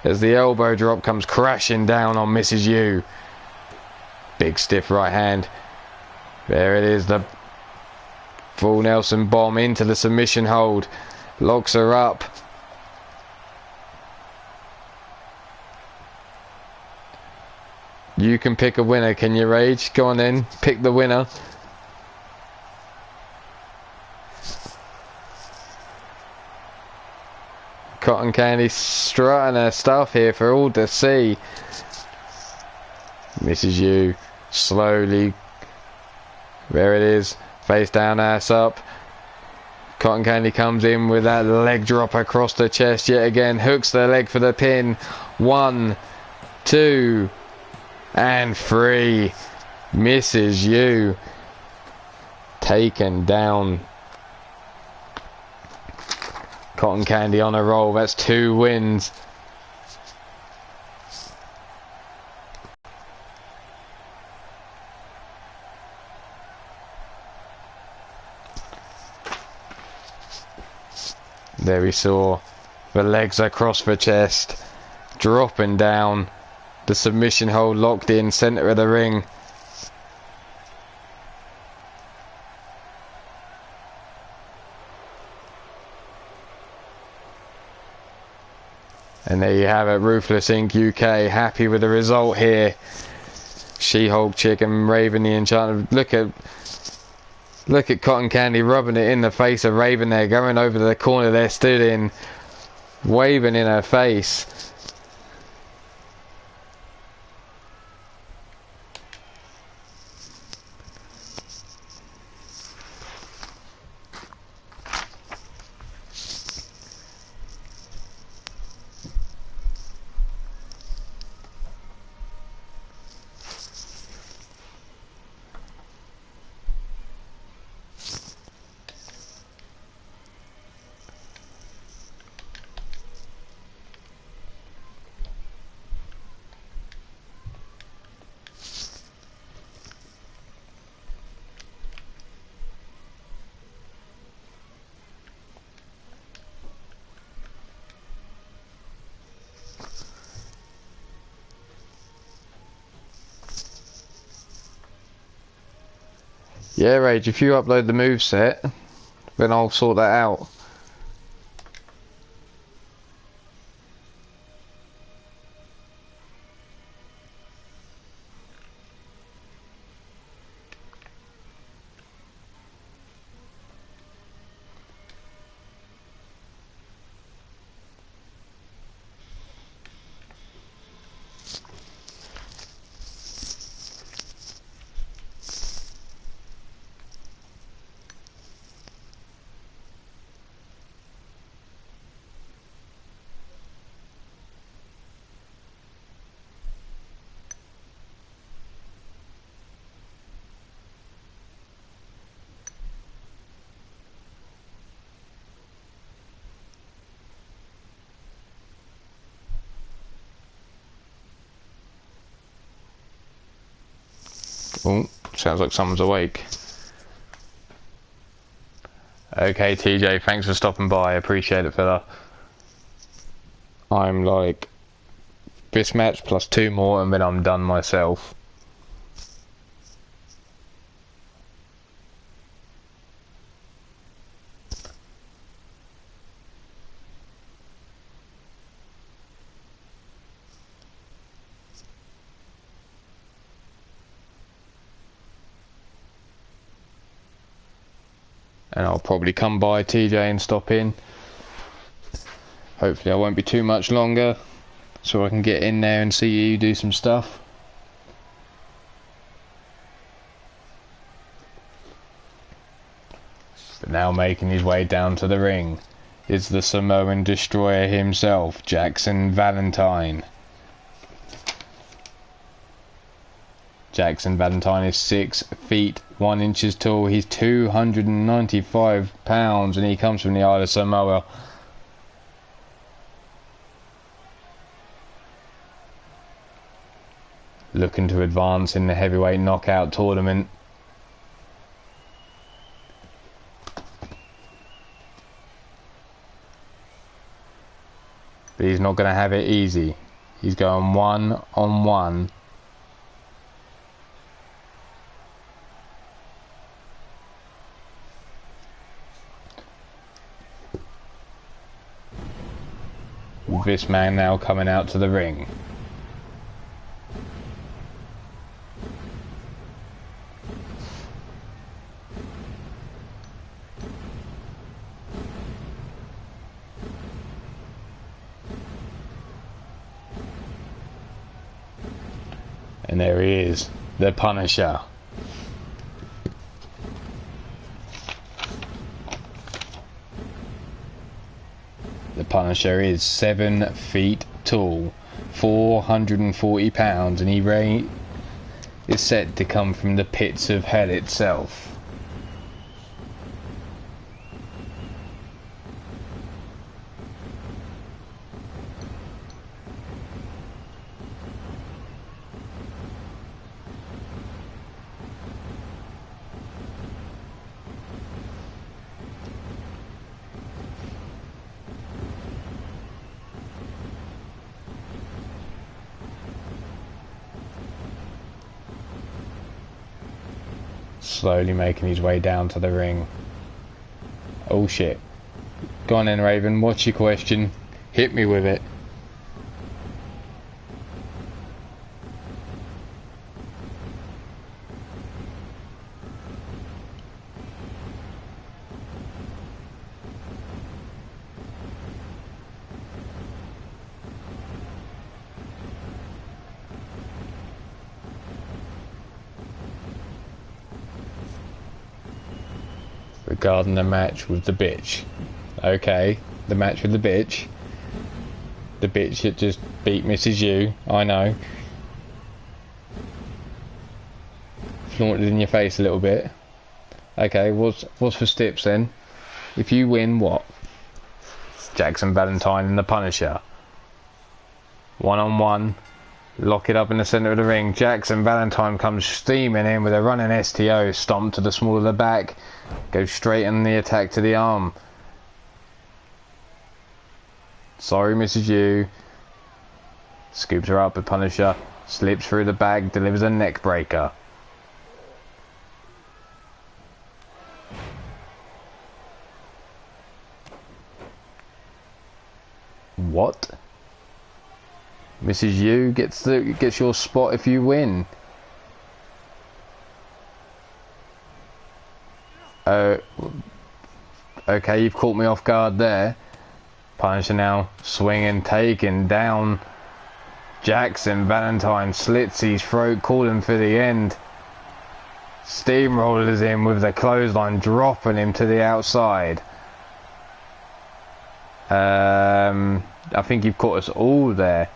as the elbow drop comes crashing down on Mrs. U. Big stiff right hand. There it is, the full Nelson bomb into the submission hold. Locks her up. You can pick a winner, can you, Rage? Go on then, pick the winner. Cotton Candy strutting her stuff here for all to see. Mrs. U slowly. There it is. Face down, ass up. Cotton Candy comes in with that leg drop across the chest yet again. Hooks the leg for the pin. 1, 2. And 3. Mrs. U taken down. Cotton Candy on a roll. That's 2 wins. There we saw the legs across the chest, dropping down. The submission hold locked in, centre of the ring. And there you have it, Ruthless Inc. UK happy with the result here. She-Hulk Chick and Raven the Enchanted. Look at Cotton Candy rubbing it in the face of Raven there, going over to the corner there, stood in, waving in her face. Yeah, Rage, if you upload the moveset, then I'll sort that out. Oh, sounds like someone's awake. Okay, TJ, thanks for stopping by. I appreciate it, fella. I'm like this match plus 2 more and then I'm done myself. and I'll probably come by TJ and stop in. Hopefully I won't be too much longer, so I can get in there and see you do some stuff. But now making his way down to the ring is the Samoan destroyer himself, Jackson Valentine. Jackson Valentine is 6 feet 1 inches tall. He's 295 pounds and he comes from the Isle of Samoa. Looking to advance in the heavyweight knockout tournament. But he's not going to have it easy. He's going 1-on-1. With this man now coming out to the ring. And there he is, the Punisher. The Punisher is 7 feet tall, 440 pounds, and he is set to come from the pits of hell itself. Slowly making his way down to the ring. Oh shit. Go on then, Raven, what's your question? Hit me with it. Regarding the match with the bitch. Okay, the match with the bitch. The bitch that just beat Mrs. U, I know. Flaunted in your face a little bit. Okay, what's for steps then? If you win, what? Jackson Valentine and the Punisher. 1-on-1. Lock it up in the centre of the ring. Jackson Valentine comes steaming in with a running STO. Stomp to the small of the back. Goes straight in the attack to the arm. Sorry, Mrs. U. Scoops her up, the Punisher. Slips through the bag. Delivers a neck breaker. What? Mrs. U gets your spot if you win. Okay, you've caught me off guard there. Punisher now swinging, taking down Jackson Valentine. Slits his throat, calling for the end. Steamrollers him with the clothesline, dropping him to the outside. I think you've caught us all there.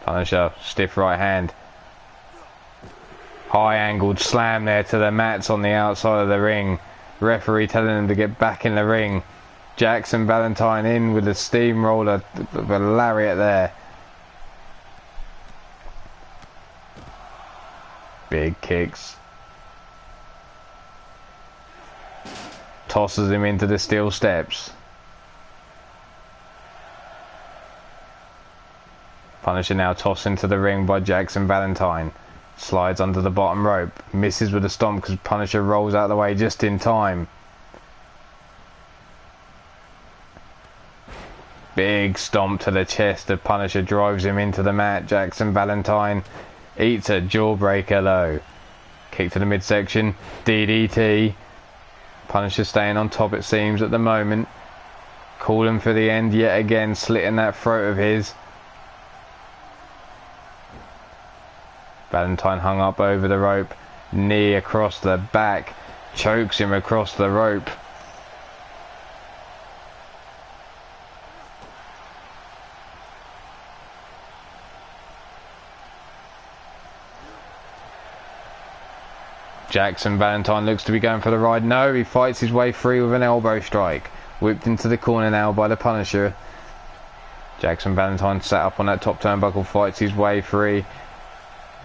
Punisher, stiff right hand. High angled slam there to the mats on the outside of the ring. Referee telling him to get back in the ring. Jackson Valentine in with a steamroller, the lariat there. Big kicks. Tosses him into the steel steps. Punisher now tossed into the ring by Jackson Valentine. Slides under the bottom rope. Misses with a stomp because Punisher rolls out of the way just in time. Big stomp to the chest. The Punisher drives him into the mat. Jackson Valentine eats a jawbreaker though. Kick to the midsection. DDT. Punisher staying on top, it seems, at the moment. Calling for the end yet again, slitting that throat of his. Valentine hung up over the rope. Knee across the back. Chokes him across the rope. Jackson Valentine looks to be going for the ride. No, he fights his way free with an elbow strike. Whipped into the corner now by the Punisher. Jackson Valentine sat up on that top turnbuckle, fights his way free.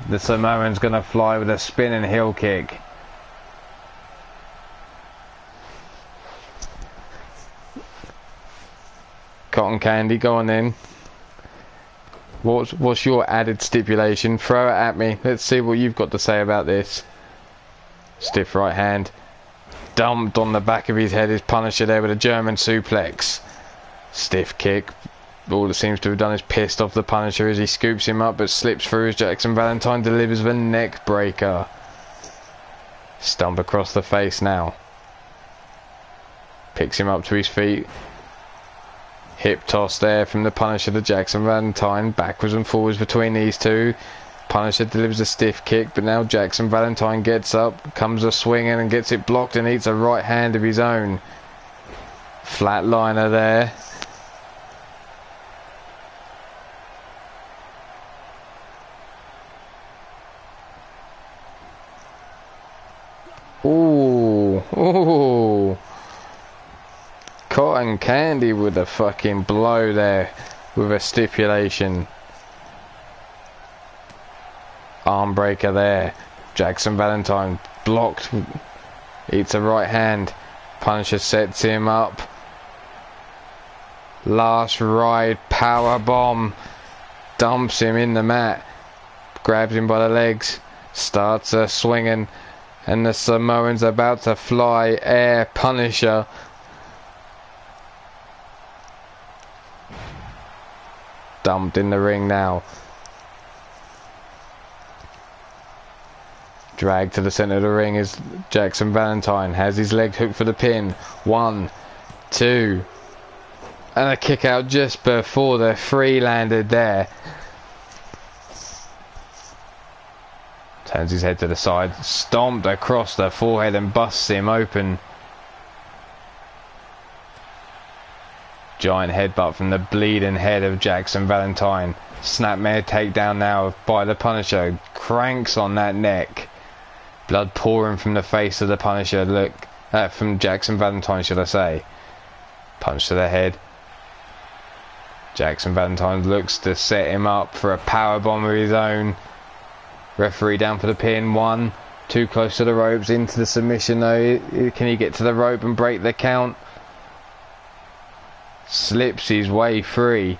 The Samoan's going to fly with a spinning heel kick. Cotton Candy, go on then. What's your added stipulation? Throw it at me. Let's see what you've got to say about this. Stiff right hand. Dumped on the back of his head. His Punisher there with a German suplex. Stiff kick. All it seems to have done is pissed off the Punisher as he scoops him up but slips through as Jackson Valentine delivers the neck breaker. Stomp across the face now. Picks him up to his feet. Hip toss there from the Punisher to Jackson Valentine. Backwards and forwards between these two. Punisher delivers a stiff kick, but now Jackson Valentine gets up, comes a swinging and gets it blocked and eats a right hand of his own. Flatliner there. Ooh, ooh. Cotton Candy with a fucking blow there with a stipulation. Arm breaker there. Jackson Valentine blocked. Eats a right hand. Punisher sets him up. Last ride power bomb. Dumps him in the mat. Grabs him by the legs. Starts swinging. And the Samoan's about to fly. Air Punisher. Dumped in the ring now. Dragged to the centre of the ring is Jackson Valentine. Has his leg hooked for the pin. 1, 2. And a kick out just before the 3 landed there. Turns his head to the side. Stomped across the forehead and busts him open. Giant headbutt from the bleeding head of Jackson Valentine. Snapmare takedown now by the Punisher. Cranks on that neck. Blood pouring from the face of the Punisher. Look, from Jackson Valentine, should I say. Punch to the head. Jackson Valentine looks to set him up for a powerbomb of his own. Referee down for the pin. 1, too close to the ropes. Into the submission though. Can he get to the rope and break the count? Slips his way free.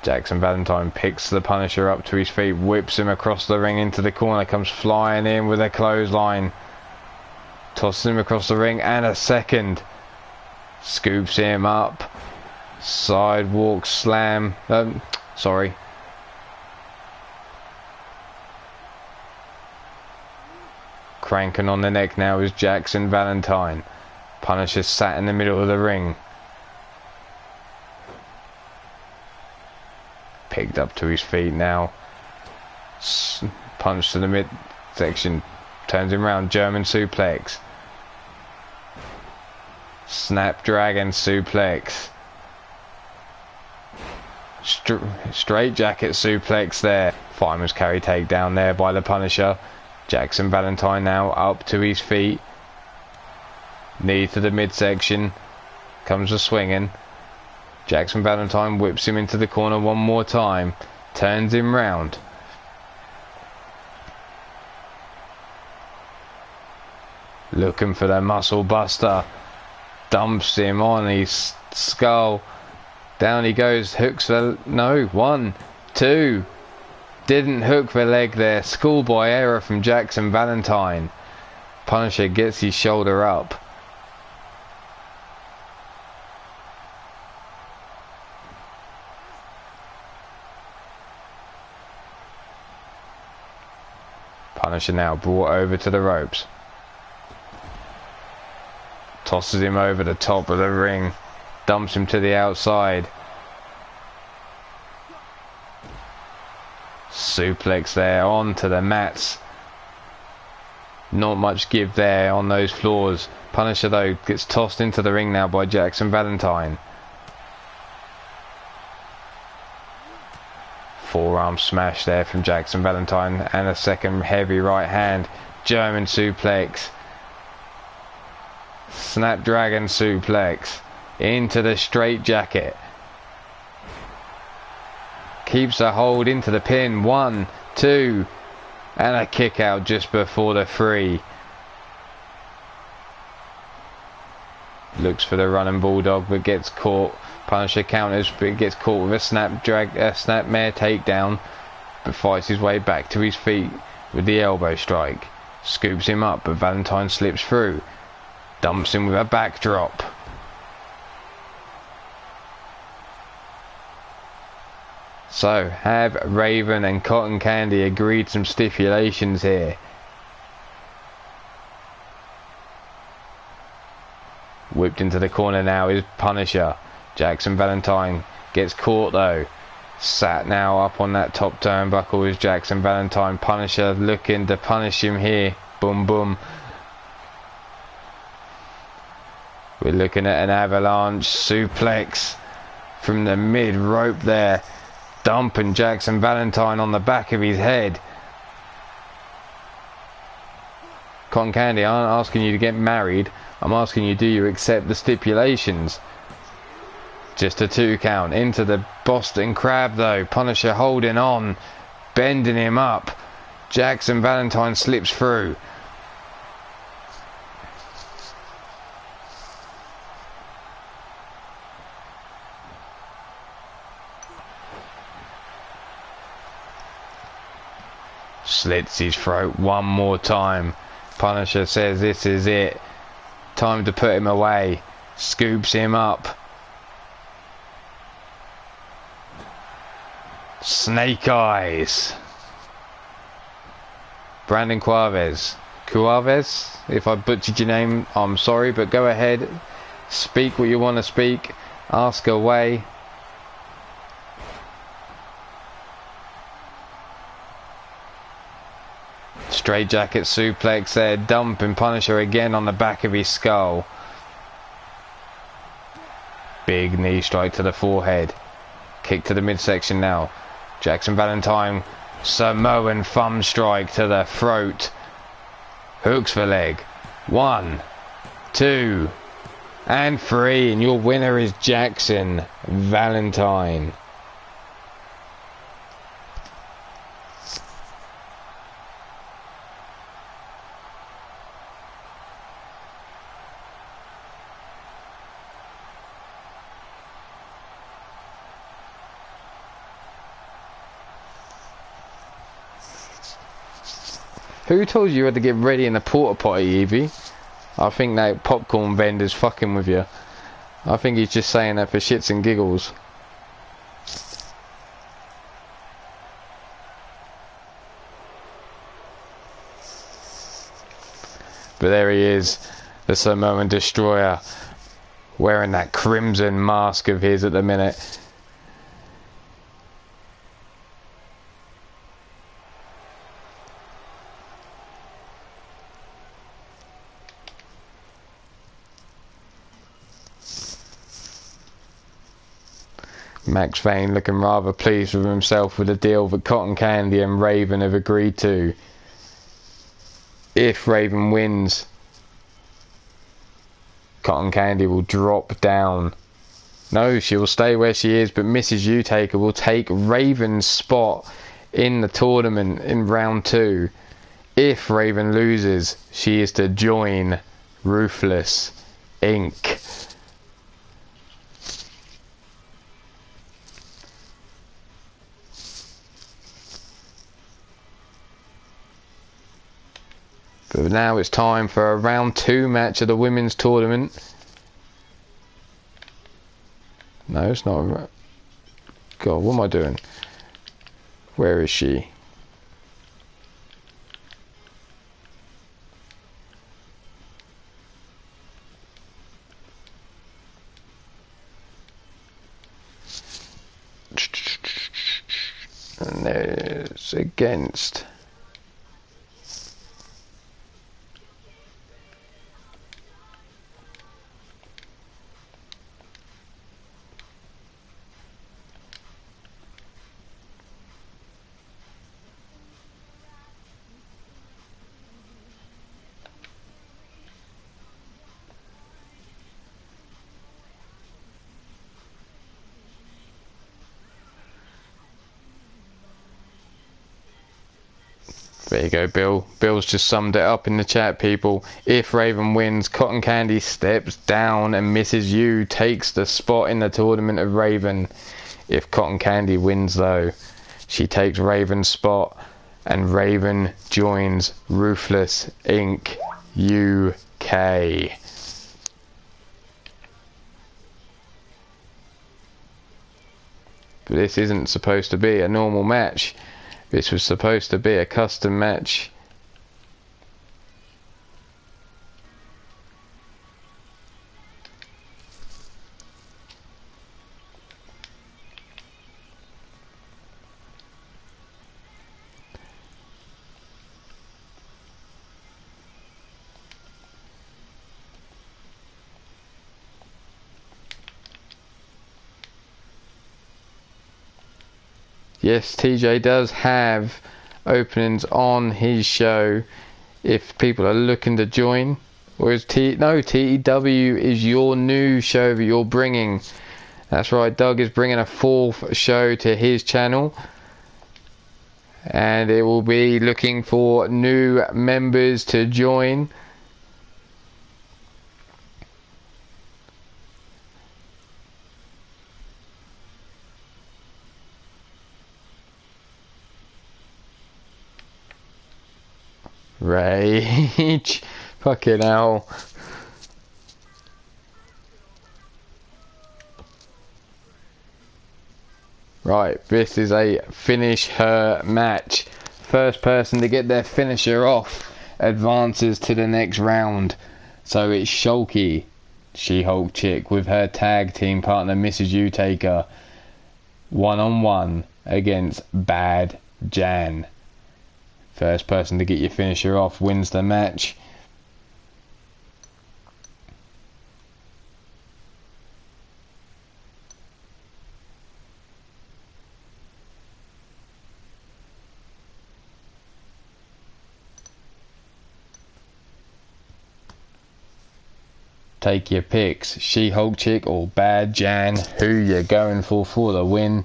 Jackson Valentine picks the Punisher up to his feet, whips him across the ring into the corner, comes flying in with a clothesline. Tosses him across the ring and a second. Scoops him up. Sidewalk slam. Sorry. Cranking on the neck now is Jackson Valentine. Punisher sat in the middle of the ring. Picked up to his feet now. Punch to the midsection. Turns him round. German suplex. Snapdragon suplex. Straight jacket suplex there. Fireman's carry takedown there by the Punisher. Jackson Valentine now up to his feet. Knee to the midsection. Comes a swinging. Jackson Valentine whips him into the corner one more time. Turns him round. Looking for the muscle buster. Dumps him on his skull. Down he goes. Hooks the... No. 1, 2. Didn't hook the leg there. Schoolboy error from Jackson Valentine. Punisher gets his shoulder up. Punisher now brought over to the ropes. Tosses him over the top of the ring. Dumps him to the outside. Suplex there onto the mats. Not much give there on those floors. Punisher though gets tossed into the ring now by Jackson Valentine. Forearm smash there from Jackson Valentine, and a second heavy right hand. German suplex. Snapdragon suplex into the straight jacket. Keeps a hold into the pin. 1, 2, and a kick out just before the 3. Looks for the running bulldog but gets caught. Punisher counters but gets caught with a snapmare takedown, but fights his way back to his feet with the elbow strike. Scoops him up but Valentine slips through. Dumps him with a backdrop. So, have Raven and Cotton Candy agreed some stipulations here? Whipped into the corner now is Punisher. Jackson Valentine gets caught though. Sat now up on that top turnbuckle is Jackson Valentine. Punisher looking to punish him here. Boom boom. We're looking at an avalanche suplex from the mid rope there. Dumping Jackson Valentine on the back of his head. Cotton Candy, I'm not asking you to get married. I'm asking you, do you accept the stipulations? Just a 2 count into the Boston Crab though. Punisher holding on, bending him up. Jackson Valentine slips through. Slits his throat one more time. Punisher says this is it. Time to put him away. Scoops him up. Snake eyes. Brandon Cuevas. If I butchered your name, I'm sorry, but go ahead. Speak what you want to speak. Ask away. Straight jacket suplex there, dumping Punisher again on the back of his skull. Big knee strike to the forehead. Kick to the midsection now. Jackson Valentine, Samoan thumb strike to the throat. Hooks for leg. 1, 2, and 3, and your winner is Jackson Valentine. Who told you had to get ready in the porta potty, Evie? I think that popcorn vendor's fucking with you. I think he's just saying that for shits and giggles. But there he is, the Samoan Destroyer, wearing that crimson mask of his at the minute. Max Vane looking rather pleased with himself with the deal that Cotton Candy and Raven have agreed to. If Raven wins, Cotton Candy will drop down. No, she will stay where she is, but Mrs. Utaker will take Raven's spot in the tournament in round 2. If Raven loses, she is to join Ruthless Inc. But now it's time for a round 2 match of the women's tournament. No, it's not. God, what am I doing? Where is she? is against There you go, Bill. Bill's just summed it up in the chat, people. If Raven wins, Cotton Candy steps down and Mrs. U takes the spot in the tournament of Raven. If Cotton Candy wins, though, she takes Raven's spot and Raven joins Ruthless Inc. UK. But this isn't supposed to be a normal match. This was supposed to be a custom match. Yes, TJ does have openings on his show if people are looking to join. Whereas TEW is your new show that you're bringing. That's right, Doug is bringing a 4th show to his channel. And it will be looking for new members to join. Rage. Fucking hell. Right, this is a finish her match. First person to get their finisher off advances to the next round. So it's Shulky, She-Hulk Chick, with her tag team partner Mrs. U-Taker, 1-on-1 against Bad Jan. First person to get your finisher off wins the match. Take your picks, She-Hulk Chick or Bad Jan. Who you going for the win?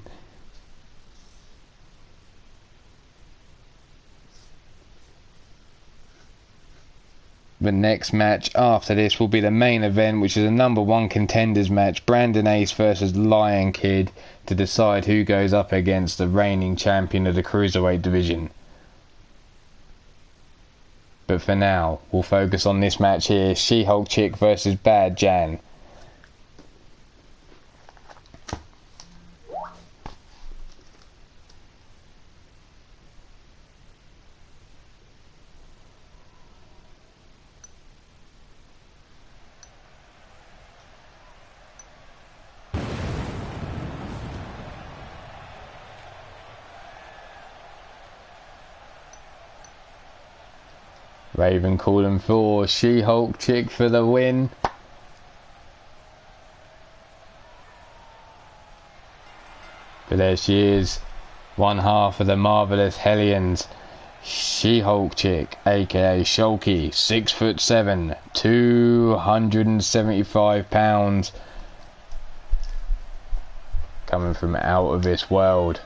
The next match after this will be the main event, which is a #1 contenders match, Brandon Ace versus Lion Kid, to decide who goes up against the reigning champion of the Cruiserweight division. But for now, we'll focus on this match here, She-Hulk Chick versus Bad Jan. Raven calling for She-Hulk Chick for the win. But there she is, one half of the Marvelous Hellions, She-Hulk Chick, aka Shulky, 6'7", 275 pounds, coming from out of this world.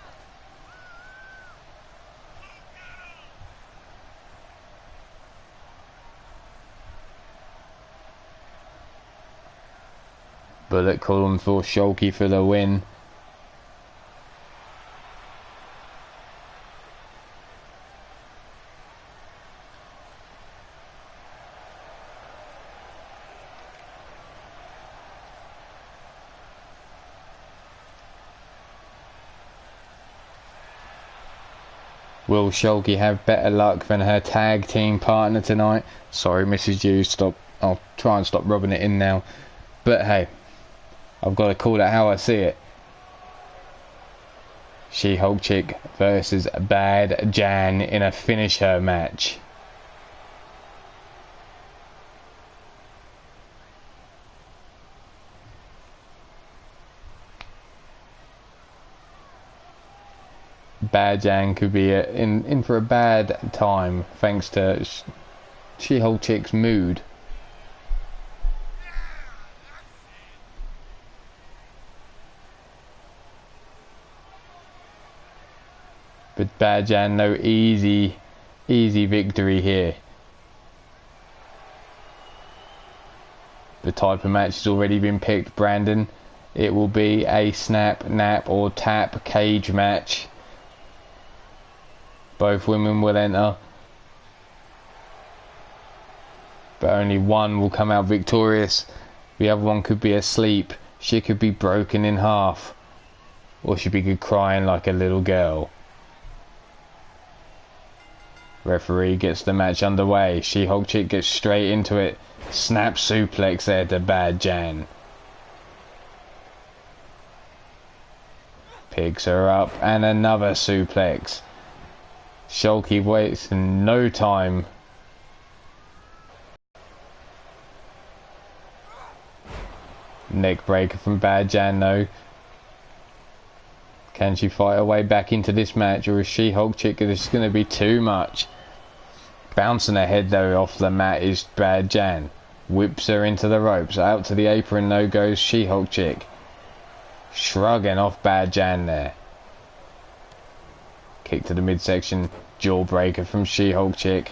Bullet calling for Shulky for the win. Will Shulky have better luck than her tag team partner tonight? Sorry, Mrs. U, stop. I'll try and stop rubbing it in now. But hey, I've got to call it how I see it. She-Hulk Chick versus Bad Jan in a finisher match. Bad Jan could be in for a bad time thanks to She-Hulk Chick's mood. But Bad Jan, no easy victory here. The type of match has already been picked, Brandon. It will be a snap, nap or tap cage match. Both women will enter, but only one will come out victorious. The other one could be asleep. She could be broken in half, or she could be crying like a little girl. Referee gets the match underway. She-Hulk Chick gets straight into it. Snap suplex there to Bad Jan. Picks her up and another suplex. Shulky waits in no time. Neck breaker from Bad Jan though. Can she fight her way back into this match, or is She-Hulk Chick this is going to be too much? Bouncing her head though off the mat is Bad Jan. Whips her into the ropes. Out to the apron though goes She-Hulk Chick. Shrugging off Bad Jan there. Kick to the midsection. Jawbreaker from She-Hulk Chick.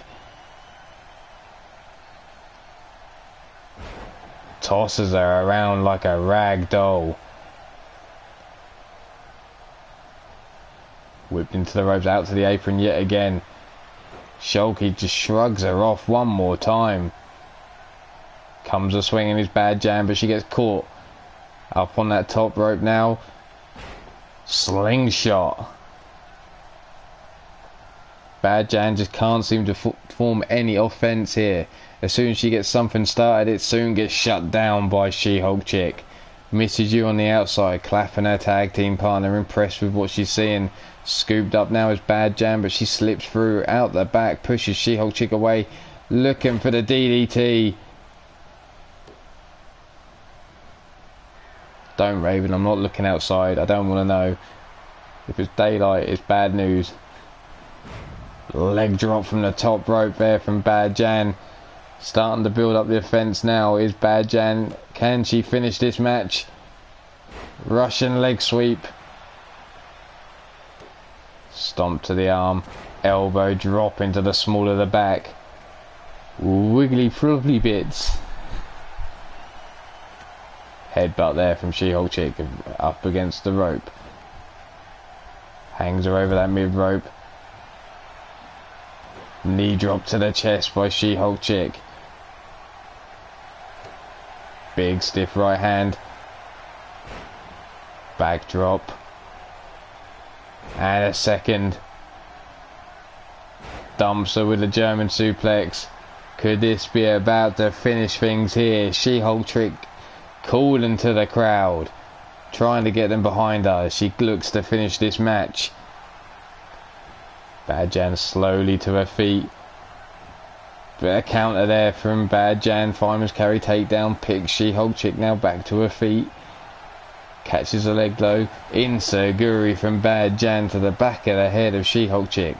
Tosses her around like a rag doll. Whipped into the ropes, out to the apron yet again. Shulky just shrugs her off one more time. Comes a swinging his Bad Jan, but she gets caught. Up on that top rope now. Slingshot. Bad Jan just can't seem to form any offense here. As soon as she gets something started, it soon gets shut down by She-Hulk Chick. Misses you on the outside, clapping her tag team partner, impressed with what she's seeing. Scooped up now is Bad Jan, but she slips through out the back, pushes She-Hulk Chick away, looking for the DDT. Don't, Raven, I'm not looking outside. I don't want to know. If it's daylight, it's bad news. Leg drop from the top rope there from Bad Jan. Starting to build up the offense now is Bad Jan. Can she finish this match? Russian leg sweep. Stomp to the arm. Elbow drop into the small of the back. Wiggly fluffy bits. Headbutt there from She-Hulk Chick up against the rope. Hangs her over that mid rope. Knee drop to the chest by She-Hulk Chick. Big stiff right hand. Back drop. And a second. Dumps her with a German suplex. Could this be about to finish things here? She-Hulk Chick calling to the crowd. Trying to get them behind her. She looks to finish this match. Bad Jan slowly to her feet. Bit of counter there from Bad Jan. Fireman's carry takedown. Picks She-Hulk Chick now back to her feet. Catches a leg low. Inseguri from Bad Jan to the back of the head of She-Hulk Chick.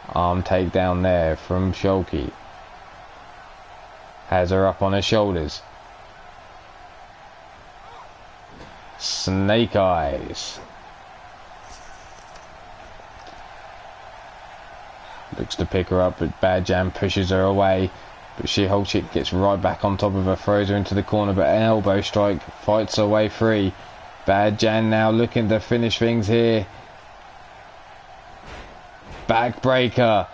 Arm takedown there from Shulky. Has her up on her shoulders. Snake eyes. Looks to pick her up, but Bad Jan pushes her away. But She-Hulk Chick gets right back on top of her, throws her into the corner, but an elbow strike fights her way free. Bad Jan now looking to finish things here. Backbreaker.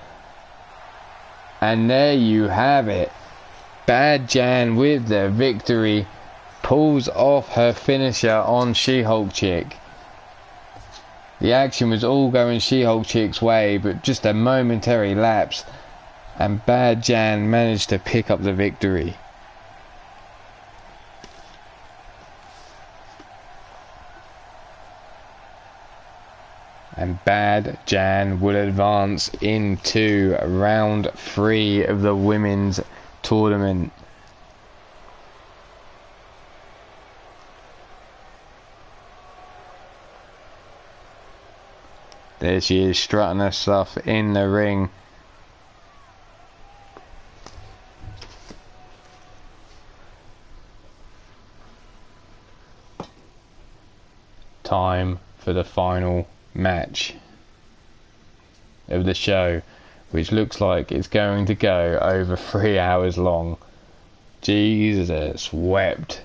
And there you have it. Bad Jan with the victory. Pulls off her finisher on She-Hulk Chick. The action was all going She-Hulk Chick's way, but just a momentary lapse, and Bad Jan managed to pick up the victory. and Bad Jan will advance into round 3 of the women's tournament. There she is, strutting her stuff in the ring. Time for the final match of the show, which looks like it's going to go over 3 hours long. Jesus wept.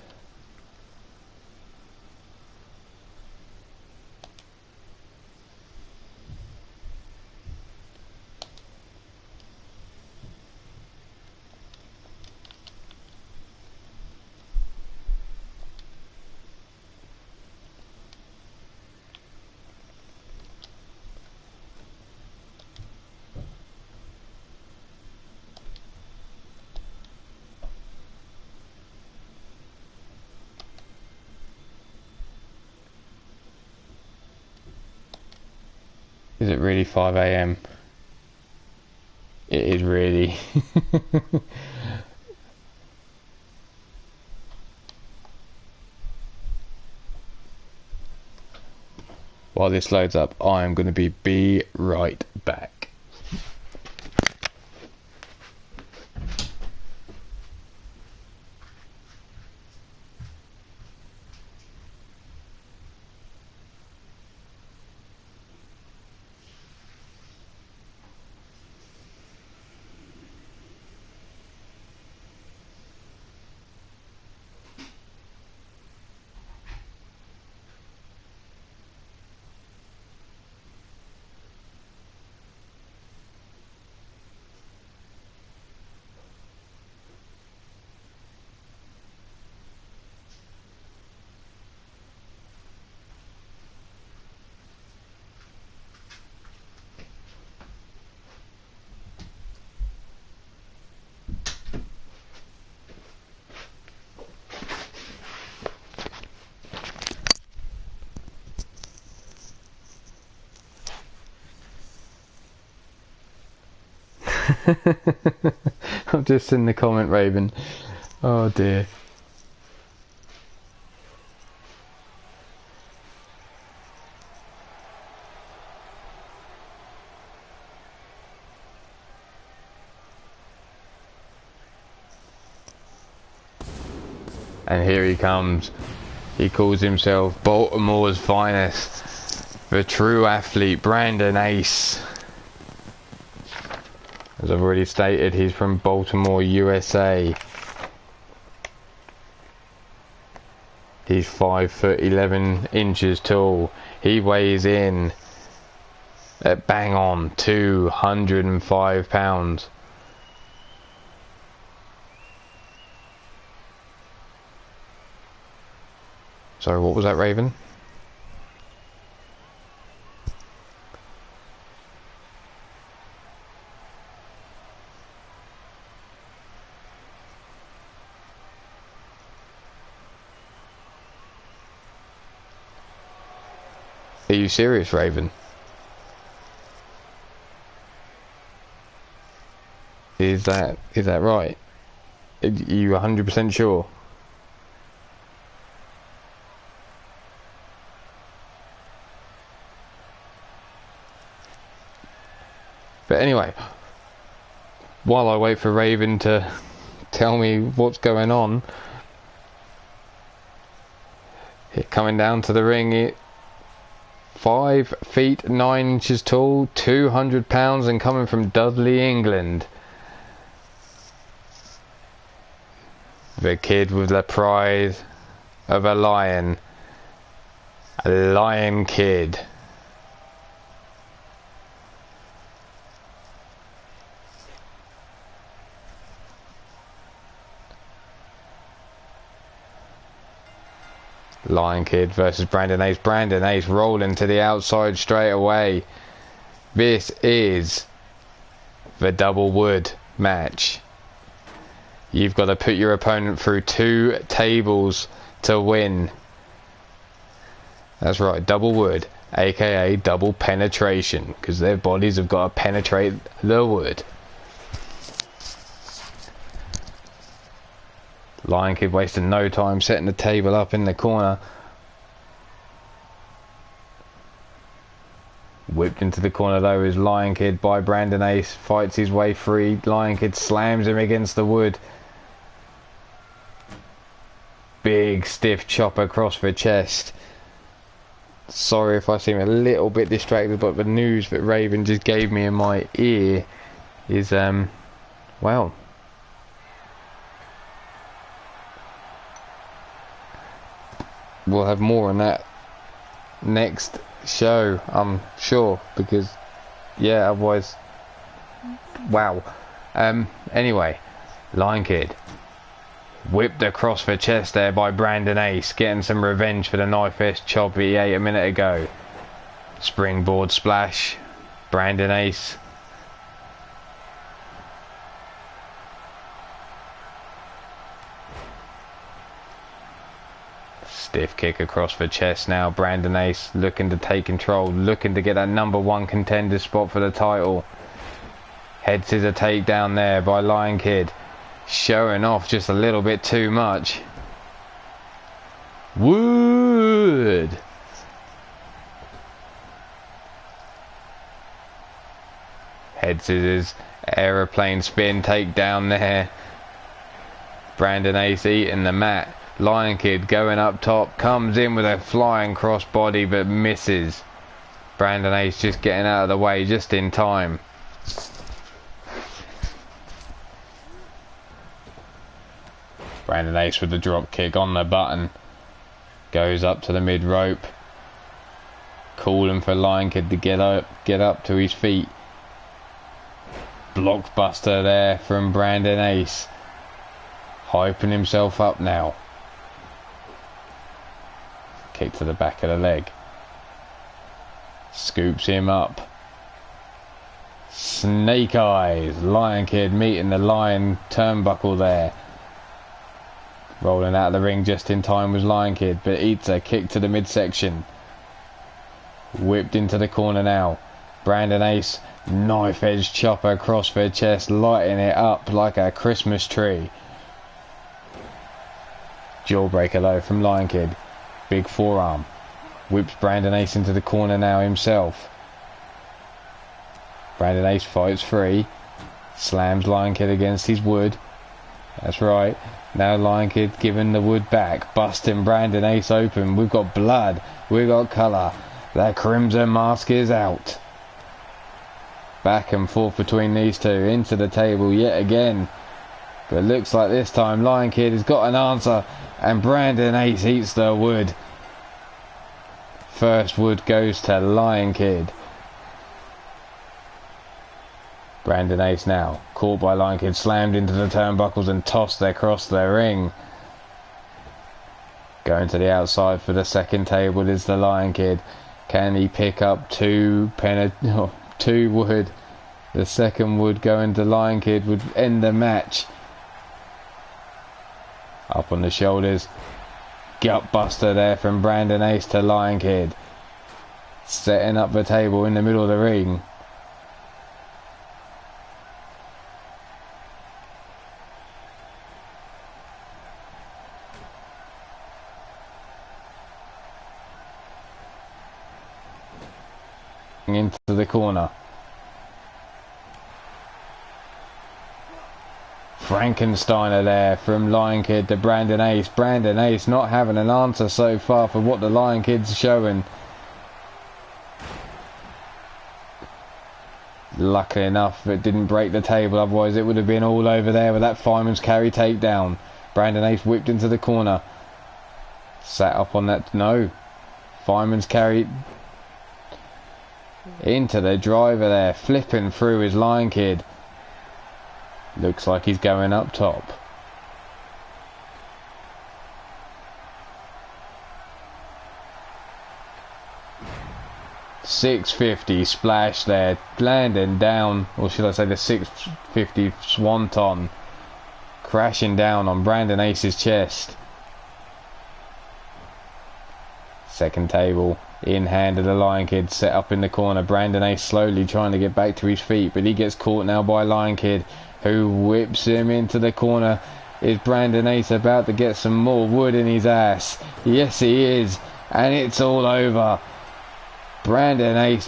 Is it really 5 AM? It is really. While this loads up, I am going to be right back. I've just seen the comment, Raven. Oh dear. And here he comes. He calls himself Baltimore's finest, the true athlete, Brandon Ace. As I've already stated, he's from Baltimore, USA. He's 5'11" tall. He weighs in at bang on 205 pounds. Sorry, what was that, Raven? Are you serious, Raven? Is that right? Are you 100% sure? But anyway, while I wait for Raven to tell me what's going on, coming down to the ring, 5 feet 9 inches tall, 200 pounds, and coming from Dudley, England. The kid with the pride of a lion kid. Lion Kid versus Brandon Ace. Brandon Ace rolling to the outside straight away. This is the double wood match. You've got to put your opponent through 2 tables to win. That's right, double wood. aka double penetration, because their bodies have got to penetrate the wood. Lion Kid wasting no time setting the table up in the corner. Whipped into the corner though is Lion Kid by Brandon Ace. Fights his way free. Lion Kid slams him against the wood. Big stiff chop across the chest. Sorry if I seem a little bit distracted, but the news that Raven just gave me in my ear is well, we'll have more on that next show, I'm sure, because yeah, otherwise, wow. Anyway, Lion Kid whipped across the chest there by Brandon Ace, getting some revenge for the knife edge chop he ate a minute ago. Springboard splash, Brandon Ace. Stiff kick across the chest now. Brandon Ace looking to take control, looking to get that #1 contender spot for the title. Head scissor takedown there by Lion Kid. Showing off just a little bit too much. Wood! Head scissors, aeroplane spin takedown there. Brandon Ace eating the mat. Lion Kid going up top, comes in with a flying cross body but misses. Brandon Ace just getting out of the way just in time. Brandon Ace with the drop kick on the button. Goes up to the mid rope. Calling for Lion Kid to get up to his feet. Blockbuster there from Brandon Ace. Hyping himself up now. Kick to the back of the leg. Scoops him up. Snake eyes. Lion Kid meeting the lion turnbuckle there. Rolling out of the ring just in time was Lion Kid, but eats a kick to the midsection. Whipped into the corner now. Brandon Ace, knife edge chopper across their chest, lighting it up like a Christmas tree. Jawbreaker though from Lion Kid. Big forearm. Whips Brandon Ace into the corner now himself. Brandon Ace fights free. Slams Lion Kid against his wood. That's right. Now Lion Kid giving the wood back. Busting Brandon Ace open. We've got blood. We've got colour. That crimson mask is out. Back and forth between these two. Into the table yet again. But it looks like this time Lion Kid has got an answer. And Brandon Ace eats the wood. First wood goes to Lion Kid. Brandon Ace now. Caught by Lion Kid. Slammed into the turnbuckles and tossed across the ring. Going to the outside for the second table is the Lion Kid. Can he pick up two wood? The second wood going to Lion Kid would end the match. Up on the shoulders. Gut buster there from Brandon Ace to Lion Kid. Setting up the table in the middle of the ring. Into the corner. Frankensteiner there from Lion Kid to Brandon Ace. Brandon Ace not having an answer so far for what the Lion Kid's showing. Luckily enough it didn't break the table, otherwise it would have been all over there with that fireman's carry takedown. Brandon Ace whipped into the corner. Sat up on that, no. Fireman's carry into the driver there, flipping through his Lion Kid. Looks like he's going up top. $650 splash there, landing down, or should I say the $650 swanton, crashing down on Brandon Ace's chest. Second table, In hand of the Lion Kid, set up in the corner. Brandon Ace slowly trying to get back to his feet, but he gets caught now by Lion Kid, who whips him into the corner. Is Brandon Ace about to get some more wood in his ass? Yes, he is, and it's all over. Brandon Ace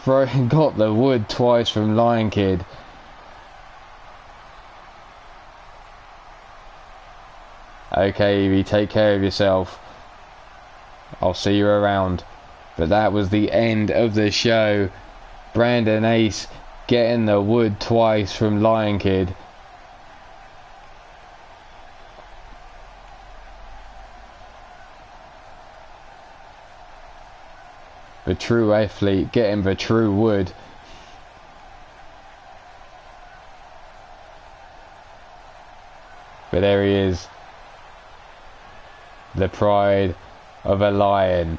got the wood twice from Lion Kid. Okay, Evie, take care of yourself. I'll see you around. But that was the end of the show. Brandon Ace getting the wood twice from Lion Kid. The true athlete getting the true wood. But there he is. The pride of a lion.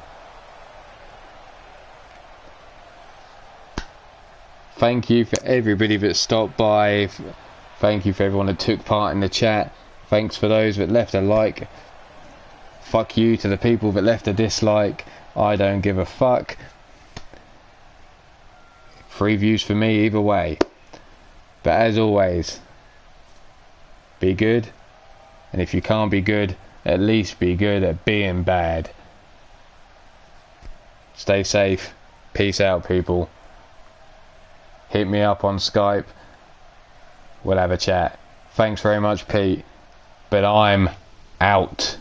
Thank you for everybody that stopped by. Thank you for everyone that took part in the chat. Thanks for those that left a like. Fuck you to the people that left a dislike. I don't give a fuck. Free views for me either way. But as always, be good. And if you can't be good, at least be good at being bad. Stay safe. Peace out, people. Hit me up on Skype. We'll have a chat. Thanks very much, Pete. But I'm out.